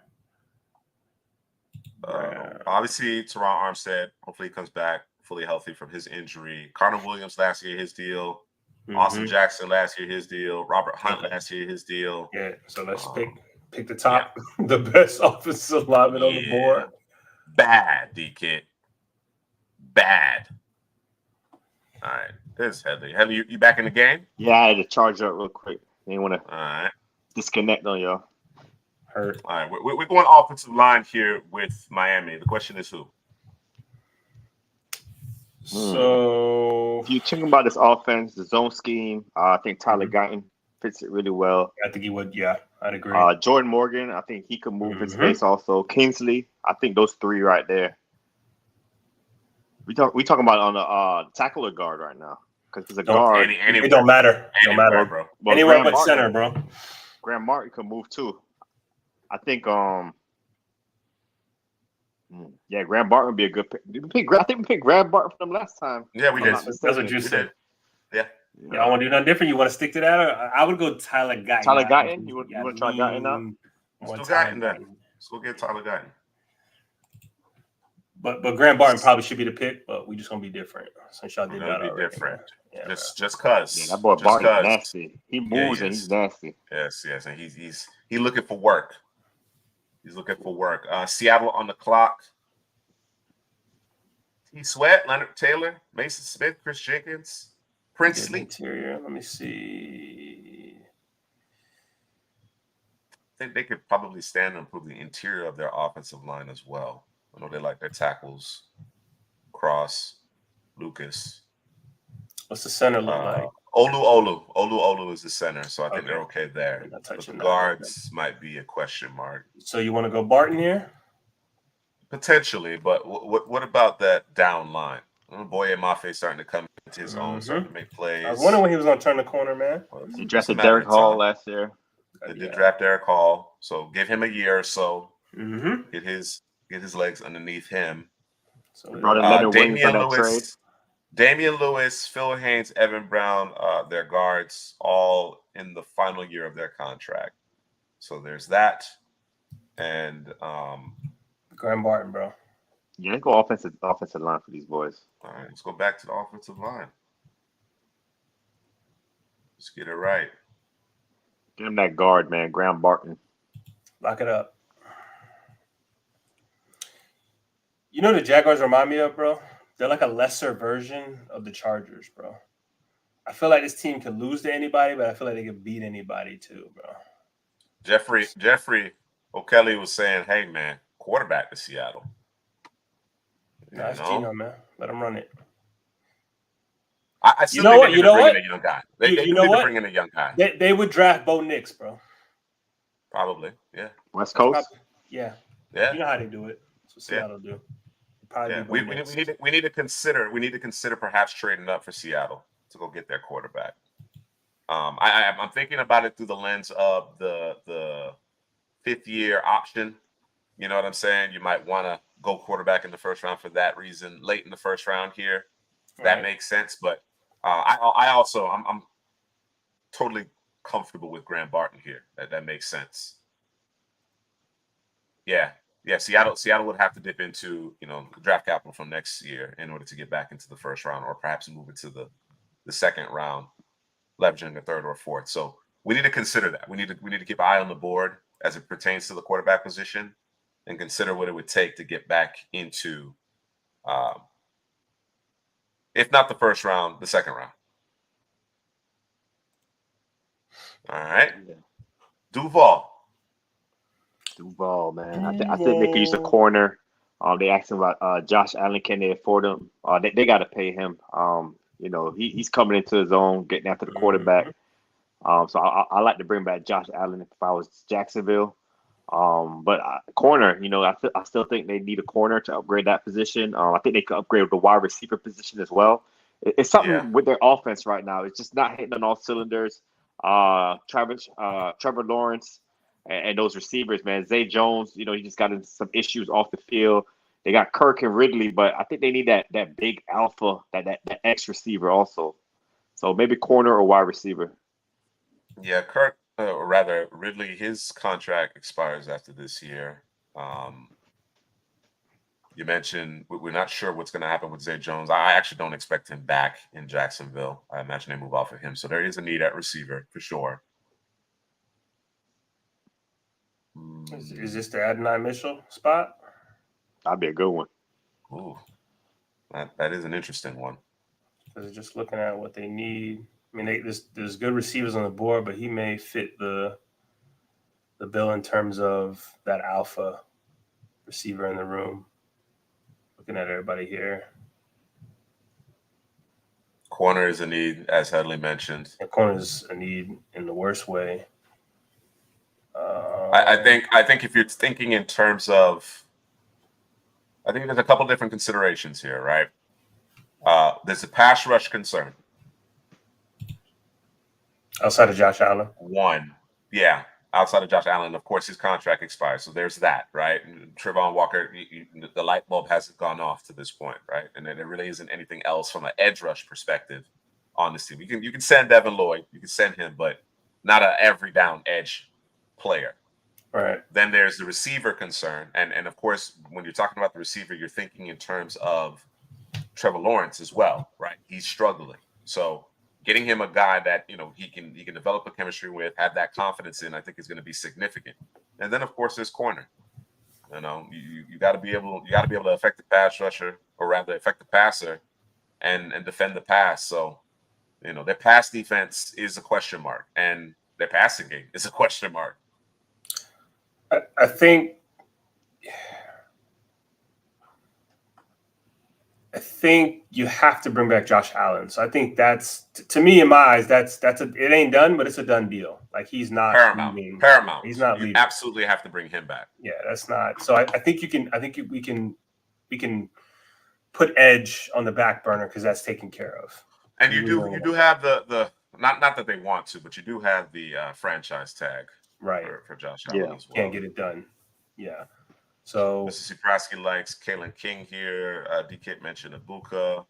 Obviously, Teron Armstead, hopefully he comes back fully healthy from his injury. Connor Williams last year, his deal. Austin Jackson last year, his deal. Robert Hunt last year, his deal. Yeah, so let's pick the top, the best offensive lineman on the board. Bad, D-Kid. Bad. All right, there's Headley. Headley, you back in the game? Yeah, I had to charge up real quick. Didn't want to disconnect on y'all. Hurt. All right, we're going offensive line here with Miami. The question is who? So if you think about this offense, the zone scheme, I think Tyler Guyton fits it really well. I think he would. Yeah, I'd agree. Jordan Morgan, I think he could move his space also. Kingsley, I think those 3 right there. We talking about on the tackle or guard right now because it's a guard. It don't matter. It don't matter, bro. Well, anywhere but center, bro. Graham Martin could move too. I think Graham Barton would be a good pick. I think we picked Graham Barton for them last time. Yeah, we did. That's what you said. Yeah. Y'all want to do nothing different? You want to stick to that? Or I would go Tyler Guyton. Tyler Guyton? You want to try Guyton out? Let's do Guyton then. Let's go get Tyler Guyton. But Grant Barton probably should be the pick, but we just gonna be different since y'all did that already. Different. Yeah, just cause. Yeah, that boy Barton's nasty. He moves and he's nasty. Yes, and he's looking for work. He's looking for work. Seattle on the clock. T. Sweat, Leonard Taylor, Mason Smith, Chris Jenkins, Princely. Interior. Let me see. I think they could probably stand and improve the interior of their offensive line as well. I know they like their tackles. Cross, Lucas. What's the center look like? Olu is the center, so I think they're okay there. But the guards might be a question mark. So you want to go Barton here? Potentially, but what about that down line? Boye Mafe starting to come into his own, starting to make plays. I was wondering when he was going to turn the corner, man. He drafted Derek Hall last year. They did draft Derek Hall, so give him a year or so. Get his legs underneath him. So brought in Leonard Williams on that trade. Damian Lewis, Phil Haynes, Evan Brown, their guards, all in the final year of their contract. So there's that. And Graham Barton, bro. Yeah, let's go offensive line for these boys. All right, let's go back to the offensive line. Let's get it right. Get him that guard, man. Graham Barton. Lock it up. You know the Jaguars remind me of, bro? They're like a lesser version of the Chargers, bro. I feel like this team can lose to anybody, but I feel like they can beat anybody too, bro. Jeffrey O'Kelly was saying, hey, man, quarterback to Seattle. Nice Gino, man. Let him run it. I still think they need to bring in a young guy. They need to bring in a young guy. They would draft Bo Nix, bro. Probably, yeah. West Coast? Yeah. Yeah. You know how they do it. That's what Seattle do. We need to consider perhaps trading up for Seattle to go get their quarterback. I'm thinking about it through the lens of the 5th-year option. You know what I'm saying? You might want to go quarterback in the first round for that reason. Late in the first round here, that makes sense. But I'm totally comfortable with Graham Barton here. That makes sense. Yeah. Seattle would have to dip into draft capital from next year in order to get back into the first round, or perhaps move it to the second round, leveraging the third or fourth. So we need to consider that. We need to keep an eye on the board as it pertains to the quarterback position, and consider what it would take to get back into, if not the first round, the second round. All right, Duval, man. I think they could use a corner. They asked him about Josh Allen. Can they afford him? They got to pay him. He's coming into his own, getting after the quarterback. So I like to bring back Josh Allen if I was Jacksonville. But corner, I still think they need a corner to upgrade that position. I think they could upgrade the wide receiver position as well. It's something with their offense right now. It's just not hitting on all cylinders. Trevor Lawrence and those receivers, man. Zay Jones, he just got into some issues off the field. They got Kirk and Ridley, but I think they need that big alpha, that X receiver also. So maybe corner or wide receiver. Yeah, Kirk, or rather Ridley, his contract expires after this year. You mentioned we're not sure what's going to happen with Zay Jones. I actually don't expect him back in Jacksonville. I imagine they move off of him. So there is a need at receiver for sure. Is this the Adonai Mitchell spot? That'd be a good one. Ooh, that is an interesting one. Because just looking at what they need. I mean, there's good receivers on the board, but he may fit the bill in terms of that alpha receiver in the room. Looking at everybody here. Corner is a need, as Headley mentioned. And corner is a need in the worst way. I think if you're thinking in terms of, I think there's a couple different considerations here, right? There's a pass rush concern. Outside of Josh Allen? Outside of Josh Allen. Of course, his contract expires, so there's that, right? And Trevon Walker, the light bulb hasn't gone off to this point, right? And there really isn't anything else from an edge rush perspective on this team. You can send Devin Lloyd, you can send him, but not a every down edge player. Right. Then there's the receiver concern, and of course, when you're talking about the receiver, you're thinking in terms of Trevor Lawrence as well, right? He's struggling, so getting him a guy that he can develop a chemistry with, have that confidence in, I think is going to be significant. And then of course there's corner. You got to be able to affect the pass rusher, or rather affect the passer, and defend the pass. So their pass defense is a question mark, and their passing game is a question mark. I think you have to bring back Josh Allen. So I think that's, to me, in my eyes, it ain't done, but it's a done deal. Like, he's not paramount. He's not leaving. You absolutely have to bring him back. Yeah, that's not. So I think we can put edge on the back burner because that's taken care of. And you do have the not that they want to, but you do have the franchise tag, right, for Josh Allen as well. Can't get it done. Yeah. So Mr. Sipraski likes Kalen King here. DK mentioned Ibuka.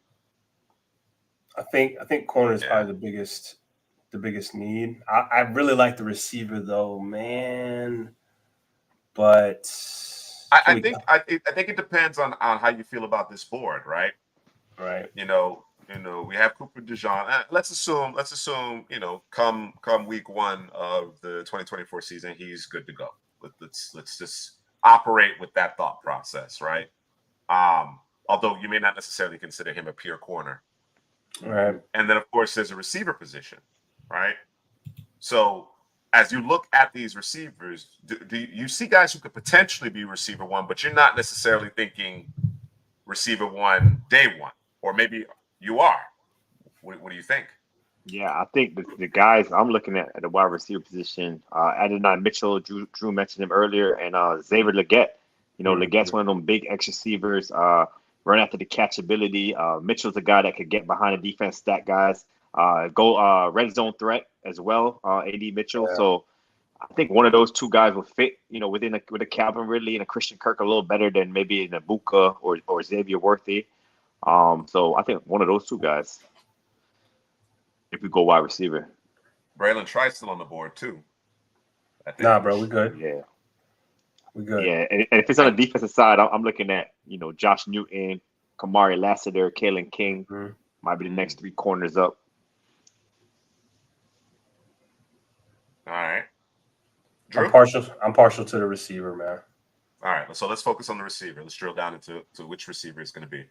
I think corner is probably the biggest need. I really like the receiver though, man. But I think it depends on how you feel about this board, right? Right. We have Cooper DeJean. Let's assume, come week 1 of the 2024 season, he's good to go. Let's just operate with that thought process, right? Although you may not necessarily consider him a pure corner. Right. And then of course there's a receiver position, right? So as you look at these receivers, do you see guys who could potentially be receiver 1, but you're not necessarily thinking receiver 1 day 1, or maybe you are? What do you think? Yeah, I think the guys I'm looking at the wide receiver position, Adonai Mitchell, Drew mentioned him earlier, and Xavier Legette. Legette's one of them big X receivers, run after the catchability. Mitchell's a guy that could get behind the defense, stat guys, go red zone threat as well, AD Mitchell. Yeah. So I think one of those two guys will fit, with a Calvin Ridley and a Christian Kirk a little better than maybe an Ibuka or Xavier Worthy. So I think one of those two guys, if we go wide receiver. Braylon Trice still on the board too. Nah, bro, we good. Yeah. We good. Yeah, and if it's on the defensive side, I'm looking at, Josh Newton, Kamari Lassiter, Kalen King, might be the next 3 corners up. All right. Drew? I'm partial to the receiver, man. All right, so let's focus on the receiver. Let's drill down into which receiver it's going to be.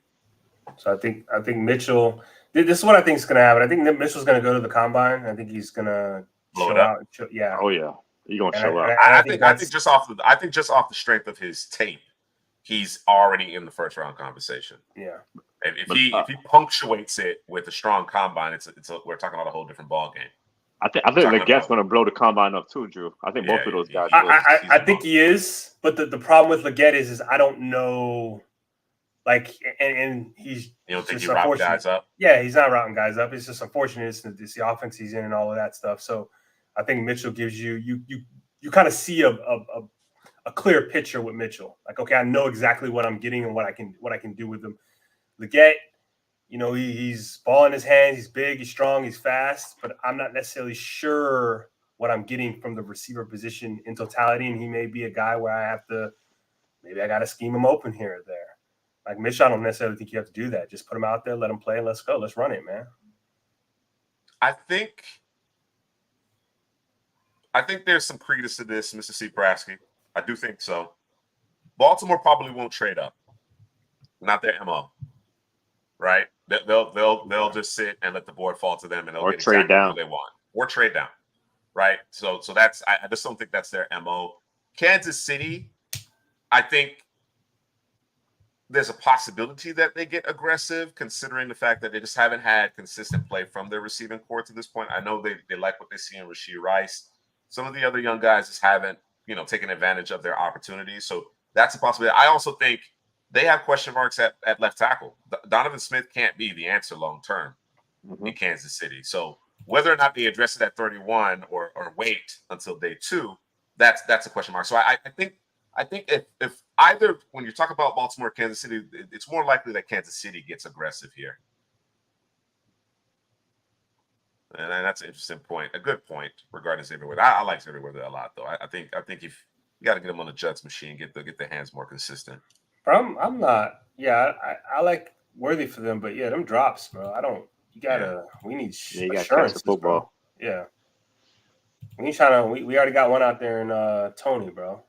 So I think Mitchell. This is what I think is going to happen. I think Mitchell's going to go to the combine. I think he's going to blow it up. Yeah. Oh yeah, he's going to show up. I think just off the strength of his tape, he's already in the first round conversation. Yeah. If he punctuates it with a strong combine, we're talking about a whole different ball game. I think Legette's going to blow the combine up too, Drew. I think both of those guys. I think he is, but the problem with Legette is I don't know. Like, and he's. You don't think he routing guys up? Yeah, he's not routing guys up. It's just unfortunate. It's the offense he's in and all of that stuff. So I think Mitchell gives you kind of see a clear picture with Mitchell. Like, okay, I know exactly what I'm getting and what I can do with him. Legette, he's ball in his hands. He's big. He's strong. He's fast. But I'm not necessarily sure what I'm getting from the receiver position in totality. And he may be a guy where I got to scheme him open here or there. Like Mitch, I don't necessarily think you have to do that. Just put him out there, let him play, and let's go. Let's run it, man. I think there's some credence to this, Mr. Sipraski. I do think so. Baltimore probably won't trade up. Not their MO. Right? They'll just sit and let the board fall to them, and they'll get exactly who they want. Or trade down. Right? So that's I just don't think that's their MO. Kansas City, I think there's a possibility that they get aggressive, considering the fact that they just haven't had consistent play from their receiving corps to this point. I know they like what they see in Rashee Rice. Some of the other young guys just haven't, taken advantage of their opportunities. So that's a possibility. I also think they have question marks at left tackle. Donovan Smith can't be the answer long term in Kansas City. So whether or not they address it at 31 or wait until day 2, that's a question mark. So I think if either, when you talk about Baltimore, Kansas City, it's more likely that Kansas City gets aggressive here. And that's an interesting point. A good point regarding Xavier Worthy. I like Xavier Worthy a lot, though. I think if you got to get him on the Jets machine, get the hands more consistent. Bro, I'm not. Yeah, I like Worthy for them, but yeah, them drops, bro. I don't. You gotta. We need you gotta catch assurances, the football. Bro. Yeah. We ain't trying to. We already got one out there in Tony, bro.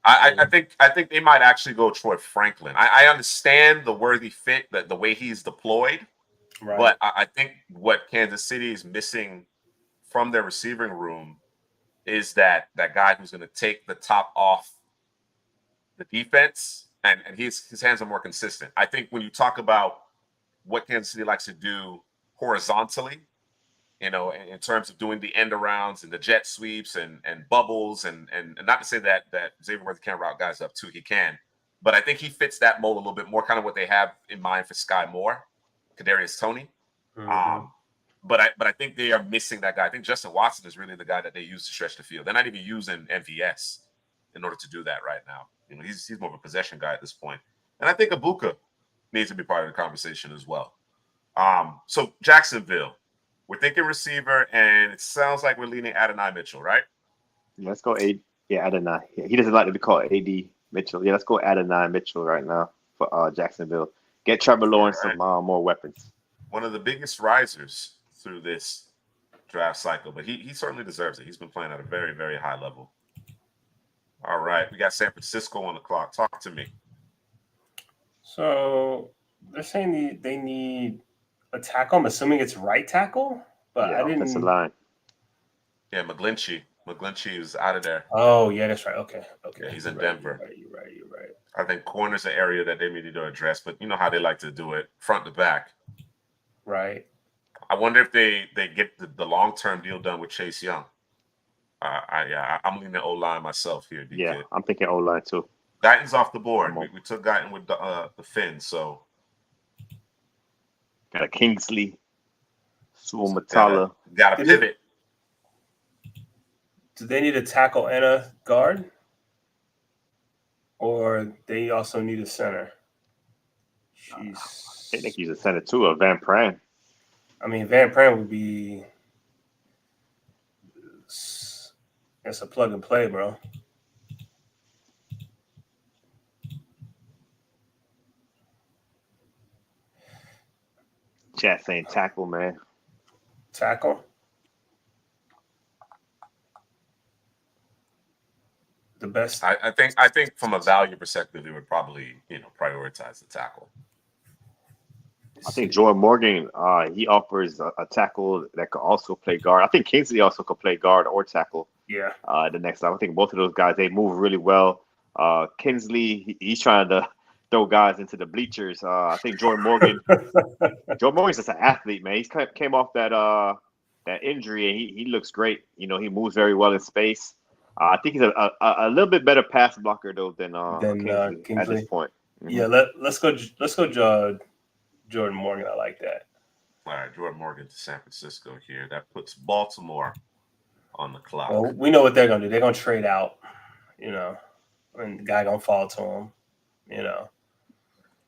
I think they might actually go Troy Franklin. I understand the Worthy fit, the way he's deployed, Right. but I think what Kansas City is missing from their receiving room is that guy who's going to take the top off the defense, and his hands are more consistent. I think when you talk about what Kansas City likes to do horizontally, in terms of doing the end arounds and the jet sweeps and bubbles and not to say that Xavier Worthy can't route guys up too, he can, but I think he fits that mold a little bit more, kind of what they have in mind for Sky Moore, Kadarius Toney. Mm-hmm. But I think they are missing that guy. I think Justin Watson is really the guy that they use to stretch the field. They're not even using MVS in order to do that right now. He's more of a possession guy at this point. And I think Ibuka needs to be part of the conversation as well. So Jacksonville, we're thinking receiver, and it sounds like we're leaning Adonai Mitchell, right? Yeah, let's go Adonai. Yeah, he doesn't like to be called AD Mitchell. Yeah, let's go Adonai Mitchell right now for Jacksonville. Get Trevor Lawrence some more weapons. One of the biggest risers through this draft cycle, but he certainly deserves it. He's been playing at a very, very high level. All right, we got San Francisco on the clock. Talk to me. So they're saying they need a tackle. I'm assuming it's right tackle, but I didn't. Offensive line. Yeah, McGlinchey. McGlinchey is out of there. Oh yeah, that's right. Okay. Yeah, he's in Denver. You're right. I think corner's an area that they need to address, but you know how they like to do it, front to back. Right. I wonder if they get the long-term deal done with Chase Young. I'm leaning O-line myself here. DK. Yeah, I'm thinking O-line too. Guyton's off the board. We took Guyton with the Finns, so got a Kingsley, Suamatala. Got to pivot. Do they need a tackle and a guard, or they also need a center? Jeez. I think he's a center too, or Van Pran. I mean, Van Pran would be. It's a plug and play, bro. Chat saying tackle, man. Tackle. The best. I think from a value perspective, they would probably prioritize the tackle. I think Jordan Morgan, he offers a tackle that could also play guard. I think Kingsley also could play guard or tackle. Yeah. The next time, I think both of those guys, they move really well. Kingsley, he's trying to throw guys into the bleachers. I think Jordan Morgan's just an athlete, man. He came off that injury, and he looks great. He moves very well in space. I think he's a little bit better pass blocker though than Kingsley at this point. Mm-hmm. Yeah, let's go Jordan Morgan. I like that. All right, Jordan Morgan to San Francisco here. That puts Baltimore on the clock. Well, we know what they're gonna do. They're gonna trade out, and the guy gonna fall to him,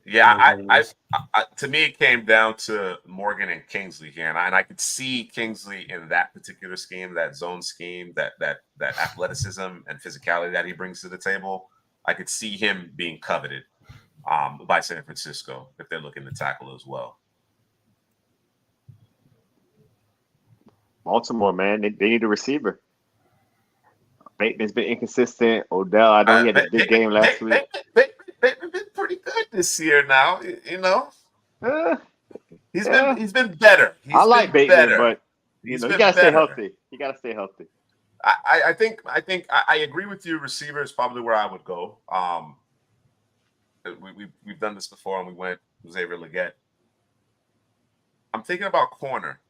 Yeah, I to me it came down to Morgan and Kingsley here, and I could see Kingsley in that particular scheme, that zone scheme, that athleticism and physicality that he brings to the table. I could see him being coveted by San Francisco if they're looking to tackle as well. Baltimore, man, they need a receiver. Bateman's been inconsistent. Odell, I know he had a big game last week. Bateman's been pretty good this year now, He's been better. I like Bateman, but you gotta stay healthy. You gotta stay healthy. I think I agree with you. Receiver is probably where I would go. We've done this before, and we went Xavier Legette. I'm thinking about corner.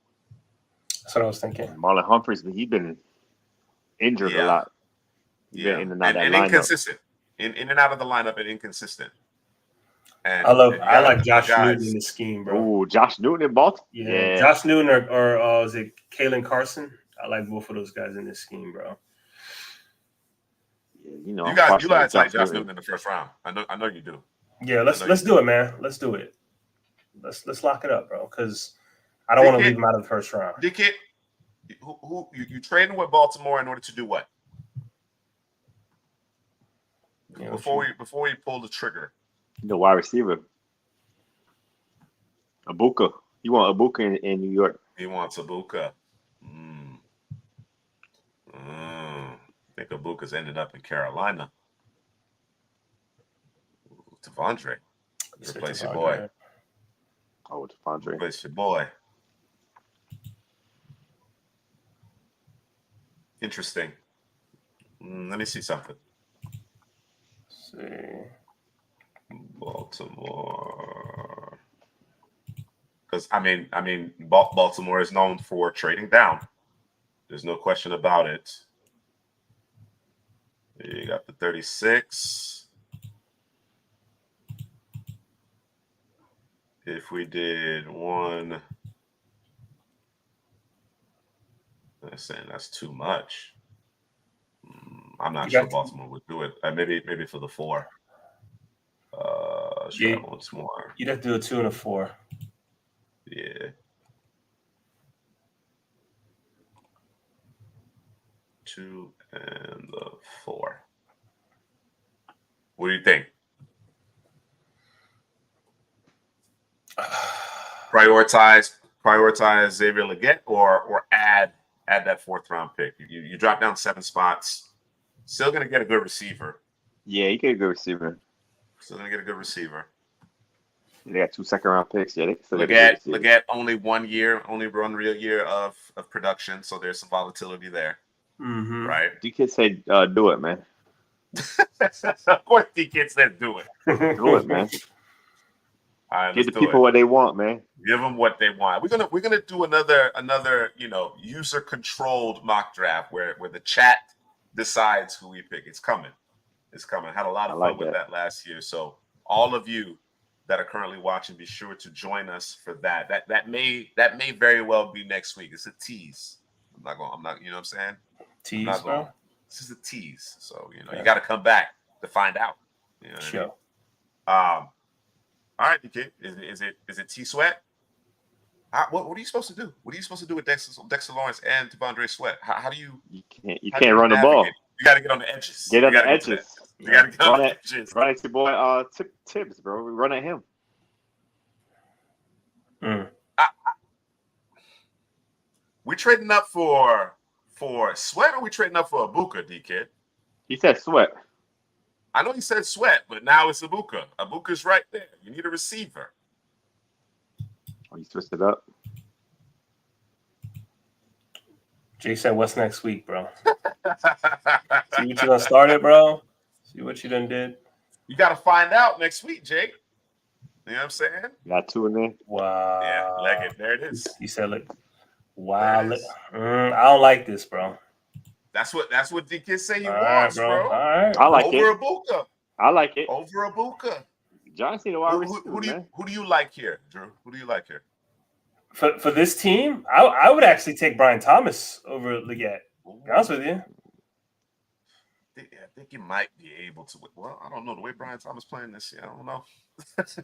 That's what I was thinking. Marlon Humphreys, he's been injured a lot. He's been in and out of that lineup. Inconsistent. In and out of the lineup and inconsistent. And I like Josh Newton in the scheme, bro. Ooh, Josh Newton in Baltimore? Yeah. Josh Newton or is it Kalen Carson? I like both of those guys in this scheme, bro. Yeah, you guys like Josh Newton in the first round. I know you do. Yeah, let's do it, man. Let's do it. Let's lock it up, bro. Because I don't want to leave him out of the first round. DK, You trading with Baltimore in order to do what? Yeah, before we pull the trigger. The wide receiver. Ibuka. You want Ibuka in New York? He wants Ibuka. I think Ibuka's ended up in Carolina. Devondre. Replace your boy. Oh, Devondre. Replace your boy. Interesting. Let me see something. Let's see. Baltimore. Because I mean, Baltimore is known for trading down. There's no question about it. You got the 36. If we did one, I'm saying that's too much. I'm not sure Baltimore would do it. Maybe for the 4. Let's try once more. You'd have to do a 2 and a 4. Yeah. 2 and the 4. What do you think? Prioritize Xavier Legette or add that 4th round pick. You drop down 7 spots. Still gonna get a good receiver. Yeah, you get a good receiver. Still gonna get a good receiver. They got 2 second-round picks. Yeah, Legette only 1 real year of production, so there's some volatility there. Mm-hmm. Right? DK said, "Do it, man." Of course, DK said, "Do it." Do it, man. All right, Give the people what they want, man. Give them what they want. We're gonna do another user controlled mock draft where the chat decides who we pick. It's coming. Had a lot of fun with that last year. So all of you that are currently watching, be sure to join us for that. That may very well be next week. It's a tease. I'm not. You know what I'm saying? Tease, bro. This is a tease. So you got to come back to find out. You know what sure. I mean? All right, DK. Is it T Sweat? What are you supposed to do? What are you supposed to do with Dexter Lawrence and Devondre Sweat? How do you? You can't run the ball. You got to get on the edges. Get on the edges. You got to get on the edges. Run at your boy Tibbs, bro. Run at him. We trading up for Sweat, or we trading up for Ibuka, DK? He said Sweat. I know he said Sweat, but now it's Ibuka. Ibuka's right there. You need a receiver. Oh, you switched it up. Jay said, "What's next week, bro?" See what you done started, bro. See what you done did. You got to find out next week, Jake. You know what I'm saying? Got 2 in there. Wow. Yeah, Leggett. There it is. You said, "Look, wow." I don't like this, bro. That's what DK say he wants, bro. All right. I like Over Ibuka. I like it. Over Ibuka. John Cena wide receiver, who do you like here, Drew? Who do you like here? For this team, I would actually take Brian Thomas over Legette. To be honest with you. I think you might be able to. Well, I don't know the way Brian Thomas playing this year. I don't know.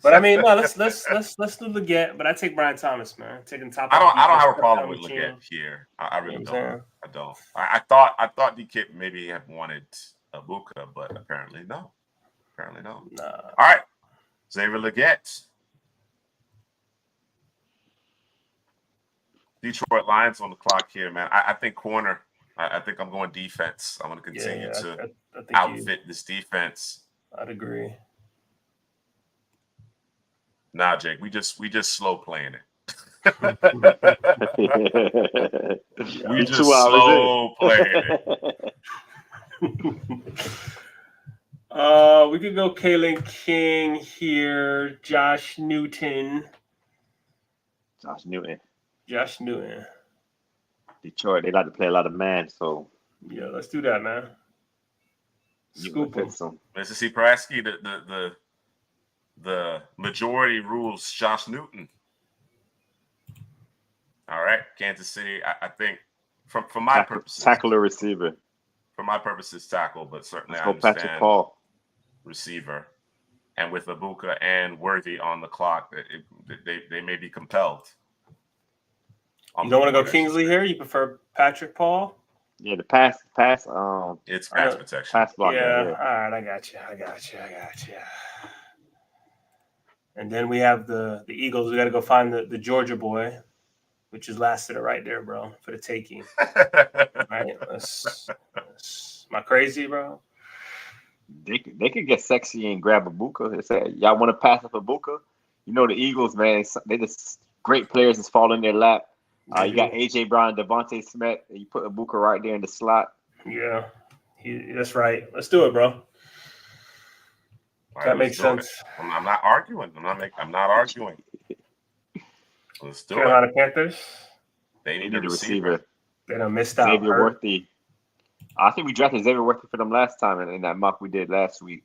But I mean, no, let's do Legette. But I take Brian Thomas, man. Taking top. I don't have a problem with Legette here. I really don't. I don't. I thought DK maybe had wanted Ibuka, but apparently no. Nah. All right, Xavier Legette. Detroit Lions on the clock here, man. I think corner. I think I'm going defense. I want to continue to outfit this defense. I'd agree. Nah, Jake, we just slow playing it. We just slow playing it. We could go Kalen King here. Josh Newton. Detroit, they like to play a lot of man, so yeah, let's do that, man. Scoop him. Mr. C. Praski, the majority rules Josh Newton. All right, Kansas City. I think from my purposes, tackle or receiver. For my purposes, tackle, but certainly Let's I understand Patrick Paul. Receiver. And with Ibuka and Worthy on the clock, they may be compelled. You don't want to go Kingsley here? You prefer Patrick Paul. Yeah, the pass. It's pass protection. Pass block. Yeah. All right, I got you. And then we have the Eagles. We got to go find the Georgia boy, which is last to the right there, bro, for the taking. Right? Am I crazy, bro? They could get sexy and grab Ibuka. They say, y'all want to pass up Ibuka? You know the Eagles, man. They just great players just fall in their lap. You got AJ Brown, Devontae Smith, and you put Ibuka right there in the slot. Yeah, that's right. Let's do it, bro. That makes sense. I'm not arguing. I'm not arguing. Let's do Carolina Panthers. They need a receiver. They done missed out. Xavier Worthy. I think we drafted Xavier Worthy for them last time in that mock we did last week.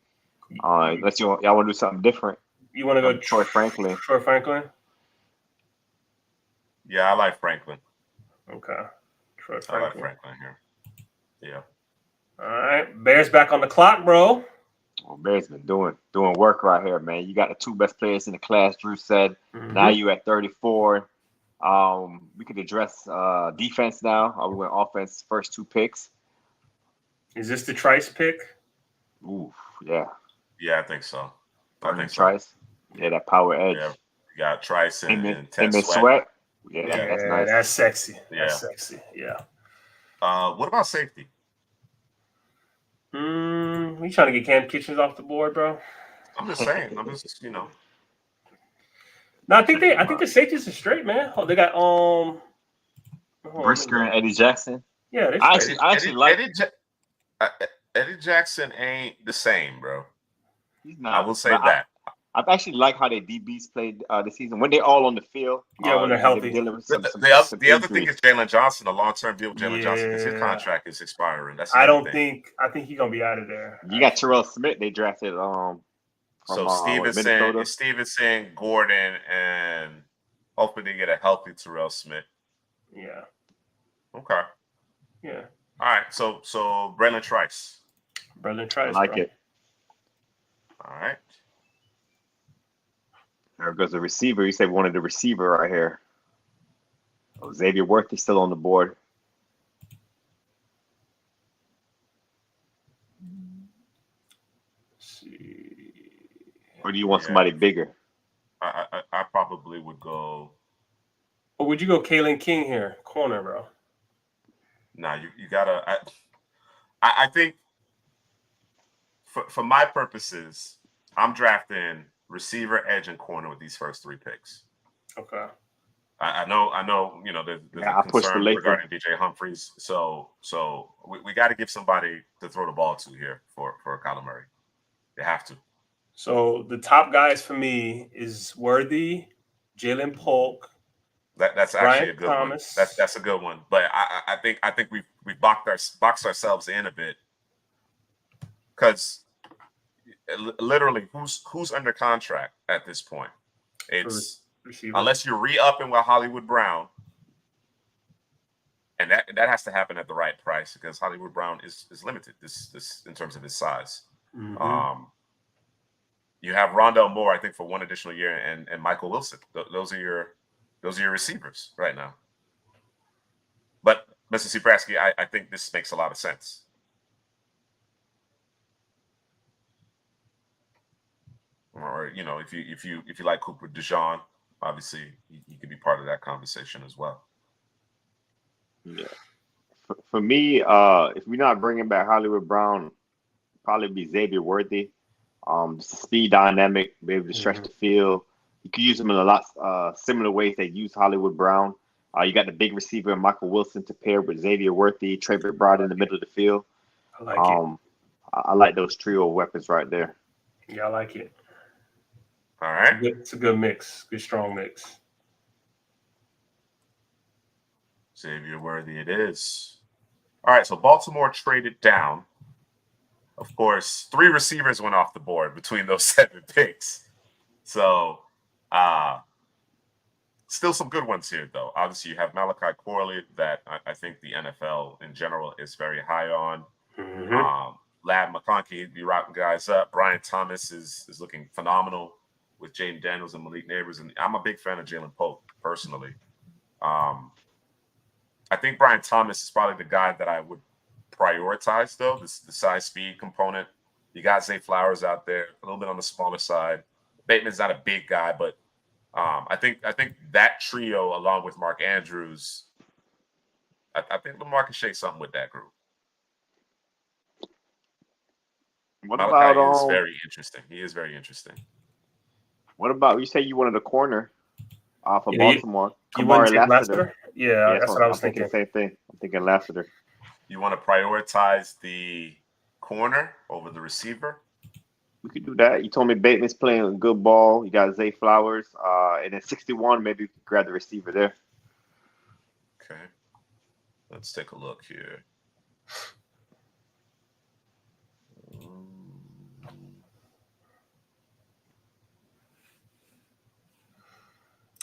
Unless y'all want to do something different. You want to go Troy Franklin? Troy Franklin? Yeah, I like Franklin. Okay. Troy Franklin. I like Franklin here. Yeah. All right. Bears back on the clock, bro. Oh, Bears been doing work right here, man. You got the two best players in the class, Drew said. Mm-hmm. Now you at 34. We could address defense now. We went offense first two picks. Is this the Trice pick? Ooh, yeah. Yeah, I think so. Trice. Yeah, that power edge. Yeah, you got Trice and Ted Sweat. Yeah, that's nice. That's sexy. Yeah. That's sexy. Yeah. What about safety? We trying to get Cam Kitchens off the board, bro? I'm just saying. No, I think the safeties are straight, man. Oh, they got Brisker and Eddie Jackson. Yeah, I actually like Eddie Jackson ain't the same, bro. He's not. I will say that. I actually like how their DBs played this season when they're all on the field. Yeah, when they're healthy. The other thing is Jalen Johnson, a long-term deal with Jalen Johnson because his contract is expiring. I think he's gonna be out of there. You got Terrell Smith. They drafted Stevenson, Gordon, and hopefully they get a healthy Terrell Smith. Yeah. Okay. Yeah. All right. So Braylon Trice. I like it. All right. There goes the receiver. You said we wanted the receiver right here. Oh, Xavier Worthy still on the board. Let's see. Or do you want somebody bigger? I probably would go. Or would you go Kalen King here, corner, bro? Nah, you gotta. I think for my purposes, I'm drafting receiver, edge, and corner with these first three picks. Okay. I know. You know, there's a concern regarding DJ Humphries, so we got to give somebody to throw the ball to here for Kyler Murray. They have to. So the top guys for me is Worthy, Jalen Polk. That's actually a good one. That's a good one. But I think we've boxed ourselves in a bit because literally who's under contract at this point? It's receiver. Unless you're re-upping with Hollywood Brown, and that has to happen at the right price because Hollywood Brown is limited this in terms of his size. Mm-hmm. You have Rondell Moore, I think, for one additional year, and Michael Wilson. Those are your receivers right now. But Mr. Seabrasky, I think this makes a lot of sense. Or if you like Cooper DeJean, obviously he could be part of that conversation as well. Yeah. For me, if we're not bringing back Hollywood Brown, probably be Xavier Worthy. Speed dynamic, be able to stretch the field. You can use them in a lot similar ways they use Hollywood Brown. You got the big receiver Michael Wilson to pair with Xavier Worthy, Trey McBride in the middle of the field. I like it. I like those trio of weapons right there. Yeah, I like it. All right. It's a good mix. Good, strong mix. Xavier Worthy it is. All right, so Baltimore traded down. Of course, 3 receivers went off the board between those 7 picks. So, still some good ones here, though. Obviously, you have Malachi Corley that I think the NFL in general is very high on. Mm-hmm. Lad McConkey be rocking guys up. Brian Thomas is looking phenomenal with Jaden Daniels and Malik Neighbors. And I'm a big fan of Jalen Polk, personally. I think Brian Thomas is probably the guy that I would prioritize, though. The size speed component. You got Zay Flowers out there, a little bit on the smaller side. Bateman's not a big guy, but I think that trio, along with Mark Andrews, I think Lamar can shake something with that group. What Malachi about is very interesting. He is very interesting. What about you? Say you wanted a corner off of Yeah, Baltimore. You wouldn't Kamari take Lassiter. Lassiter? Yeah, that's what I was thinking. The same thing. I'm thinking Lassiter. You want to prioritize the corner over the receiver? We could do that. You told me Bateman's playing a good ball. You got Zay Flowers. And then 61, maybe you could grab the receiver there. Okay. Let's take a look here.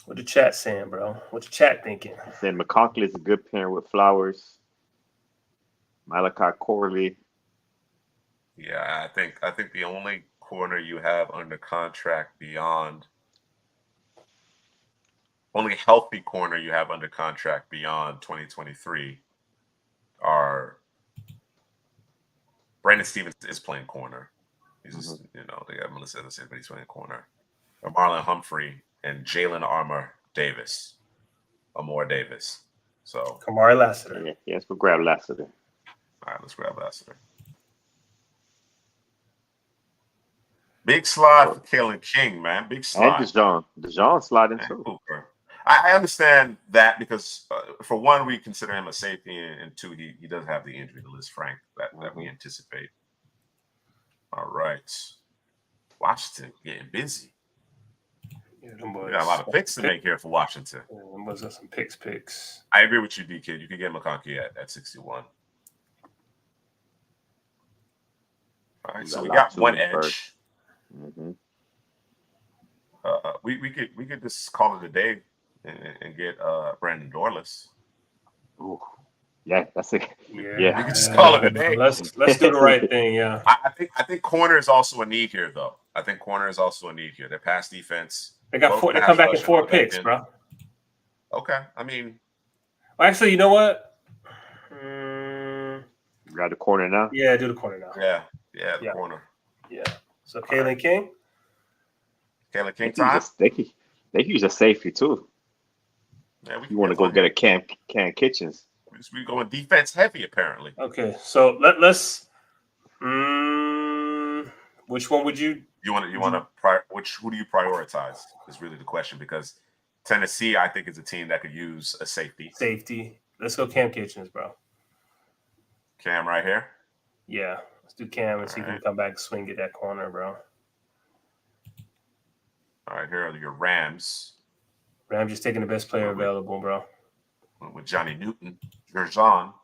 What the chat saying, bro? What the chat thinking? Saying McConkley is a good pair with Flowers. Malachi Corley. Yeah, I think the only corner you have under contract beyond only healthy corner you have under contract beyond 2023 are Brandon Stevens is playing corner. He's just, they got Melissa Anderson, but he's playing corner. Or Marlon Humphrey and Jalen Amore Davis. So Kamari Lassiter. Yeah, yes, we'll grab Lassiter. All right, let's grab Lassiter. Big slide for Kalen King, man. Big slide. And DeJean sliding too. Cooper. I understand that because, for one, we consider him a safety, and two, he does have the injury to Liz Frank that we anticipate. All right. Washington getting busy. Yeah, we got a lot of picks to make here for Washington. Yeah, them boys got some picks. I agree with you, D-Kid. You can get McConkey at 61. All right, so we got one edge. Mm-hmm. We could just call it a day and get Brandon Dorless. Ooh, yeah, that's it. Yeah, we can just call it a day. Let's do the right thing. Yeah, I think corner is also a need here, though. I think corner is also a need here. Their pass defense. They got four. They come back in 4 picks, bro. Okay, I mean, actually, you know what? Grab the corner now. Yeah, do the corner now. Yeah, the corner. Yeah. So Kalen King. Kalen King time. They could use a safety too. Yeah, you want to go get a Cam Kitchens. We're going defense heavy, apparently. Okay, so let's. Which one would you? Who do you prioritize? Is really the question, because Tennessee, I think, is a team that could use a safety. Let's go Cam Kitchens, bro. Cam right here. Yeah, let's do Cam and see if he can come back and swing at that corner, bro. All right, here are your Rams. Rams just taking the best player available, bro. With Johnny Newton, Jerzon,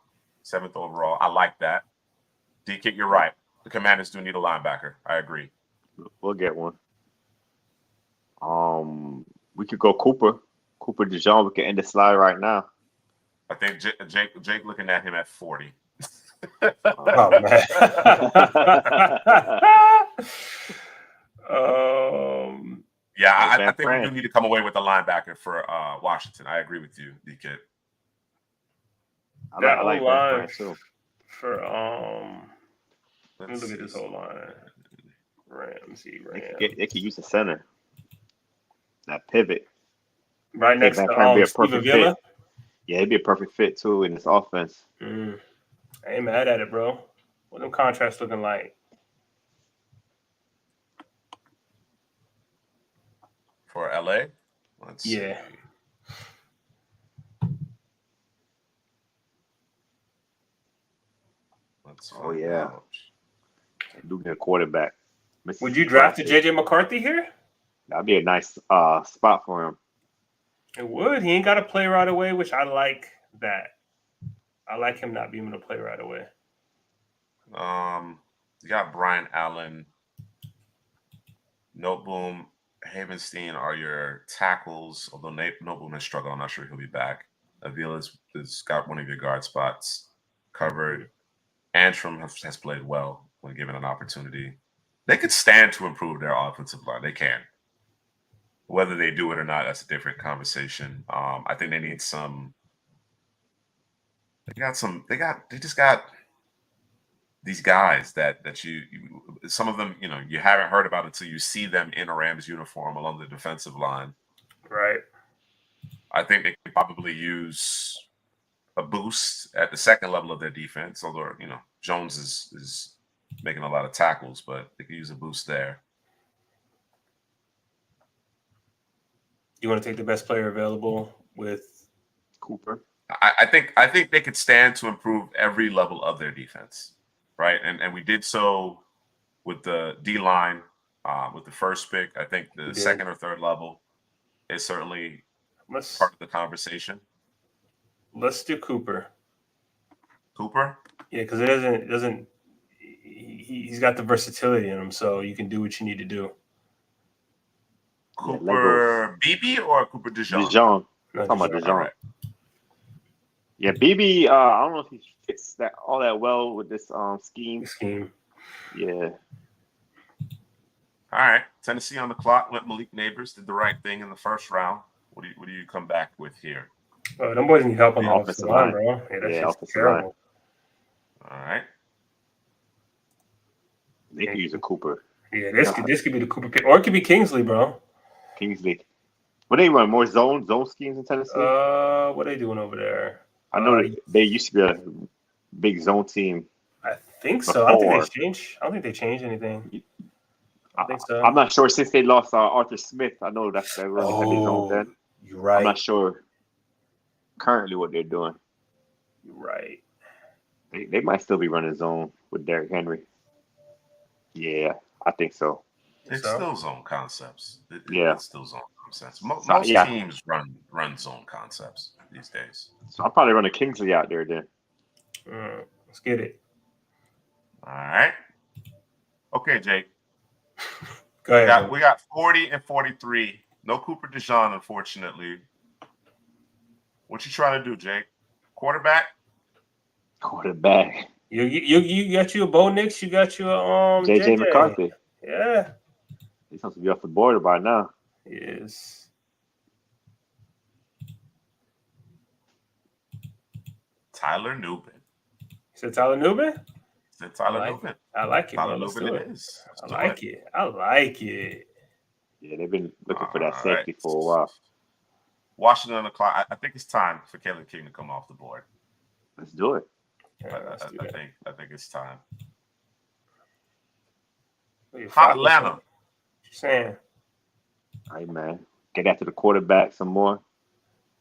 7th overall. I like that. D-Kick, you're right. The Commanders do need a linebacker. I agree. We'll get one. We could go Cooper DeJean. We can end the slide right now. I think Jake looking at him at 40. Oh man. Yeah, I think we do need to come away with a linebacker for Washington. I agree with you, D-Kid. I like that too. For let me look at this whole line. Rams. They could use a center. That pivot. Right next to Steven Villa. Yeah, it'd be a perfect fit too in this offense. I ain't mad at it, bro. What them contracts looking like? For LA? Let's see. Out. Do get a quarterback. Would you draft a JJ McCarthy here? That'd be a nice spot for him. It would. He ain't got to play right away, which I like that. I like him not being able to play right away. You got Brian Allen, Noteboom, Havenstein are your tackles. Although Noteboom has struggled, I'm not sure he'll be back. Avila's got one of your guard spots covered. Antrim has played well when given an opportunity. They could stand to improve their offensive line. They can. Whether they do it or not, that's a different conversation. I think they need some They just got these guys that you some of them, you haven't heard about until you see them in a Rams uniform along the defensive line. Right. I think they could probably use a boost at the second level of their defense, although Jones is making a lot of tackles, but they could use a boost there. You want to take the best player available with Cooper? I think they could stand to improve every level of their defense, right? And we did so with the D line, with the first pick. I think the second or third level is certainly part of the conversation. Let's do Cooper. Cooper? Yeah, because it doesn't. He's got the versatility in him, so you can do what you need to do. Cooper BB or Cooper DeJean? DeJean. I'm talking about DeJean. Right. Yeah, BB. I don't know if he fits all that well with this scheme. Yeah. All right. Tennessee on the clock. Went Malik Neighbors. Did the right thing in the first round. What do you come back with here? Oh, them boys need help on the offensive line, bro. Yeah, that's just terrible. All right. They could use a Cooper. Yeah, this could be the Cooper pick, or it could be Kingsley, bro. Kingsley. What they run more zone schemes in Tennessee? What are they doing over there? I know they used to be a big zone team. I think so. I don't think they changed anything. I think so. I'm not sure since they lost Arthur Smith. I know that really heavy zone then. You're right. I'm not sure currently what they're doing. You're right. They might still be running zone with Derrick Henry. Yeah, I think so. It's still zone concepts. It's still zone concepts. Most teams run zone concepts these days. So I'll probably run a Kingsley out there then. Let's get it. All right. Okay, Jake. Go ahead. We got 40 and 43. No Cooper DeJean, unfortunately. What you trying to do, Jake? Quarterback. You got you a Bo Nix. You got you a JJ McCarthy. Yeah. He's supposed to be off the board by now. Yes. Tyler Nubin. You said Tyler Nubin? Nubin. I like it. Tyler Nubin it is. I like it. Yeah, they've been looking for that safety for a while. Washington on the clock. I think it's time for Caleb King to come off the board. Let's do it. Yeah, I think it's time. Hot Atlanta. What you saying? Hey man, get after the quarterback some more.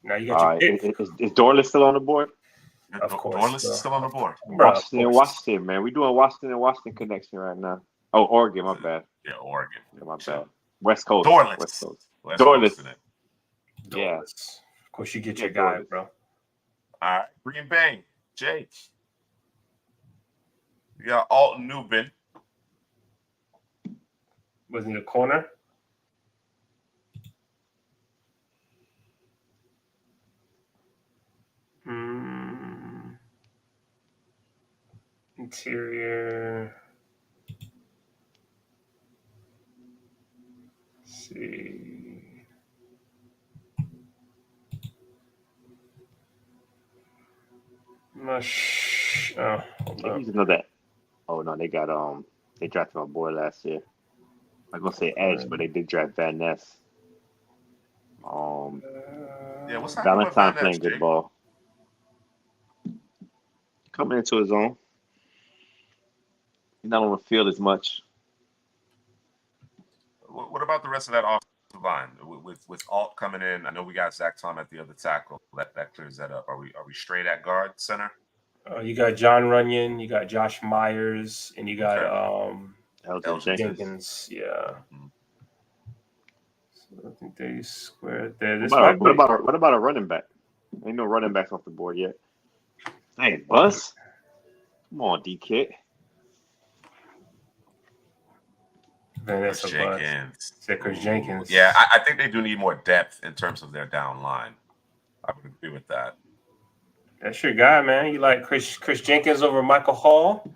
Now you got your pick. Is Dorless still on the board? Of course, Dorless is still on the board. Washington, man. We're doing Washington connection right now. Oh, Oregon, my bad. Yeah, Oregon. Yeah, my bad. West Coast. Dorless. West Coast. Dorless. Yeah. Of course, you get your guy, bro. All right, Green Bay, Jake. You got Alton Nubin. Was in the corner. Interior. Let's see. He's another. Oh no, they got they drafted my boy last year. I'm gonna say Edge, but they did draft Van Ness. What's happening Valentine with playing good ball. Coming into his own. He's not on the field as much. What about the rest of that offensive line? With Alt coming in, I know we got Zach Tom at the other tackle. That clears that up. Are we straight at guard center? You got John Runyon, you got Josh Myers, and you got Elgin Jenkins. Yeah. Mm-hmm. So I think they squared there. What about a running back? Ain't no running backs off the board yet. Hey, Buzz. Come on, D-Kit. Chris Jenkins. Yeah, I think they do need more depth in terms of their down line. I would agree with that. That's your guy, man. You like Chris Jenkins over Michael Hall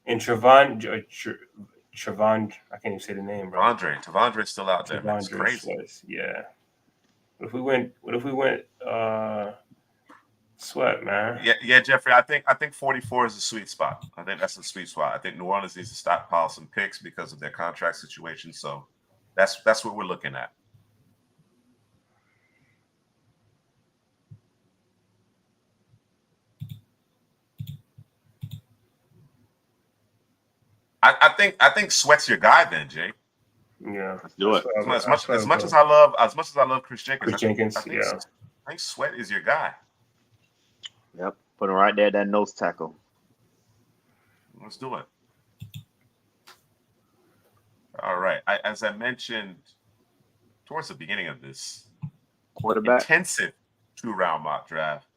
and Trevon. I can't even say the name, bro. Tavondre's still out there. That's crazy. Yeah. What if we went Sweat, man. Yeah, Jeffrey. I think 44 is a sweet spot. I think that's a sweet spot. I think New Orleans needs to stockpile some picks because of their contract situation. So that's what we're looking at. I think Sweat's your guy then, Jay. Yeah, let's do it. As much as I love Chris Jenkins, I think Sweat is your guy. Yep, put him right there, that nose tackle. Let's do it. All right. As I mentioned towards the beginning of this Quarterback intensive 2-round mock draft,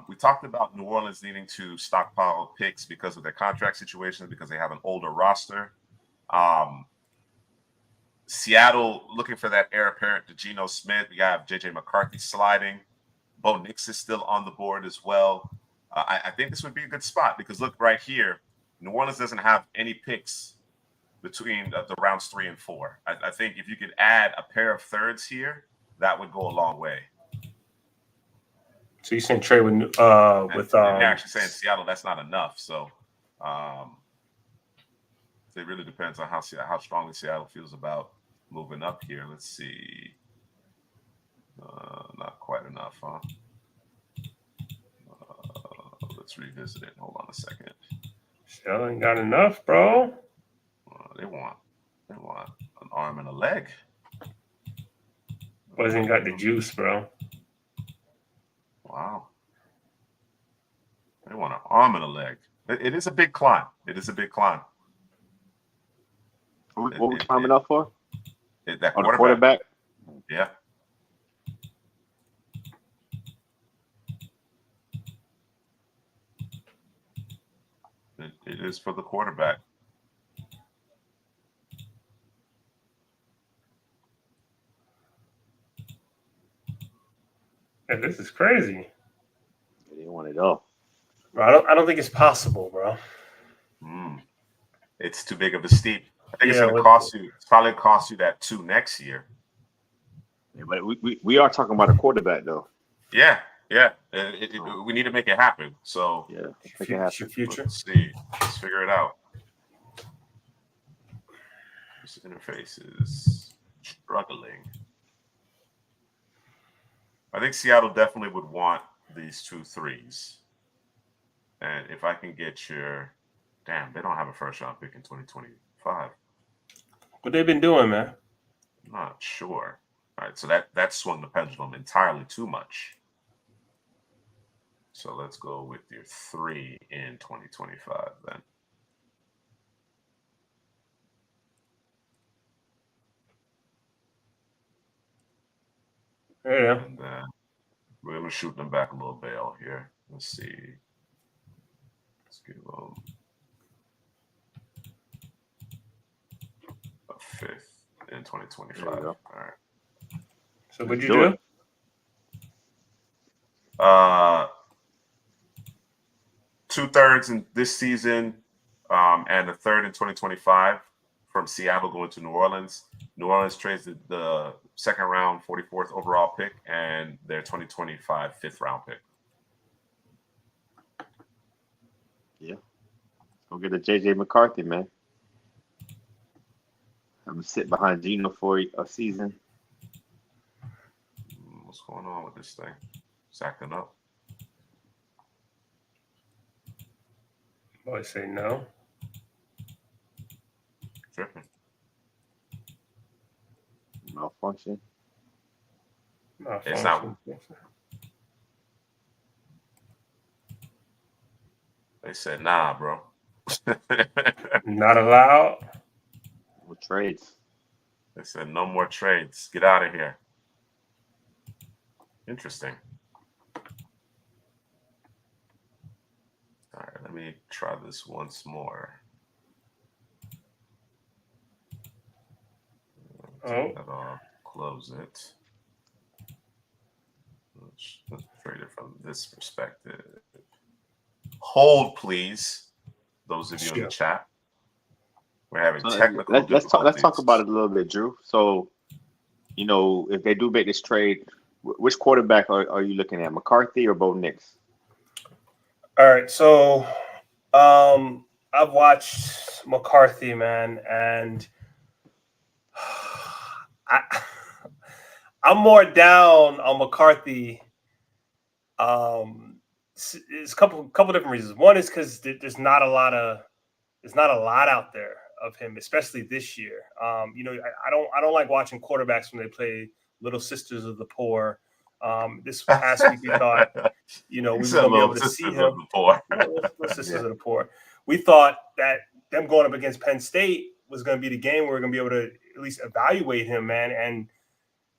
we talked about New Orleans needing to stockpile picks because of their contract situation, because they have an older roster. Seattle looking for that heir apparent to Geno Smith. We have J.J. McCarthy sliding. Bo Nix is still on the board as well. I think this would be a good spot because look right here, New Orleans doesn't have any picks between the rounds 3 and 4. I think if you could add a pair of thirds here, that would go a long way. So you saying trade with and they're actually saying Seattle, that's not enough. So it really depends on how strongly Seattle feels about moving up here. Let's see. Not quite enough, huh? Let's revisit it. Hold on a second. Seattle ain't got enough, bro. They want an arm and a leg. Wasn't got the juice, bro. Wow. They want an arm and a leg. It is a big climb. It is a big climb. What we climbing up for? That quarterback. Yeah. It is for the quarterback. And this is crazy. They want it all. Bro, I don't think it's possible, bro. It's too big of a steep. I think it's going to cost you. It's probably cost you that 2 next year. Yeah, but we are talking about a quarterback though. Yeah. We need to make it happen. So yeah, make it happen. Future. Let's see. Let's figure it out. This interface is struggling. I think Seattle definitely would want these 2 3s. And if I can get your they don't have a first round pick in 2025. What they've been doing, man? I'm not sure. All right, so that swung the pendulum entirely too much. So let's go with your 3 in 2025 then. Yeah. And then we're going to shoot them back a little bail here. Let's see. Let's give them a 5th in 2025. All right. So what'd you do? 2/3 in this season, and a 3rd in 2025 from Seattle going to New Orleans. New Orleans trades the 2nd round, 44th overall pick, and their 2025 5th round pick. Yeah. Go get a J.J. McCarthy, man. I'm going to sit behind Geno for a season. What's going on with this thing? It's acting up. Boy, say no. Tripping. Malfunction. It's not. They said, nah, bro. Not allowed. With trades. They said, no more trades. Get out of here. Interesting. All right, let me try this once more. Take that off, close it. Let's trade it from this perspective. Hold, please. Those of you in the chat. We're having technical difficulties. Let's talk about it a little bit, Drew. So, if they do make this trade, which quarterback are you looking at, McCarthy or Bo Nix? All right, so I've watched McCarthy, man, and I'm more down on McCarthy. It's a couple different reasons. One is because there's not a lot out there of him, especially this year. I don't like watching quarterbacks when they play Little Sisters of the Poor. This past week we thought, we were going to be able to see him. Little Sisters of the Poor. We thought that them going up against Penn State was going to be the game where we're going to be able to at least evaluate him, man. And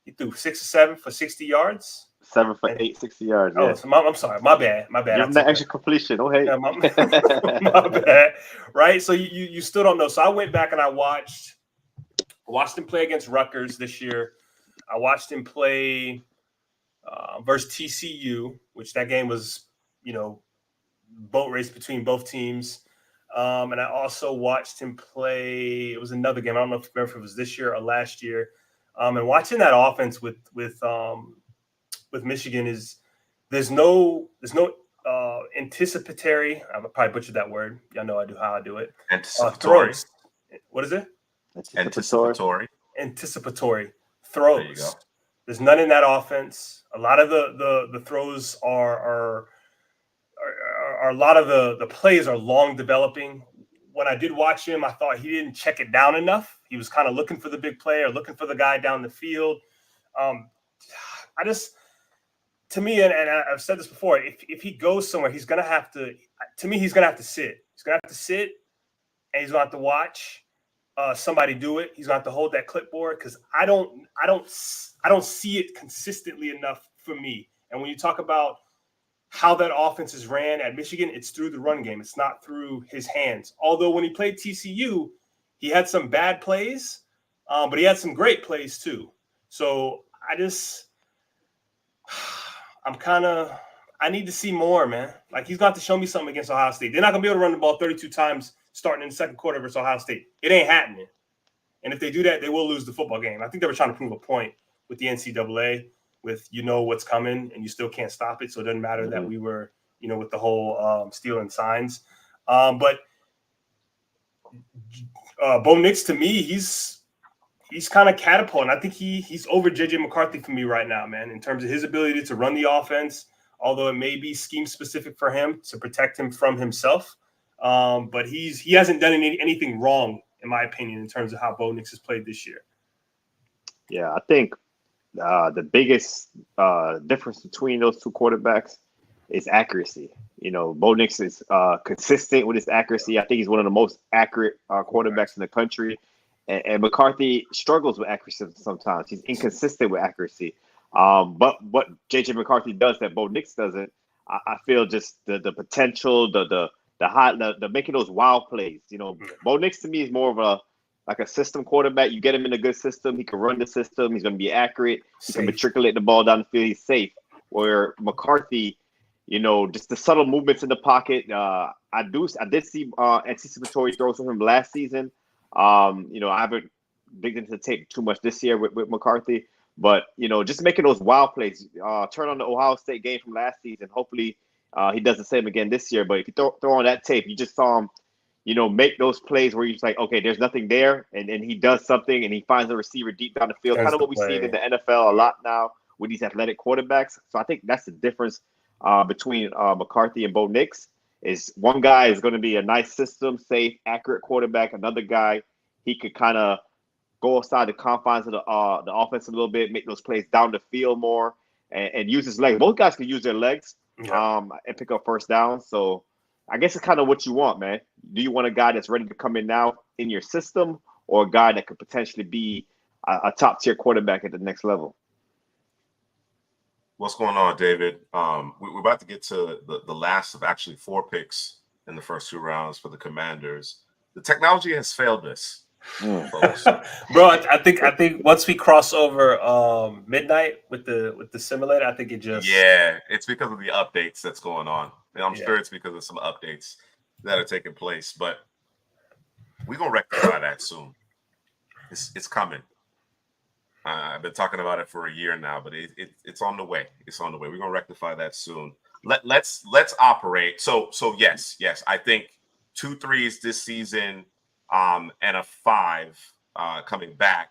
he threw 6 or 7 for 60 yards. 7 for 8, 60 yards. Oh, so I'm sorry. My bad. Give him that extra completion. Oh, hey. Yeah, my bad. Right? So you still don't know. So I went back and I watched him play against Rutgers this year. I watched him play versus TCU, which that game was, boat race between both teams. And I also watched him play. It was another game. I don't know if it was this year or last year. And watching that offense with Michigan is there's no anticipatory. I probably butchered that word. Y'all know how I do it. Anticipatory. What is it? Anticipatory. Anticipatory throws. There you go. There's none in that offense. A lot of the throws are a lot of the plays are long developing. When I did watch him, I thought he didn't check it down enough. He was kind of looking for the big play or looking for the guy down the field. To me, and I've said this before, if he goes somewhere, he's going to have to. To me, he's going to have to sit. He's going to have to sit, and he's going to have to watch somebody do it. He's going to have to hold that clipboard because I don't see it consistently enough for me. And when you talk about how that offense is ran at Michigan, it's through the run game. It's not through his hands. Although when he played TCU, he had some bad plays, but he had some great plays too. So I need to see more, man. Like, he's got to show me something against Ohio State. They're not going to be able to run the ball 32 times starting in the second quarter versus Ohio State. It ain't happening. And if they do that, they will lose the football game. I think they were trying to prove a point with the NCAA with what's coming and you still can't stop it. So it doesn't matter that we were, with the whole stealing signs. But Bo Nix, to me, he's kind of catapulting. I think he's over JJ McCarthy for me right now, man, in terms of his ability to run the offense, although it may be scheme specific for him to protect him from himself. But he hasn't done anything wrong, in my opinion, in terms of how Bo Nix has played this year. Yeah, I think the biggest difference between those two quarterbacks is accuracy. Bo Nix is consistent with his accuracy. I think he's one of the most accurate quarterbacks in the country. And McCarthy struggles with accuracy sometimes. He's inconsistent with accuracy. But what JJ McCarthy does that Bo Nix doesn't, I feel just the potential, the making those wild plays. Bo Nix to me is more of a system quarterback. You get him in a good system, he can run the system. He's going to be accurate. He can matriculate the ball down the field. He's safe. Where McCarthy, just the subtle movements in the pocket. I did see anticipatory throws from him last season. I haven't digged into the tape too much this year with McCarthy, but just making those wild plays. Turn on the Ohio State game from last season. Hopefully, he does the same again this year. But if you throw on that tape, you just saw him, make those plays where you're just like, okay, there's nothing there, and he does something, and he finds a receiver deep down the field. Kind of what we see in the NFL a lot now with these athletic quarterbacks. So I think that's the difference between McCarthy and Bo Nix. Is one guy is going to be a nice system, safe, accurate quarterback. Another guy, he could kind of go outside the confines of the offense a little bit, make those plays down the field more, and use his legs. Both guys can use their legs and pick up first down. So I guess it's kind of what you want, man. Do you want a guy that's ready to come in now in your system, or a guy that could potentially be a top-tier quarterback at the next level? What's going on, David? We're about to get to the last of actually 4 picks in the first 2 rounds for the Commanders. The technology has failed us, folks. Bro. I think once we cross over midnight with the simulator, I think it just it's because of the updates that's going on. And I'm sure it's because of some updates that are taking place, but we're gonna rectify that soon. It's coming. I've been talking about it for a year now, but it's on the way. It's on the way. We're going to rectify that soon. let's operate. So yes, I think 2 threes this season, and a 5 coming back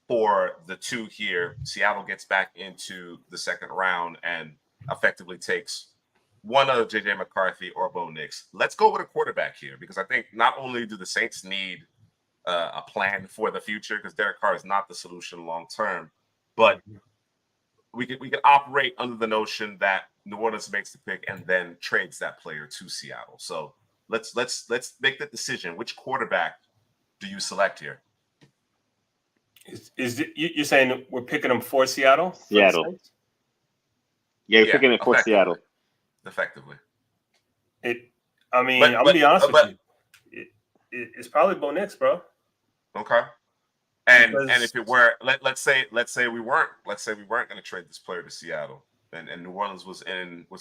for the 2 here. Seattle gets back into the second round and effectively takes one of JJ McCarthy or Bo Nix. Let's go with a quarterback here, because I think not only do the Saints need a plan for the future, because Derek Carr is not the solution long term, but we could operate under the notion that New Orleans makes the pick and then trades that player to Seattle. So let's make the decision. Which quarterback do you select here? You're saying we're picking them for Seattle? Seattle. Yeah, you're picking it for Seattle. Effectively. I'm gonna be honest with you. It's probably Bo Nix, bro. Okay. And if it were, let's say we weren't going to trade this player to Seattle, and New Orleans was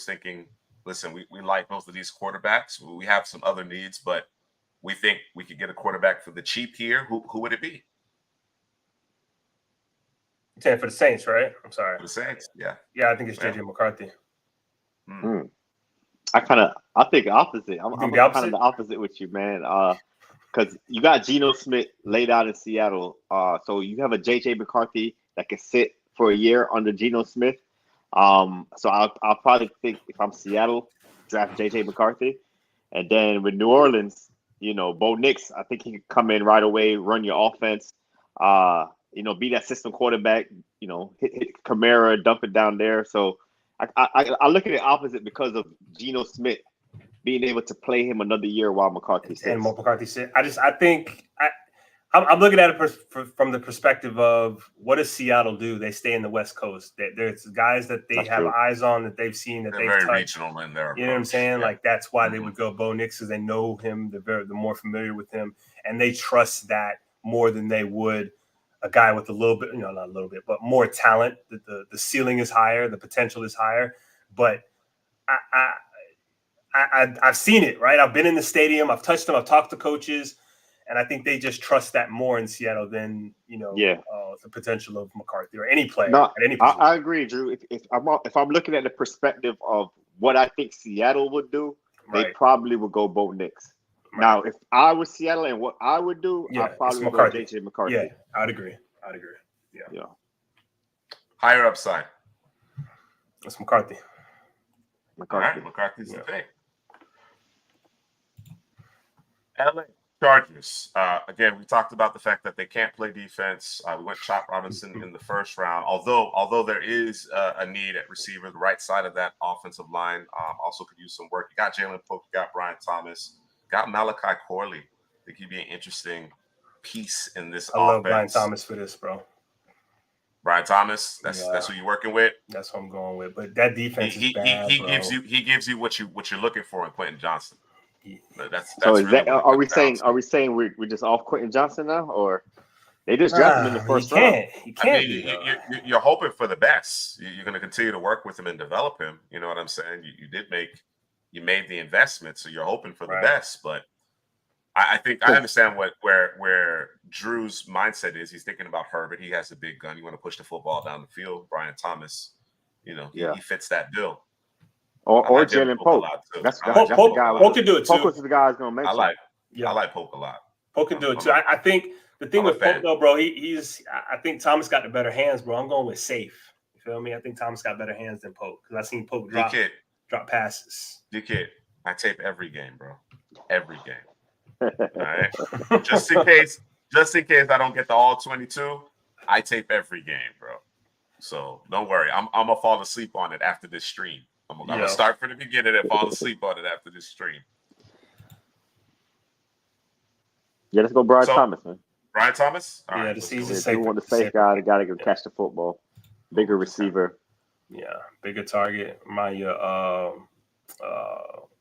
thinking, listen, we like both of these quarterbacks. We have some other needs, but we think we could get a quarterback for the cheap here. Who would it be? You're saying for the Saints, right? I'm sorry. For the Saints, yeah. Yeah, I think it's JJ McCarthy. I think opposite. I'm kind of the opposite with you, man. Because you got Geno Smith laid out in Seattle. So you have a JJ McCarthy that can sit for a year under Geno Smith. So I'll probably think, if I'm Seattle, draft JJ McCarthy. And then with New Orleans, Bo Nix, I think he can come in right away, run your offense, be that system quarterback, hit Kamara, dump it down there. So I look at it opposite because of Geno Smith being able to play him another year while McCarthy sits. And McCarthy sits. I think I'm looking at it from the perspective of, what does Seattle do? They stay in the West Coast. There's guys that they have eyes on, that they've seen, that they've touched. Very regional in there. You know what I'm saying? Yeah. Like, that's why they would go Bo Nix, because they know him. They're more familiar with him, and they trust that more than they would a guy with a little bit, not a little bit, but more talent. The ceiling is higher, the potential is higher. But I've seen it, right? I've been in the stadium, I've touched them, I've talked to coaches, and I think they just trust that more in Seattle than the potential of McCarthy or any player at any position. I agree, Drew. If I'm looking at the perspective of what I think Seattle would do, they probably would go Bo Nix. Right. Now, if I was Seattle and what I would do, I'd probably go JJ McCarthy. Yeah, I'd agree. Yeah. Higher upside. It's McCarthy. All right, McCarthy's the pick. LA Chargers. Again, we talked about the fact that they can't play defense. We went Chop Robinson in the first round. Although there is a need at receiver, the right side of that offensive line also could use some work. You got Jalen Pope, you got Brian Thomas, got Malachi Corley. I think he'd be an interesting piece in this offense. I love Brian Thomas for this, bro. Brian Thomas, that's who you're working with. That's who I'm going with. But that defense is bad, he bro. gives you what you're looking for in Quentin Johnson. That's so is really that are we saying we're just off Quentin Johnson now, or they just drafted him in the first round? You can't. You're hoping for the best. You're going to continue to work with him and develop him. You know what I'm saying? You made the investment, so you're hoping for the best. But I think I understand where Drew's mindset is. He's thinking about Herbert. He has a big gun. You want to push the football down the field. Brian Thomas, he fits that bill. Or Jalen Pope. That's the guy. Pope can do it too. Pope is the guy who's going to make it. I like Pope a lot. Pope can do it too. I think the thing with Pope, though, bro, I think Thomas got the better hands, bro. I'm going with safe. You feel me? I think Thomas got better hands than Pope, because I've seen Pope drop passes. DK, I tape every game, bro. Every game. All right. Just in case I don't get the all 22, I tape every game, bro. So don't worry. I'm gonna fall asleep on it after this stream. I'm gonna start from the beginning and fall asleep on it after this stream. Yeah, let's go Brian Thomas, man. Brian Thomas? All right, they want the safe guy. The guy that can catch the football. Bigger receiver. Yeah, bigger target. Remind you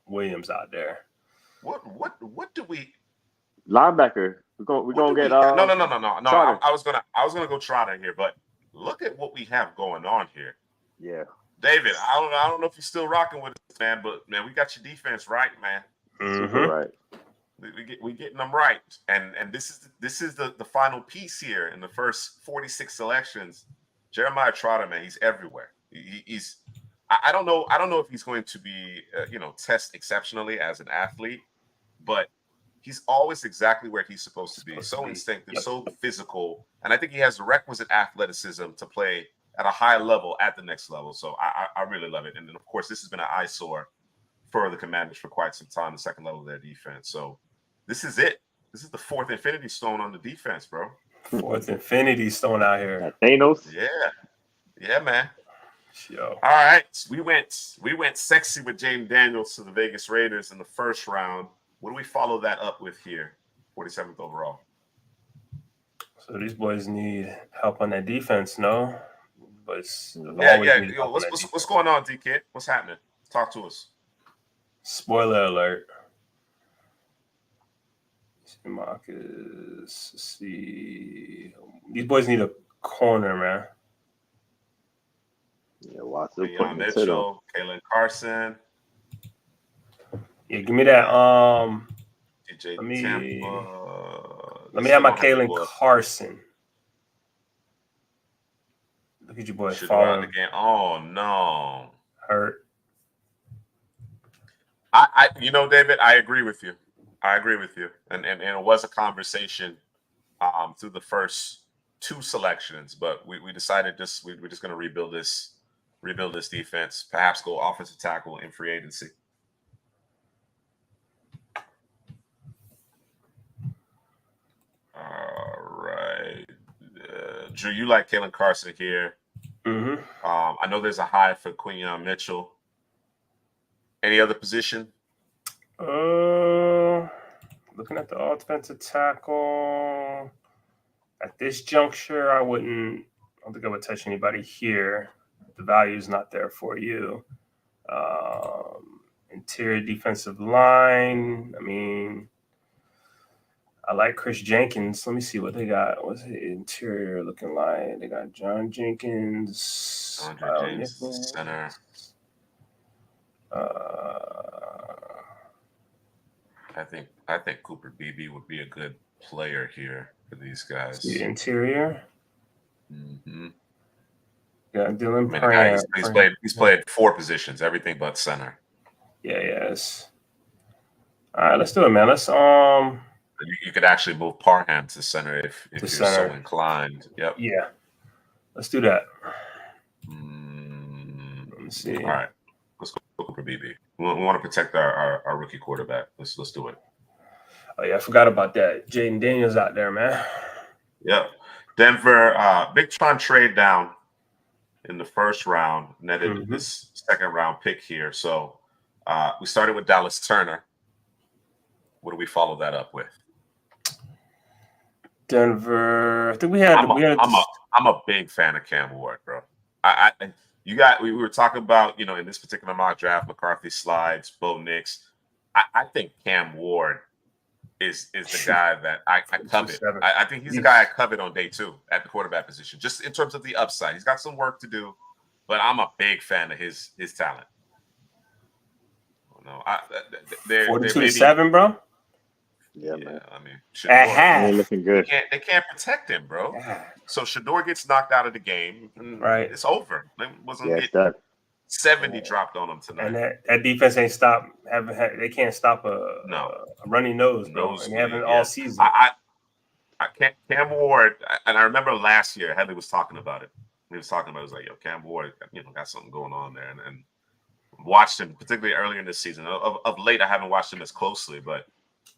Williams out there. What do we linebacker? We're gonna get no. I was gonna go Trotter here, but look at what we have going on here. Yeah. David, I don't know if you're still rocking with us, man, but man, we got your defense right, man. Super right. We getting them right, and this is the final piece here in the first 46 selections. Jeremiah Trotter, man, he's everywhere. I don't know. I don't know if he's going to be, test exceptionally as an athlete, but he's always exactly where he's supposed to be. So instinctive, so physical, and I think he has the requisite athleticism to play at a high level at the next level. So I really love it. And then, of course, this has been an eyesore for the Commanders for quite some time, the second level of their defense. So this is it. This is the fourth Infinity Stone on the defense, bro. Fourth Infinity Stone out here. Thanos. Yeah, man. Yo. All right, we went sexy with Jaden Daniels to the Vegas Raiders in the first round. What do we follow that up with here? 47th overall. So these boys need help on that defense, no? But yeah. Yo, what's going on, D-Kid? What's happening? Talk to us. Spoiler alert. Marcus, see. These boys need a corner, man. Yeah, Watson. Leon Mitchell, Kalen Carson. Yeah, give me that. DJ let me Tampa. have my Kalen Carson. Look at your boy falling again. Oh no, hurt. David, I agree with you. And it was a conversation through the first two selections, but we decided we're just going to rebuild this defense, perhaps go offensive tackle in free agency. All right. Drew, you like Kalen Carson here. Mm-hmm. I know there's a high for Quinyon Mitchell. Any other position? Looking at the offensive tackle, at this juncture, I don't think I would touch anybody here. The value is not there for you. Interior defensive line. I mean, I like Chris Jenkins. Let me see what they got. What's the interior looking like? They got John Jenkins. Center. I think Cooper Beebe would be a good player here for these guys. The interior. Mm-hmm. Yeah, Dylan Pratt. He's played four positions, everything but center. Yes. All right, let's do it, man. Let's You could actually move Parham to center if you're so inclined. Yep. Yeah. Let's do that. Let me see. All right. Let's go Cooper Beebe. We want to protect our rookie quarterback. Let's do it. Oh yeah, I forgot about that. Jaden Daniels out there, man. Yep. Denver, big Tron trade down in the first round, netted this second round pick here. So we started with Dallas Turner. What do we follow that up with? Denver. I think we had. I'm a big fan of Cam Ward, bro. We were talking about, in this particular mock draft, McCarthy slides, Bo Nix. I think Cam Ward is the guy that I covet. I think he's the guy I covet on day two at the quarterback position, just in terms of the upside. He's got some work to do, but I'm a big fan of his talent. No, 42-7, bro. Yeah, man. I mean, they're looking good. They can't protect him, bro. Yeah. So Shador gets knocked out of the game, and it's over. It wasn't 70 dropped on him tonight. And that defense ain't stopped. They can't stop a runny nose, bro. And they haven't all season. Cam Ward, and I remember last year, Headley was talking about it. He was like, yo, Cam Ward, got something going on there. And watched him, particularly earlier in this season. Of late, I haven't watched him as closely, but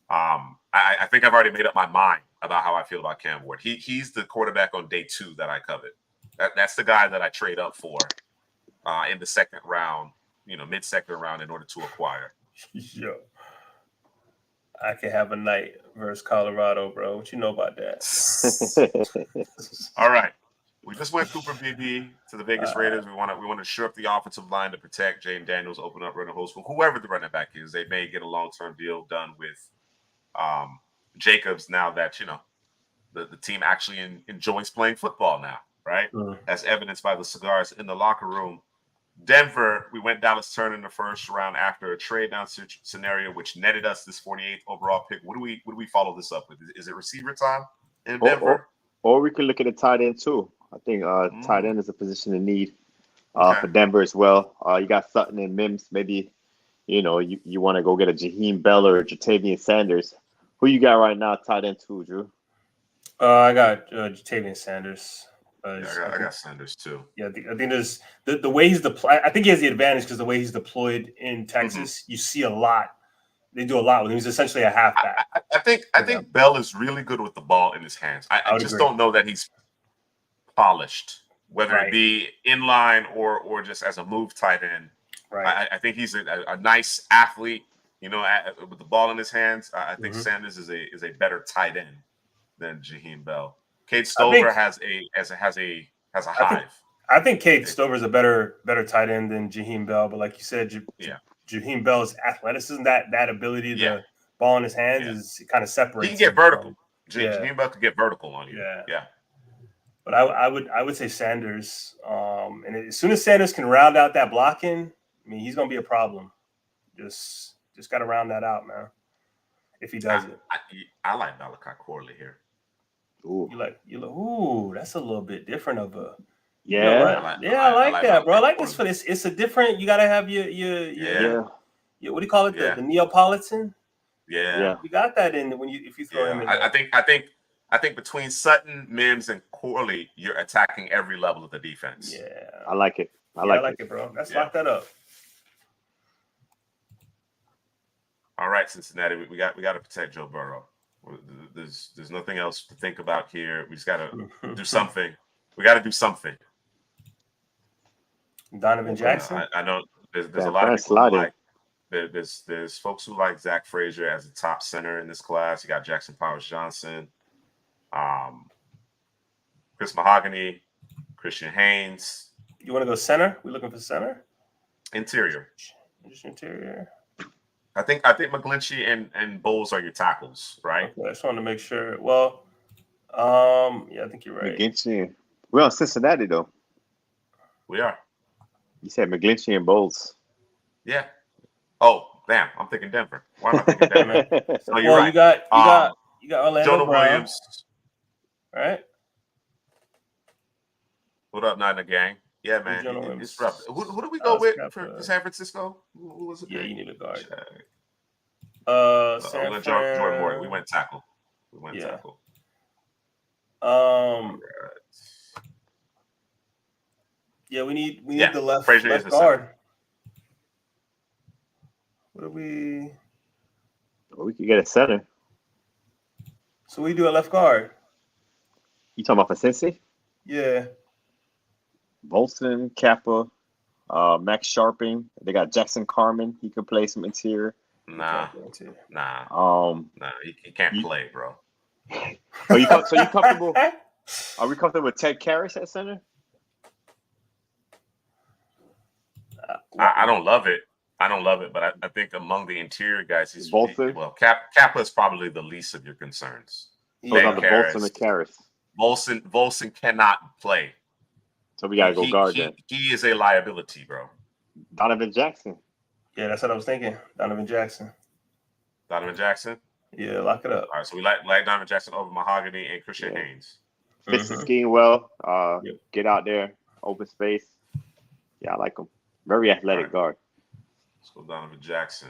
I think I've already made up my mind about how I feel about Cam Ward. He's the quarterback on day two that I covet. That's the guy that I trade up for in the second round, mid-second round in order to acquire. Yo, I can have a night versus Colorado, bro. What you know about that? All right. We just went Cooper Beebe to the Vegas Raiders. We want to shore up the offensive line to protect Jaden Daniels, open up running holes for whoever the running back is. They may get a long-term deal done with Jacobs now that the team actually enjoys playing football now, right? As evidenced by the cigars in the locker room. Denver, we went Dallas Turner in the first round after a trade down scenario, which netted us this 48th overall pick. What do we follow this up with? Is it receiver time in Denver? Or we could look at a tight end too. I think tight end is a position in need for Denver as well. You got Sutton and Mims. Maybe, you want to go get a Jaheim Bell or Jatavian Sanders. Who you got right now tight end 2, Drew? I got Jatavian Sanders. I got Sanders too. Yeah, I think there's the way he's deployed. I think he has the advantage because the way he's deployed in Texas, you see a lot. They do a lot with him. He's essentially a halfback. I think Bell is really good with the ball in his hands. I just don't know that he's polished, whether it be inline or just as a move tight end. Right. I think he's a nice athlete. With the ball in his hands. I think Sanders is a better tight end than Jaheim Bell. Cade Stover has a hive. I think Cade Stover is a better tight end than Jaheim Bell, but like you said, Jaheim Bell's athleticism, that ability, the ball in his hands is kind of separates. He can get vertical. Jaheim Bell could get vertical on you. Yeah. But I would say Sanders. And as soon as Sanders can round out that blocking, I mean, he's gonna be a problem. Just got to round that out, man. If he does it, I like Malachi Corley here. Ooh, you look. Ooh, that's a little bit different of a. Yeah, I like that, bro. I like this for this. It's a different. You got to have your what do you call it? The Neapolitan. Yeah, you got that in if you throw him in. I think between Sutton, Mims, and Corley, you're attacking every level of the defense. Yeah, I like it. I like it, bro. Let's lock that up. All right, Cincinnati, we got to protect Joe Burrow. There's nothing else to think about here. We just got to do something. We got to do something. Donovan Jackson. I know there's a lot of people who like. There's folks who like Zach Frazier as a top center in this class. You got Jackson Powers Johnson, Chris Mahogany, Christian Haynes. You want to go center? We looking for center? Interior. Just interior. I think McGlinchey and Bowles are your tackles, right? Okay, I just wanted to make sure. Well, I think you're right. McGlinchey. We're on Cincinnati though. We are. You said McGlinchey and Bowles. Yeah. Oh, damn! I'm thinking Denver. Why am I thinking Denver? So you're right. You got Orlando Jonah Brown. Williams. Right. What up, Niner Gang? Yeah, man. It's rough. Who do we go with for San Francisco? Who was it? Yeah, you need a guard. Jordan Moore. We went tackle. Tackle. Yeah, we need the left guard. What do we? Well, we could get a center. So we do a left guard. You talking about for Cincy? Yeah. Bolson, Kappa, Max Sharping. They got Jackson Carmen. He could play some interior. Nah. He can't play, bro. So you comfortable? Are we comfortable with Ted Karras at center? I don't love it. But I think among the interior guys, he's Kappa is probably the least of your concerns. So on the Bolson and Karras. Bolson cannot play. So we gotta go guard then. He is a liability, bro. Donovan Jackson. Yeah, that's what I was thinking. Donovan Jackson. Yeah, lock it up. All right, so we like Donovan Jackson over Mahogany and Christian Haynes. Fits the scheme well. Get out there, open space. Yeah, I like him. Very athletic guard. Let's go Donovan Jackson.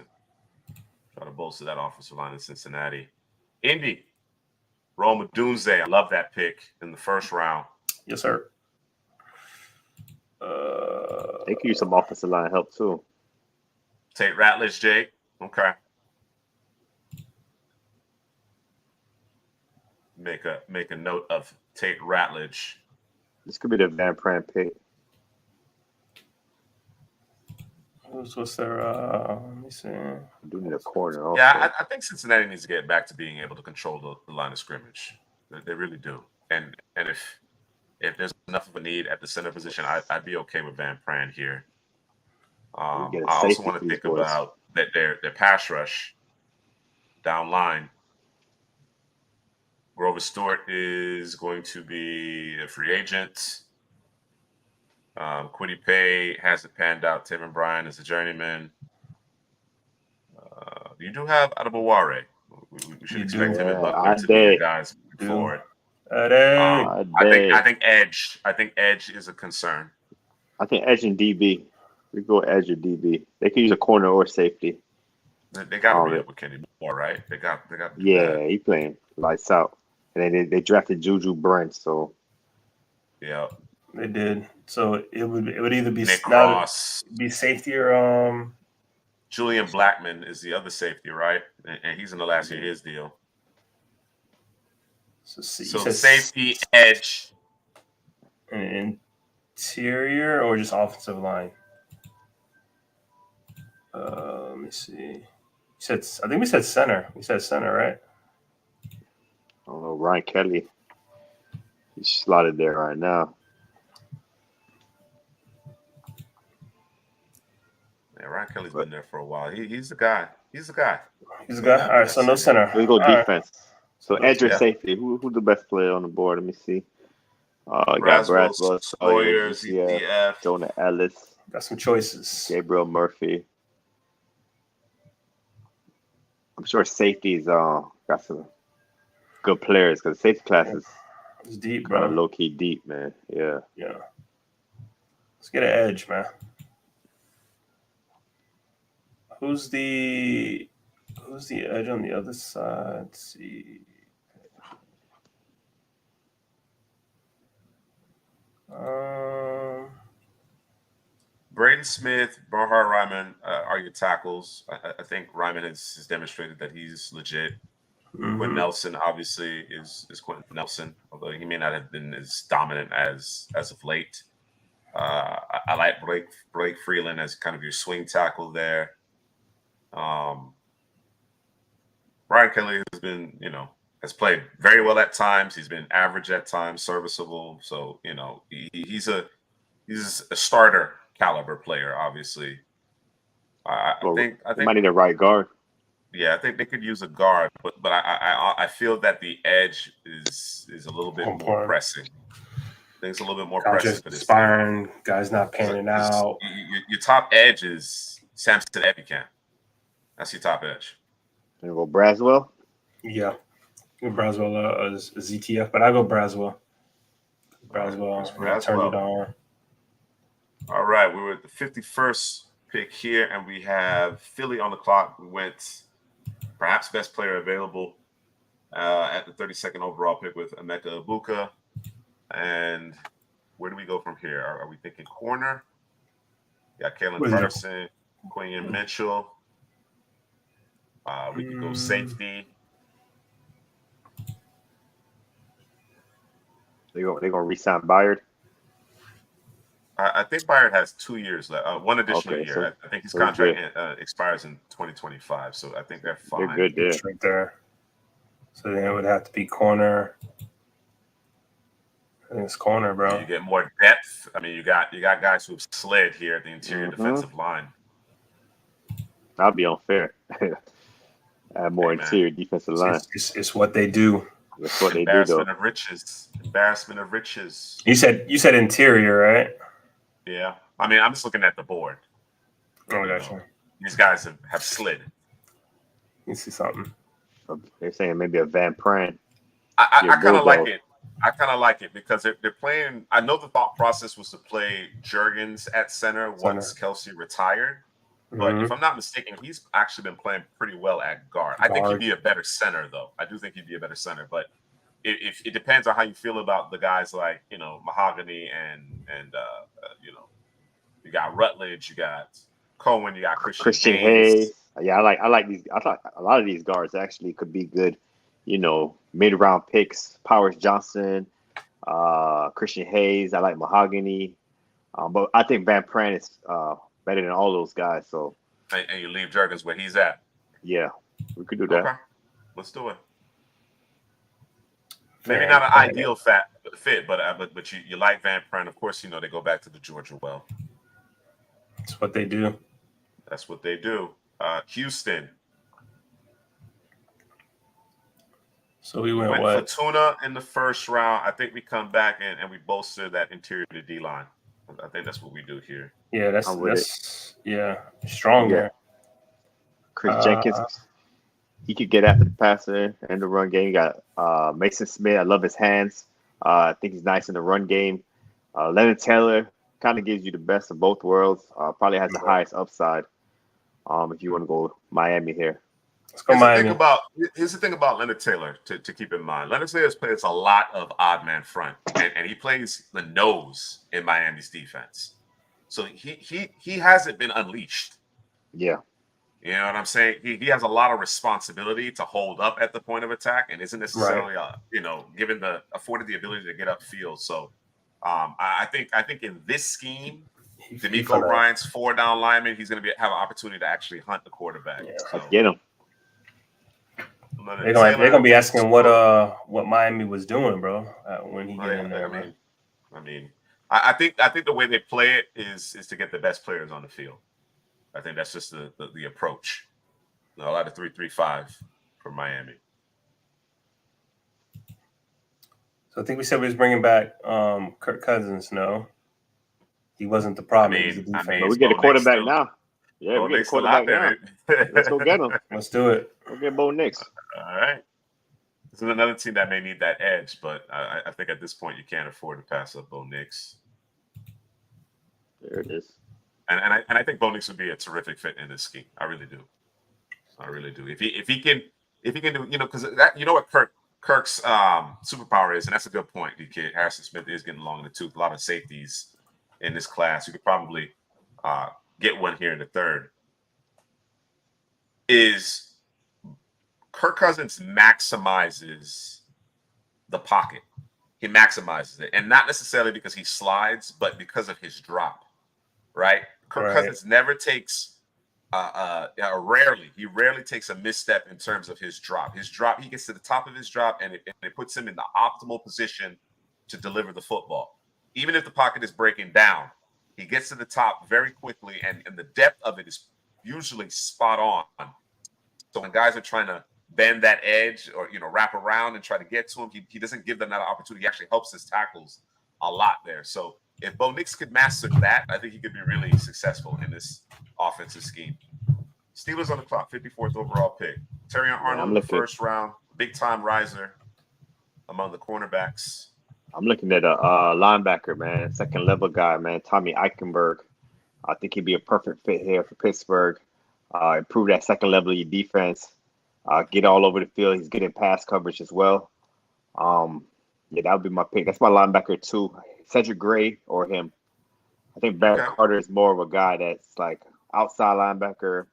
Try to bolster that offensive line in Cincinnati. Indy. Rome Odunze. I love that pick in the first round. Yes, sir. They could use some offensive line help too. Tate Ratledge, Jake. Okay. Make a note of Tate Ratledge. This could be the Van Pran pick. What's their? Let me see. I do need a corner. Also. Yeah, I think Cincinnati needs to get back to being able to control the line of scrimmage. They really do. And if there's enough of a need at the center position, I'd be okay with Van Pran here. I also want to think about that their pass rush down line. Grover Stewart is going to be a free agent. Quiddy Pay hasn't panned out. Taven Bryan is a journeyman. You do have Adebaware. We should expect him to be the guys forward. I think Edge is a concern. I think edge and DB. We go edge or DB. They can use a corner or safety. They got to be up with Kenny Moore, right? They got to do Yeah, that. he playing lights out. And then they drafted Juju Brent, so Yeah. They did. So it would either be Nick Ross, be safety or Julian Blackman is the other safety, right? And he's in the last year of his deal. So safety, edge, interior or just offensive line. Let me see. I think we said center. We said center, right? I don't know. Ryan Kelly, he's slotted there right now. Yeah, Ryan Kelly's been there for a while. He's the guy. He's the guy. He's the guy. All right, so no center. Let's go defense. Right. So edge or safety. Who's the best player on the board? Let me see. Braswell, Sawyer, ZTF, Jonah Ellis. Got some choices. Gabriel Murphy. I'm sure safety's got some good players because safety classes it's deep, bro. Low key deep, man. Yeah. Yeah. Let's get an edge, man. Who's the edge on the other side? Let's see. Braden Smith, Barhart Ryman are your tackles. I think Ryman has demonstrated that he's legit. Mm-hmm. Quentin Nelson obviously is Quentin Nelson, although he may not have been as dominant as of late. I like Blake Freeland as kind of your swing tackle there. Brian Kelly has been, has played very well at times. He's been average at times, serviceable. So, he's a starter caliber player, obviously. I think might need a right guard. Yeah, I think they could use a guard, but I feel that the edge is a little bit more pressing. I think it's a little bit more pressing for this. Inspiring guys not panning out. Your top edge is Samson Ebicam. That's your top edge. You go Braswell? Yeah. Braswell is ZTF, but I go Braswell. Braswell. Turn it on. All right. We were at the 51st pick here, and we have Philly on the clock. We went perhaps best player available at the 32nd overall pick with Emeka Ibuka. And where do we go from here? Are we thinking corner? Got Kalen Carson, Quinion Mitchell. We could go safety. They gonna re-sign Byard? I think Byard has 2 years left. One additional year. So, I think his contract expires in 2025. So I think they're fine. They're good there. Right there. So then it would have to be corner. I think it's corner, bro. You get more depth. I mean, you got guys who've slid here at the interior defensive line. That'd be unfair. Add more interior defensive line. It's what they do. That's what they do, though. Embarrassment of riches. You said interior, right? Yeah. I mean, I'm just looking at the board. Oh, gotcha. These guys have slid. You see something. They're saying maybe a Van Pran. I kind of like it. I kind of like it because they're playing. I know the thought process was to play Juergens at center once Kelsey retired. But if I'm not mistaken, he's actually been playing pretty well at guard. I think he'd be a better center, though. I do think he'd be a better center. But if it depends on how you feel about the guys like, Mahogany and you got Rutledge, you got Cohen, you got Christian Hayes. Yeah, I like these. I thought a lot of these guards actually could be good, mid-round picks. Powers Johnson, Christian Hayes. I like Mahogany. But I think Van Pran is better than all those guys. So, and you leave Juergens where he's at. Yeah, we could do that. Okay. Let's do it. Maybe not an ideal fit, but you like Van Pran. Of course, they go back to the Georgia well. That's what they do. That's what they do. Houston. So we went what? Fortuna in the first round. I think we come back and we bolster that interior to D line. I think that's what we do here. Yeah, that's strong there. Chris Jenkins, he could get after the passer and the run game. You got Mason Smith. I love his hands. I think he's nice in the run game. Leonard Taylor, kind of gives you the best of both worlds. Probably has the highest upside. If you want to go Miami here. Let's go Miami. Here's the thing about Leonard Taylor to keep in mind. Leonard Taylor plays a lot of odd man front, and he plays the nose in Miami's defense. So he hasn't been unleashed. Yeah. You know what I'm saying? He has a lot of responsibility to hold up at the point of attack, and isn't necessarily afforded the ability to get upfield. So I think in this scheme, D'Amico Ryan's 4-down lineman, he's going to have an opportunity to actually hunt the quarterback. Yeah, so, let's get him. They're gonna be asking what Miami was doing, bro, when he get in there. I think the way they play it is to get the best players on the field. I think that's just the approach. A lot of 3-3-5 for Miami. So I think we said we was bringing back Kirk Cousins. No, he wasn't the problem. But we get a quarterback now. Yeah, we get a quarterback now. Let's go get him. Let's do it. We'll get Bo Nix. All right. This is another team that may need that edge, but I think at this point you can't afford to pass up Bo Nix. There it is. And I think Bo Nix would be a terrific fit in this scheme. I really do. If he can do, because what Kirk's superpower is, and that's a good point. Harrison Smith is getting long in the tooth. A lot of safeties in this class. You could probably get one here in the third. Is Kirk Cousins maximizes the pocket. He maximizes it, and not necessarily because he slides, but because of his drop. Right? Kirk Cousins never takes he rarely takes a misstep in terms of his drop. He gets to the top of his drop, and it puts him in the optimal position to deliver the football. Even if the pocket is breaking down, he gets to the top very quickly, and the depth of it is usually spot on. So when guys are trying to bend that edge or wrap around and try to get to him, he doesn't give them that opportunity. He actually helps his tackles a lot there. So if Bo Nix could master that, I think he could be really successful in this offensive scheme. Steelers on the clock, 54th overall pick. Terrion Arnold, the first round, big time riser among the cornerbacks. I'm looking at a linebacker, man, second level guy, man, Tommy Eichenberg. I think he'd be a perfect fit here for Pittsburgh. Improve that second level of your defense. Get all over the field. He's good in pass coverage as well. That would be my pick. That's my linebacker too. Cedric Gray or him. I think Barrett Carter is more of a guy that's like outside linebacker.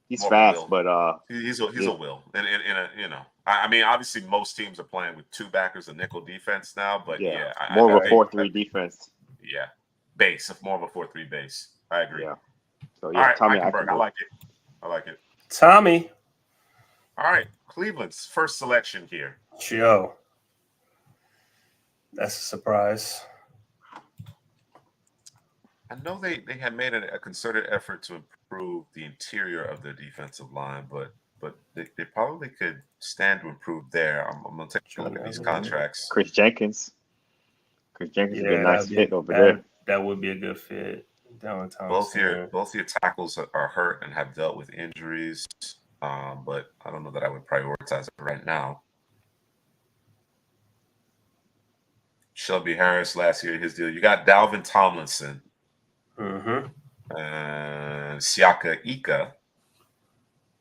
He's more fast, but he's a will. And I mean, obviously most teams are playing with two backers, a nickel defense now, but more of a 4-3 defense. Yeah, more of a 4-3 base. I agree. Yeah. So all right, Tommy Eichenberg, I like it. Tommy. All right, Cleveland's first selection here. Joe. That's a surprise. I know they had made a concerted effort to improve the interior of their defensive line, but they probably could stand to improve there. I'm going to take a look at these contracts. Chris Jenkins would be a nice fit over there. That would be a good fit. Both your tackles are hurt and have dealt with injuries, but I don't know that I would prioritize it right now. Shelby Harris last year, his deal. You got Dalvin Tomlinson. And Siaka Ika.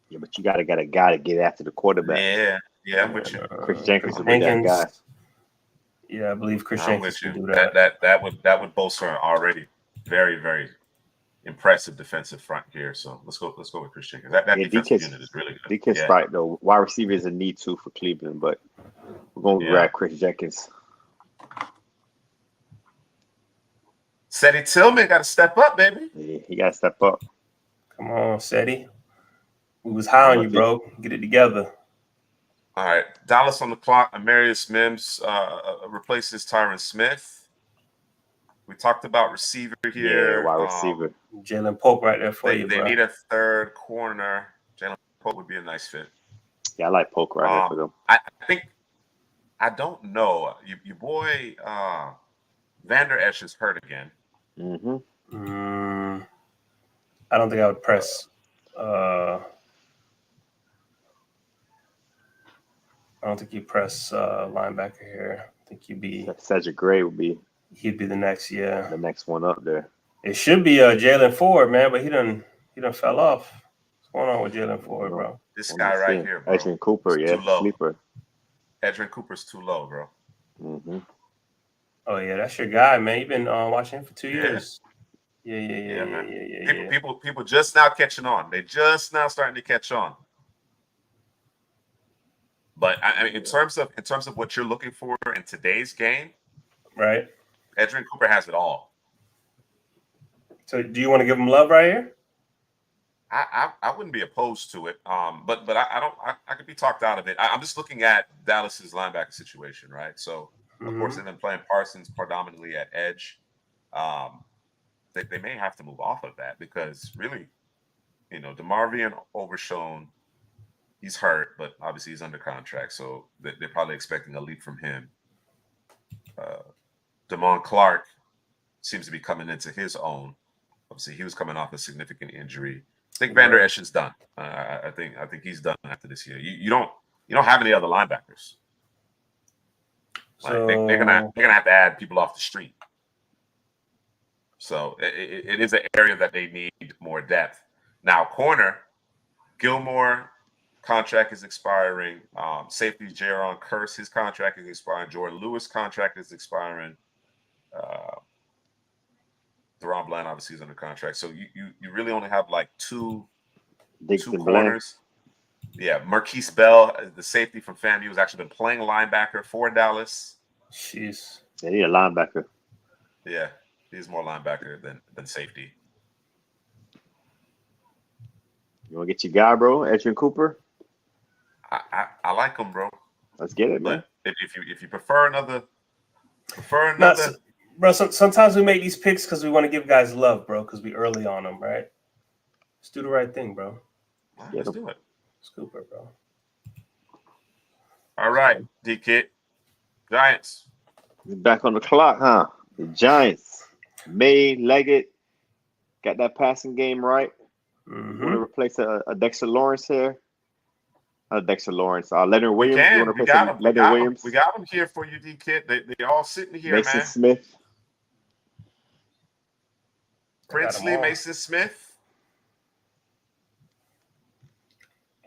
Yeah, but you gotta get a guy to get after the quarterback. Yeah, I'm with you. Chris Jenkins would be that guy. Yeah, I believe Chris Jenkins can do that. That would bolster an already very, very impressive defensive front here. So let's go with Chris Jenkins. That defensive unit is really good. DK's right though. Wide receiver is a need to for Cleveland, but we're gonna grab Chris Jenkins. Seti Tillman got to step up, baby. Yeah, he got to step up. Come on, Seti. We was high on you, bro. Get it together. All right. Dallas on the clock. Amarius Mims replaces Tyron Smith. We talked about receiver here. Yeah, wide receiver. Jalen Pope right there for you, They need a third corner. Jalen Pope would be a nice fit. Yeah, I like Pope right there for them. I don't know. Your boy Vander Esch is hurt again. Mm-hmm. I don't think I would press. I don't think you press linebacker here. I think you'd be. Cedric Gray would be. He'd be the next, The next one up there. It should be Jalen Ford, man, but he done fell off. What's going on with Jalen Ford, bro? This guy right here, bro. Edgerrin Cooper, too low. Sleeper. Edgerrin Cooper's too low, bro. Mm-hmm. Oh yeah, that's your guy, man. You've been watching him for 2 years. Yeah. People just now catching on. They just now starting to catch on. But I mean, in terms of what you're looking for in today's game, right? Edgerrin Cooper has it all. So, do you want to give him love right here? I wouldn't be opposed to it. But I could be talked out of it. I'm just looking at Dallas's linebacker situation, right? So of course they've been playing Parsons predominantly at edge. They may have to move off of that because really, DeMarvion Overshown, he's hurt, but obviously he's under contract, so they're probably expecting a leap from him. Damon Clark seems to be coming into his own. Obviously, he was coming off a significant injury. I think Vander Esch is done. I think he's done after this year. You don't have any other linebackers. Like they're gonna have to add people off the street. So it is an area that they need more depth. Now, corner, Gilmore contract is expiring. Safety Jaron Curse, his contract is expiring. Jordan Lewis contract is expiring. Deron Bland obviously is under contract. So you really only have like two corners. Bland. Yeah, Marquise Bell, the safety from FAMU, has actually been playing linebacker for Dallas. Jeez. Yeah, he's a linebacker. Yeah, he's more linebacker than safety. You want to get your guy, bro, Edgerrin Cooper? I like him, bro. Let's get it, man. But if you prefer another. Bro, sometimes we make these picks because we want to give guys love, bro, because we early on them, right? Let's do the right thing, bro. Let's do it. Scooper, bro. All right, D-Kid. Giants. He's back on the clock, huh? The Giants. May Leggett got that passing game right. Mm-hmm. Want to replace a Dexter Lawrence here? Dexter Lawrence. Leonard Williams. You want to replace Leonard Williams? We got him here for you, D-Kid. They all sitting here, Mason man. Smith. Princely, Mason Smith.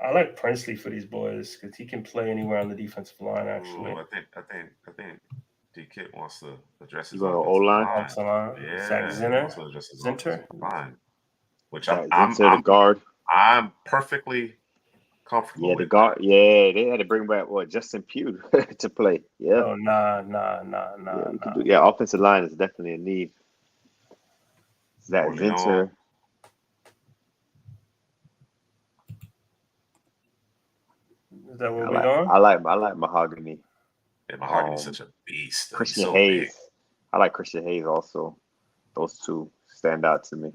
I like Princely for these boys because he can play anywhere on the defensive line. Actually, I think D-Kid wants to address his O-line. Yeah, Zach Zinter. Line, which the guard. I'm perfectly comfortable. Yeah, the guard. Yeah, they had to bring back Justin Pugh to play. Yeah. Oh nah. Yeah, offensive line is definitely a need. Zach Zinter. Is that where we're going? I like Mahogany. Yeah, Mahogany's such a beast. Christian Hayes. I like Christian Hayes also. Those two stand out to me.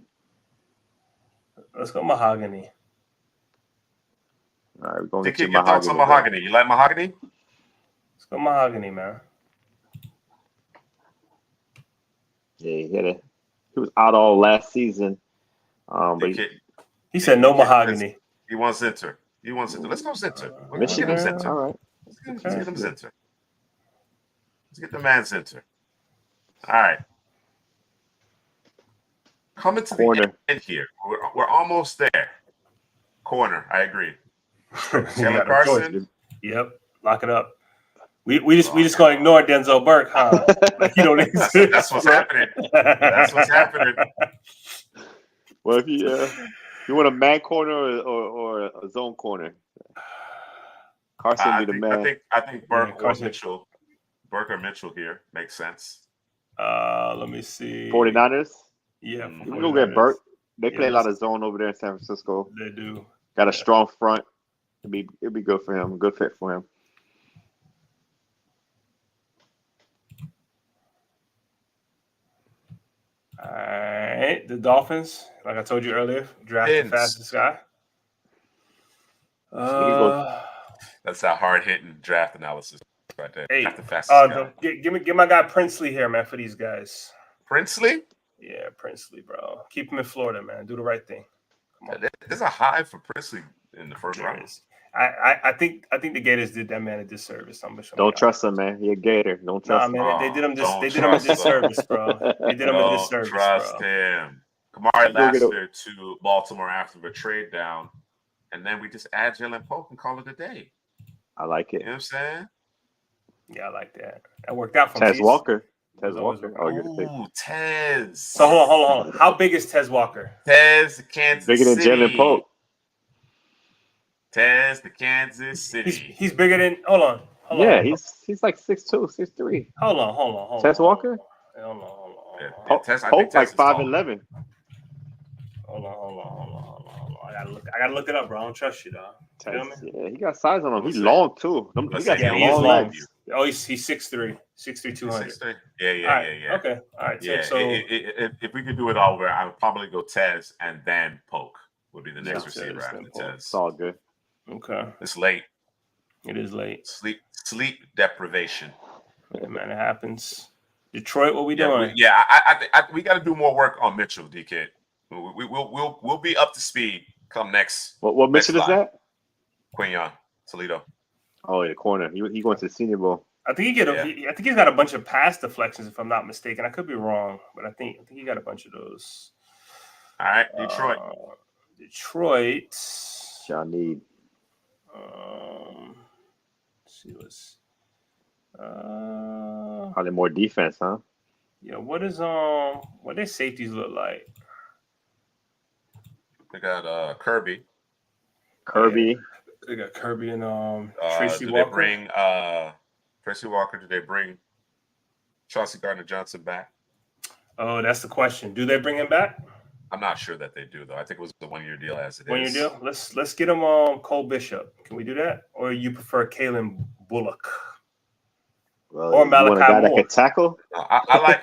Let's go Mahogany. All right, we're going to get your thoughts on Mahogany. You like Mahogany? Let's go Mahogany, man. Yeah, he was out all last season. But he said no Mahogany. He wants Zinter. Let's go Zinter. Let's get him Zinter. All right. Let's get him Zinter. Let's get the man Zinter. All right. Coming to the end here. We're almost there. Corner, I agree. Taylor Carson. Yep. Lock it up. We just gonna ignore Denzel Burke, huh? Like you don't exist. That's what's happening. That's what's happening. Well, if you want a man corner or a zone corner, Carson be the man. I think Burke or Mitchell. Burke or Mitchell here makes sense. Let me see. 49ers? Yeah. You can go get Burke. They play a lot of zone over there in San Francisco. They do. Got a strong front. It'd be good for him. Good fit for him. All right. The Dolphins, like I told you earlier, drafted the fastest guy. That's that hard-hitting draft analysis right there. Hey, the fastest guy. Give my guy Princely here, man, for these guys. Princely? Yeah, Princely, bro. Keep him in Florida, man. Do the right thing. Come on. There's a high for Princely in the first round. I think the Gators did that man a disservice. Don't trust him, man. He a Gator. Don't trust him. Man, they did him a trust him. disservice, bro. They did him a disservice, trust bro. him. Kamari Lassiter to Baltimore after the trade down, and then we just add Jalen Pope and call it a day. I like it. You know what I'm saying? Yeah, I like that. That worked out for Tez me. Walker. Tez Walker. Ooh, Tez. So hold on. How big is Tez Walker? Tez, Kansas Bigger than City. Jalen Pope. Tez, the Kansas City. He's bigger than. Hold on. He's like 6'2", 6'3". Hold on. Tez Walker. Hold on. Yeah, Pope Tez like is 5'11". Hold on. I gotta look it up, bro. I don't trust you, dog. Yeah, he got size on him. He's long too. He got long legs. legs. Oh, he's 6'3", 200. 6'3". Yeah. Okay, all right. Yeah. So if we could do it over, I would probably go Tez and then Polk would be the next receiver after Tez. It's all good. Okay. It's late. It is late. Sleep deprivation. Yeah, man, it happens. Detroit, what we doing? We got to do more work on Mitchell, DK. We'll be up to speed come next. What Mitchell is that? Quinyon, Toledo. Oh, yeah, corner. He going to the Senior Bowl. I think I think he's got a bunch of pass deflections, if I'm not mistaken. I could be wrong, but I think he got a bunch of those. All right, Detroit. Detroit. Y'all need. Let's see what's. Probably more defense, huh? Yeah. What their safeties look like? They got Kirby. Kirby. They got Kirby and Tracy Did Walker. they bring Tracy Walker? Did they bring Chauncey Gardner-Johnson back? Oh, that's the question. Do they bring him back? I'm not sure that they do, though. I think it was a one-year deal as it is. One-year deal? Let's get him Cole Bishop. Can we do that? Or you prefer Kalen Bullock? Well, or Malachi you want a guy Moore. that can tackle? I like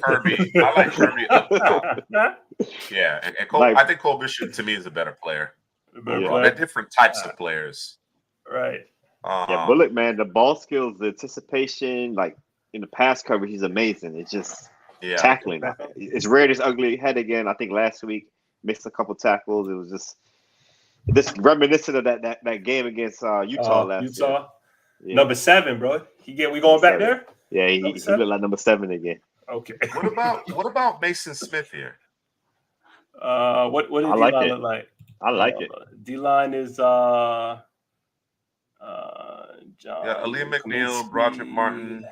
Kirby. I like Kirby up top. Yeah, and Cole, I think Cole Bishop to me is a better player. They're different types of players. Right. Yeah, Bullock, man, the ball skills, the anticipation, like in the pass coverage, he's amazing. It's just tackling. It's reared his ugly head again. I think last week missed a couple tackles. It was just reminiscent of that game against Utah last year. Yeah. Number 7, bro. We going back there? Yeah, he looked like number 7 again. Okay. What about Mason Smith here? What does D-line look like? I like it. D-line is John. Yeah, Aaliyah McNeil, Broderick Martin.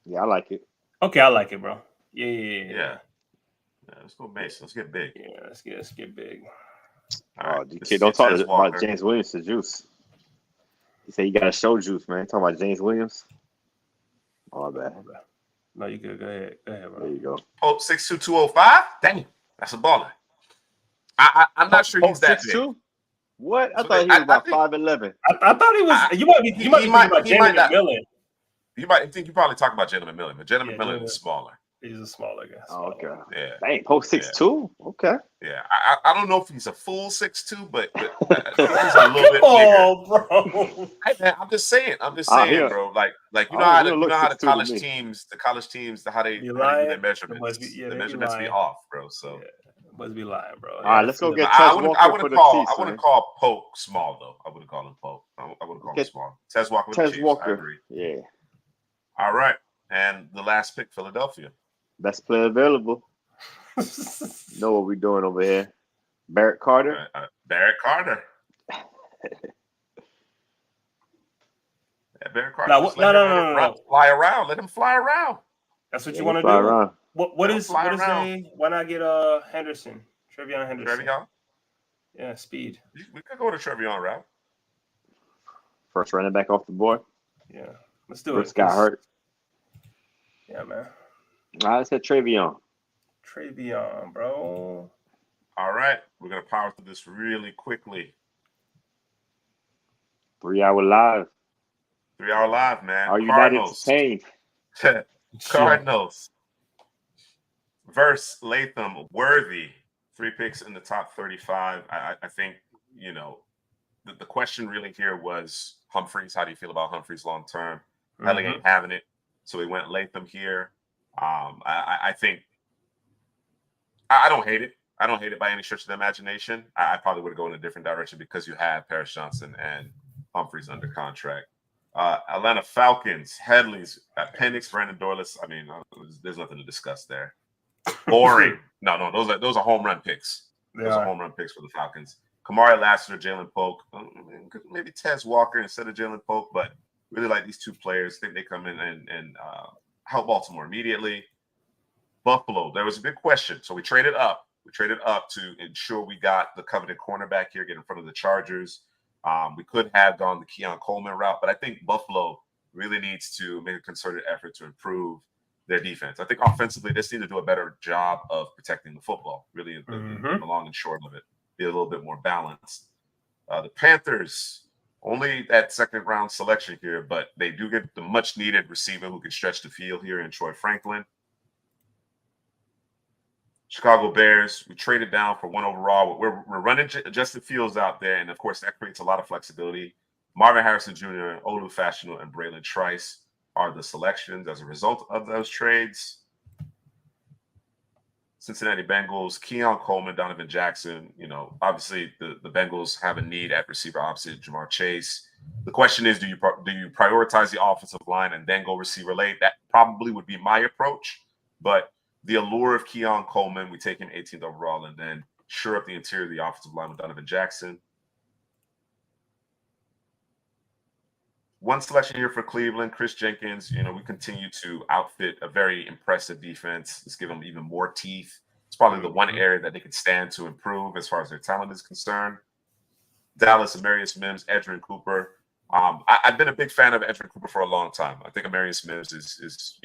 Yeah, I like it. Okay, I like it, bro. Yeah. Let's go Mason. Let's get big. Yeah, let's get big. All right, DK, don't talk about James Williams to Juice. He said you got to show Juice, man. Talking about James Williams. Oh, bad. No, you good. Go ahead, bro. There you go. Pope 6'2", 205. Dang, that's a baller. I'm not sure he's that 6'2"? big. What? I thought he was about 5'11". I thought he was. You might be thinking about Jalen McMillan. You think you're probably talking about Jalen McMillan, but Jalen McMillan is smaller. He's a smaller guy. Oh, okay. Yeah. Dang, Pope 6'2"? Okay. Yeah. I don't know if he's a full 6'2", but he's a little bit bigger. Bro. Hey, man, I'm just saying, bro. Like you know how the college teams, how they do their measurements. The measurements be off, bro. So must be lying, bro. All right, let's go get Tez Walker for the Chiefs. I wouldn't call Pope small though. I wouldn't call him Pope. I wouldn't call him small. Tez Walker with the Chiefs. I agree. Yeah. All right, and the last pick, Philadelphia. Best player available. Know what we're doing over here. Barrett Carter. Barrett Carter. Barrett Carter. No. Fly around. Let him fly around. That's what you want to do. Around. What is why not get Henderson? Trevion Henderson. Trevion? Yeah, speed. We could go to Trevion route. First running back off the board. Yeah. Let's do it. Got hurt. Yeah, man. All right, let's hit Trevion. Trevion, bro. All right. We're going to power through this really quickly. 3 hour live. 3 hour live, man. Are you not entertained? Cardinals. Versus Latham. Worthy. 3 picks in the top 35. I think, the question really here was Humphreys. How do you feel about Humphreys long term? Helly ain't having it. So we went Latham here. I think I don't hate it. I don't hate it by any stretch of the imagination. I probably would go in a different direction because you have Paris Johnson and Humphreys under contract. Atlanta Falcons, Headley's, Penix, Brandon Dorless. I mean, there's nothing to discuss there. Boring. No, those are home run picks. Those are home run picks for the Falcons. Kamari Lassiter, Jalen Polk, maybe Tez Walker instead of Jalen Polk, but really like these two players. Think they come in and help Baltimore immediately. Buffalo, there was a big question, so we traded up. We traded up to ensure we got the coveted cornerback here, get in front of the Chargers. We could have gone the Keon Coleman route, but I think Buffalo really needs to make a concerted effort to improve their defense. I think offensively, they just need to do a better job of protecting the football, really the long and short of it, be a little bit more balanced. The Panthers, only that second round selection here, but they do get the much needed receiver who can stretch the field here in Troy Franklin. Chicago Bears, we traded down for 1 overall. We're running Justin Fields out there, and of course that creates a lot of flexibility. Marvin Harrison Jr., Olu Fashanu, and Braylon Trice are the selections as a result of those trades. Cincinnati Bengals, Keon Coleman, Donovan Jackson. Obviously the Bengals have a need at receiver opposite Jamar Chase. The question is, do you prioritize the offensive line and then go receiver late? That probably would be my approach, but the allure of Keon Coleman, we take him 18th overall, and then shore up the interior of the offensive line with Donovan Jackson. One selection here for Cleveland, Chris Jenkins. We continue to outfit a very impressive defense. Let's give them even more teeth. It's probably the one area that they could stand to improve as far as their talent is concerned. Dallas, Amarius Mims, Edgerrin Cooper. I've been a big fan of Edgerrin Cooper for a long time. I think Amarius Mims is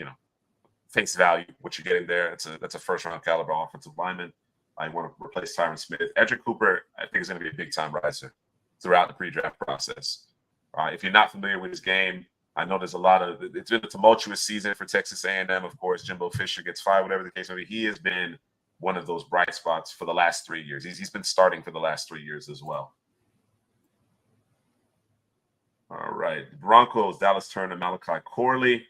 face value, what you're getting there. That's a first-round caliber offensive lineman. I want to replace Tyron Smith. Edgerrin Cooper, I think, is going to be a big-time riser throughout the pre-draft process. If you're not familiar with his game, I know there's it's been a tumultuous season for Texas A&M. Of course, Jimbo Fisher gets fired, whatever the case may be. He has been one of those bright spots for the last 3 years. He's been starting for the last 3 years as well. All right. Broncos, Dallas Turner, Malachi Corley.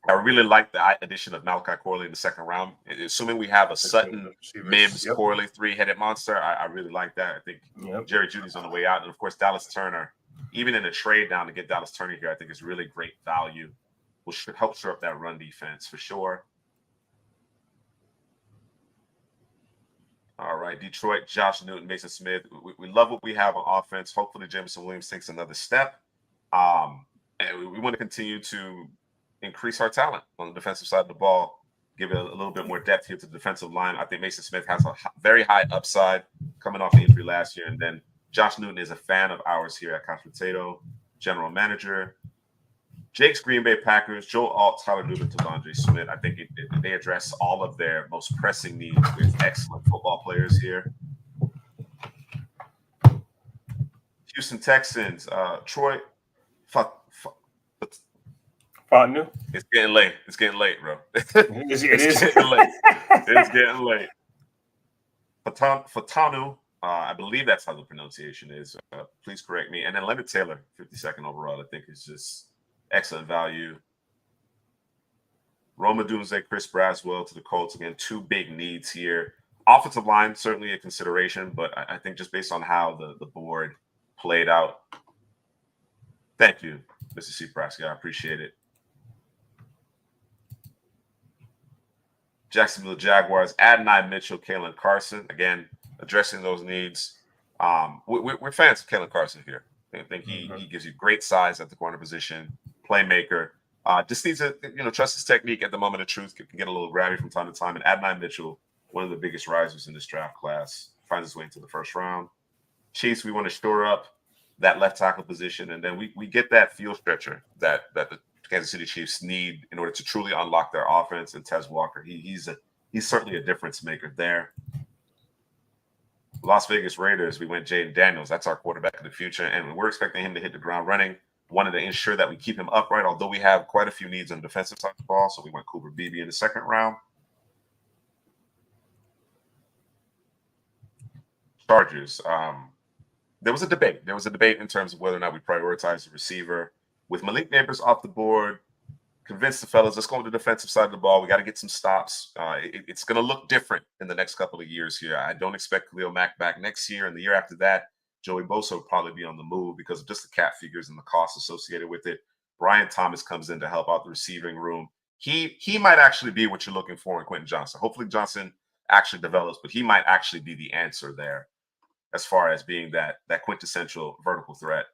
I really like the addition of Malachi Corley in the second round. Assuming we have a Sutton, Mims, Corley, three-headed monster, I really like that. I think Jerry Jeudy's on the way out. And, of course, Dallas Turner, even in a trade down to get Dallas Turner here, I think is really great value. Will help shore up that run defense for sure. All right, Detroit, Josh Newton, Mason Smith. We love what we have on offense. Hopefully, Jameson Williams takes another step. And we want to continue to increase our talent on the defensive side of the ball, give it a little bit more depth here to the defensive line. I think Mason Smith has a very high upside coming off the injury last year. And then Josh Newton is a fan of ours here at Couch Potato, general manager. Jake's Green Bay Packers, Joe Alt, Tyler Newton, Devondre Smith. I think they address all of their most pressing needs with excellent football players here. Houston Texans, Troy Fontenot. It's getting late. It's getting late, bro. It is. Getting late. It's getting late. Fatanu, I believe that's how the pronunciation is. Please correct me. And then Leonard Taylor, 52nd overall, I think is just excellent value. Roma Dunze, Chris Braswell to the Colts. Again, two big needs here. Offensive line, certainly a consideration, but I think just based on how the board played out. Thank you, Mr. C. Prasky. I appreciate it. Jacksonville Jaguars, Adonai Mitchell, Kalen Carson. Again, addressing those needs. We're fans of Kalen Carson here. I think he gives you great size at the corner position, playmaker. Just needs to trust his technique at the moment of truth. Can get a little grabby from time to time. And Adonai Mitchell, one of the biggest risers in this draft class, finds his way into the first round. Chiefs, we want to shore up that left tackle position, and then we get that field stretcher that the Kansas City Chiefs need in order to truly unlock their offense. And Tez Walker, he's certainly a difference maker there. Las Vegas Raiders, we went Jaden Daniels. That's our quarterback of the future, and we're expecting him to hit the ground running. Wanted to ensure that we keep him upright, although we have quite a few needs on the defensive side of the ball. So we went Cooper Beebe in the second round. Chargers. There was a debate. There was a debate in terms of whether or not we prioritize the receiver. With Malik Neighbors off the board, convince the fellas, let's go on the defensive side of the ball. We got to get some stops. It's going to look different in the next couple of years here. I don't expect Khalil Mack back next year, and the year after that, Joey Bosa will probably be on the move because of just the cap figures and the costs associated with it. Brian Thomas comes in to help out the receiving room. He might actually be what you're looking for in Quentin Johnson. Hopefully Johnson actually develops, but he might actually be the answer there as far as being that quintessential vertical threat.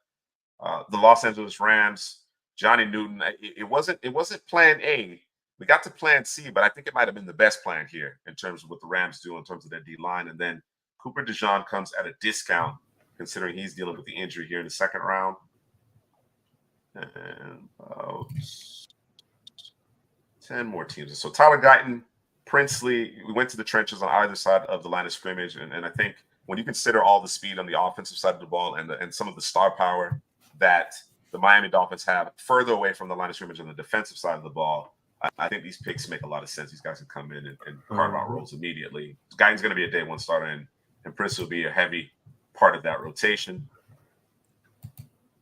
The Los Angeles Rams, Johnny Newton, it wasn't plan A. We got to plan C, but I think it might have been the best plan here in terms of what the Rams do in terms of their D-line. And then Cooper DeJean comes at a discount considering he's dealing with the injury here in the second round. And 10 more teams. So Tyler Guyton, Princely, we went to the trenches on either side of the line of scrimmage. And I think when you consider all the speed on the offensive side of the ball and some of the star power that the Miami Dolphins have further away from the line of scrimmage on the defensive side of the ball, I think these picks make a lot of sense. These guys can come in and carve out roles immediately. Guyton's going to be a day one starter, and Princely will be a heavy part of that rotation.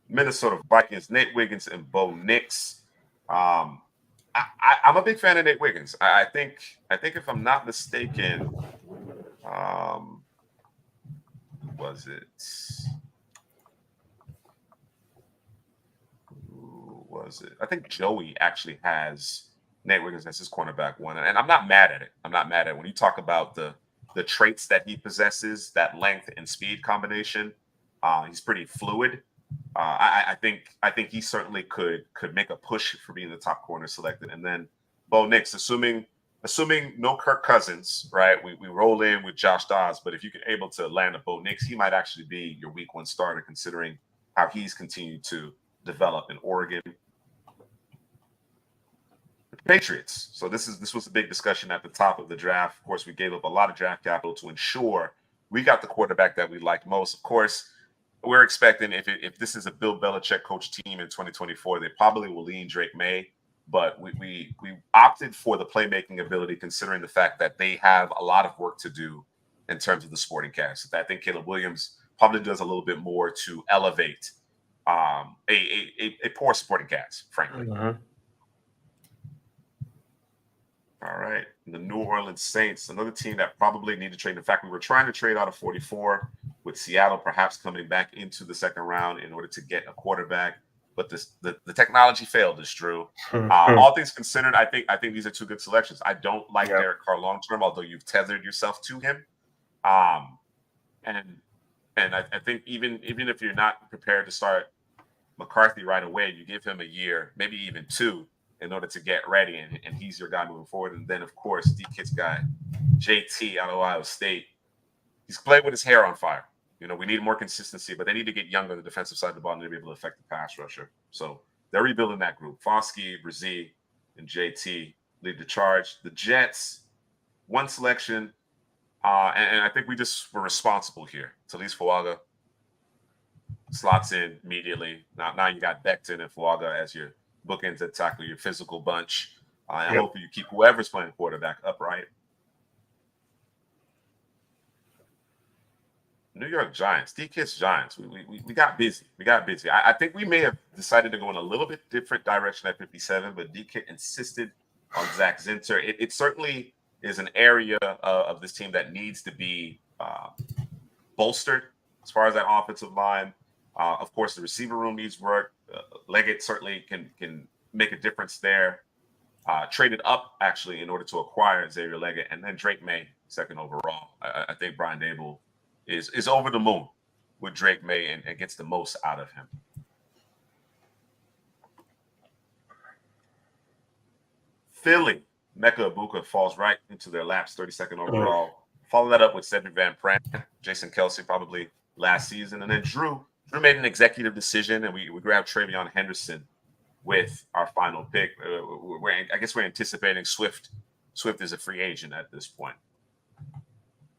Minnesota Vikings, Nate Wiggins and Bo Nix. I'm a big fan of Nate Wiggins. I think if I'm not mistaken, was it? Who was it? I think Joey actually has Nate Wiggins as his cornerback one, and I'm not mad at it. I'm not mad at it. When you talk about the traits that he possesses, that length and speed combination, he's pretty fluid. I think he certainly could make a push for being the top corner selected. And then Bo Nix, assuming no Kirk Cousins, right? We roll in with Josh Dobbs, but if you get able to land a Bo Nix, he might actually be your week one starter, considering how he's continued to develop in Oregon. The Patriots. So this was a big discussion at the top of the draft. Of course, we gave up a lot of draft capital to ensure we got the quarterback that we liked most. Of course, we're expecting if this is a Bill Belichick coach team in 2024, they probably will lean Drake May, but we opted for the playmaking ability, considering the fact that they have a lot of work to do in terms of the sporting cast. I think Caleb Williams probably does a little bit more to elevate a poor supporting cast, frankly. Mm-hmm. All right. The New Orleans Saints, another team that probably need to trade. In fact, we were trying to trade out of 44 with Seattle perhaps coming back into the second round in order to get a quarterback. But the technology failed us, Drew. All things considered, I think these are two good selections. I don't like Derek Carr long term, although you've tethered yourself to him. And I think even if you're not prepared to start McCarthy right away, you give him a year, maybe even two, in order to get ready, and he's your guy moving forward. And then, of course, D-Kit's guy, JT out of Ohio State. He's played with his hair on fire. You know, we need more consistency, but they need to get younger on the defensive side of the ball and to be able to affect the pass rusher. So they're rebuilding that group. Foskey, Brzee, and JT lead the charge. The Jets, one selection, and I think we just were responsible here. Talise Fuaga slots in immediately. Now you got Becton and Fuaga as your bookends at tackle, your physical bunch. And hopefully you keep whoever's playing quarterback upright. New York Giants, D-Kit's Giants. We got busy. I think we may have decided to go in a little bit different direction at 57, but D-Kit insisted on Zach Zinter. It certainly is an area of this team that needs to be bolstered as far as that offensive line. Of course, the receiver room needs work. Leggett certainly can make a difference there. Traded up, actually, in order to acquire Xavier Leggett, and then Drake May, second overall. I think Brian Dable is over the moon with Drake May and gets the most out of him. Philly, Mecca Ibuka falls right into their laps, 32nd overall. Follow that up with Cedric Van Pran, Jason Kelsey, probably last season. And then Drew made an executive decision, and we grabbed Travion Henderson with our final pick. I guess we're anticipating Swift. Swift is a free agent at this point.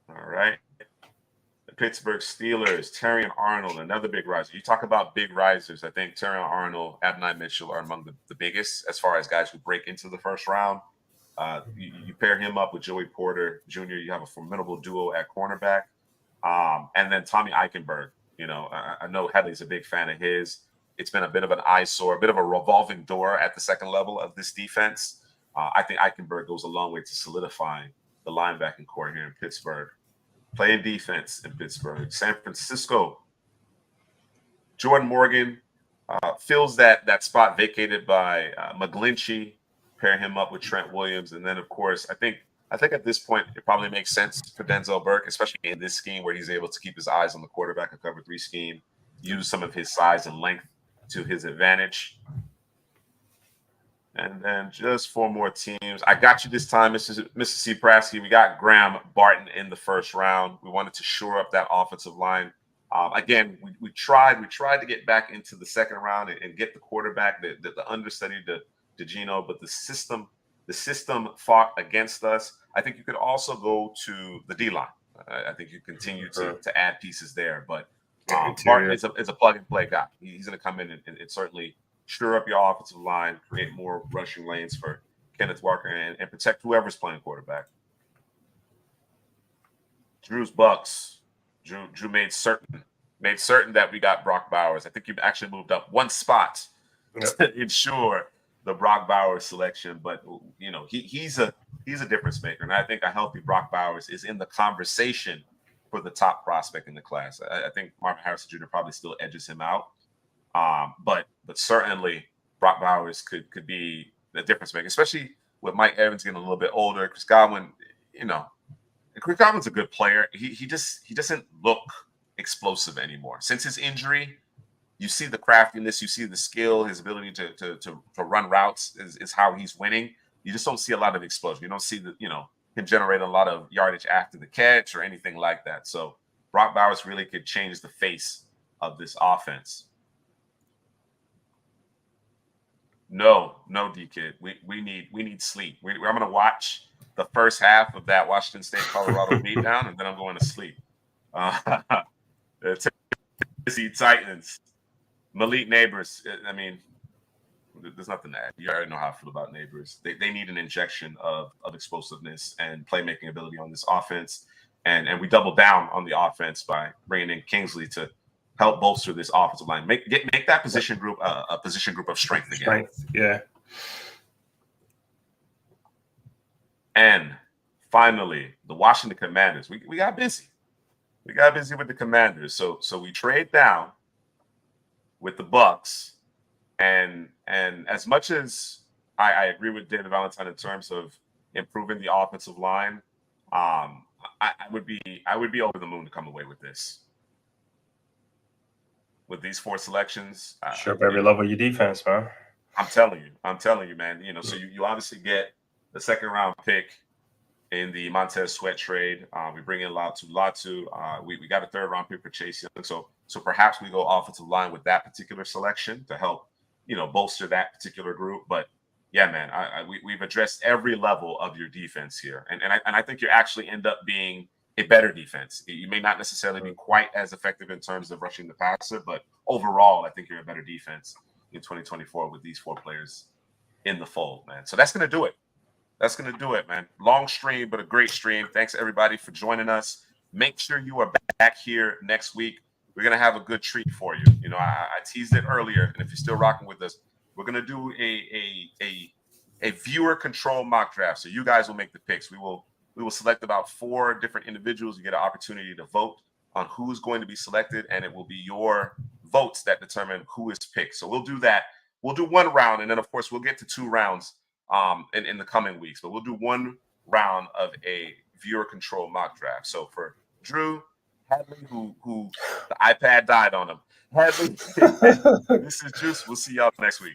All right. The Pittsburgh Steelers, Terrion Arnold, another big riser. You talk about big risers. I think Terrion Arnold, Adonai Mitchell are among the biggest as far as guys who break into the first round. You pair him up with Joey Porter Jr., you have a formidable duo at cornerback. And then Tommy Eichenberg. You know, I know Headley's a big fan of his. it's been a bit of an eyesore, a bit of a revolving door at the second level of this defense. I think Eichenberg goes a long way to solidifying the linebacking core here in Pittsburgh. Playing defense in Pittsburgh. San Francisco, Jordan Morgan fills that spot vacated by McGlinchey. Pair him up with Trent Williams, and then of course I think at this point it probably makes sense for Denzel Burke, especially in this scheme where he's able to keep his eyes on the quarterback, a cover 3 scheme, use some of his size and length to his advantage. And then just 4 more teams. I got you this time, Mr. Prasky. We got Graham Barton in the first round. We wanted to shore up that offensive line. Again, we tried to get back into the second round and get the quarterback, the understudy to Gino, but the system fought against us. I think you could also go to the D-line. I think you continue to add pieces there, but Barton is a plug and play guy. He's going to come in and certainly shore up your offensive line, create more rushing lanes for Kenneth Walker, and protect whoever's playing quarterback. Drew's Bucks. Drew made certain that we got Brock Bowers. I think you've actually moved up 1 spot to ensure the Brock Bowers selection, but you know he's a difference maker, and I think a healthy Brock Bowers is in the conversation for the top prospect in the class. I think Marvin Harrison Jr. probably still edges him out, but certainly Brock Bowers could be the difference maker, especially with Mike Evans getting a little bit older. Chris Godwin, Chris Godwin's a good player. He doesn't look explosive anymore since his injury. You see the craftiness, you see the skill, his ability to run routes is how he's winning. You just don't see a lot of explosion. You don't see him generate a lot of yardage after the catch or anything like that. So Brock Bowers really could change the face of this offense. No, D-Kid. We need sleep. I'm going to watch the first half of that Washington State Colorado beatdown, and then I'm going to sleep. Tennessee Titans, Malik Neighbors. I mean, there's nothing to add. You already know how I feel about Neighbors. They need an injection of explosiveness and playmaking ability on this offense, and we double down on the offense by bringing in Kingsley to help bolster this offensive line. Make that position group a position group of strength again. Yeah. And finally, the Washington Commanders. We got busy. We got busy with the Commanders. So we trade down with the Bucks. And as much as I agree with David Valentine in terms of improving the offensive line, I would be over the moon to come away with this. With these 4 selections. Sure, every level of your defense, man. I'm telling you, man. So you obviously get the second round pick in the Montez Sweat trade. We bring in Latu. We got a third round pick for Chase Young. So perhaps we go offensive line with that particular selection to help, bolster that particular group. But yeah, man, we've addressed every level of your defense here. And I think you actually end up being a better defense. You may not necessarily be quite as effective in terms of rushing the passer, but overall, I think you're a better defense in 2024 with these 4 players in the fold, man. So that's going to do it. That's going to do it, man. Long stream, but a great stream. Thanks, everybody, for joining us. Make sure you are back here next week. We're going to have a good treat for you. I teased it earlier, and if you're still rocking with us, we're going to do a viewer control mock draft. So you guys will make the picks. We will select about 4 different individuals. You get an opportunity to vote on who's going to be selected, and it will be your votes that determine who is picked. So we'll do that. We'll do 1 round, and then, of course, we'll get to 2 rounds in the coming weeks. But we'll do 1 round of a viewer control mock draft. So for Drew Hadley, who the iPad died on him. Hadley, this is Juice. We'll see y'all next week.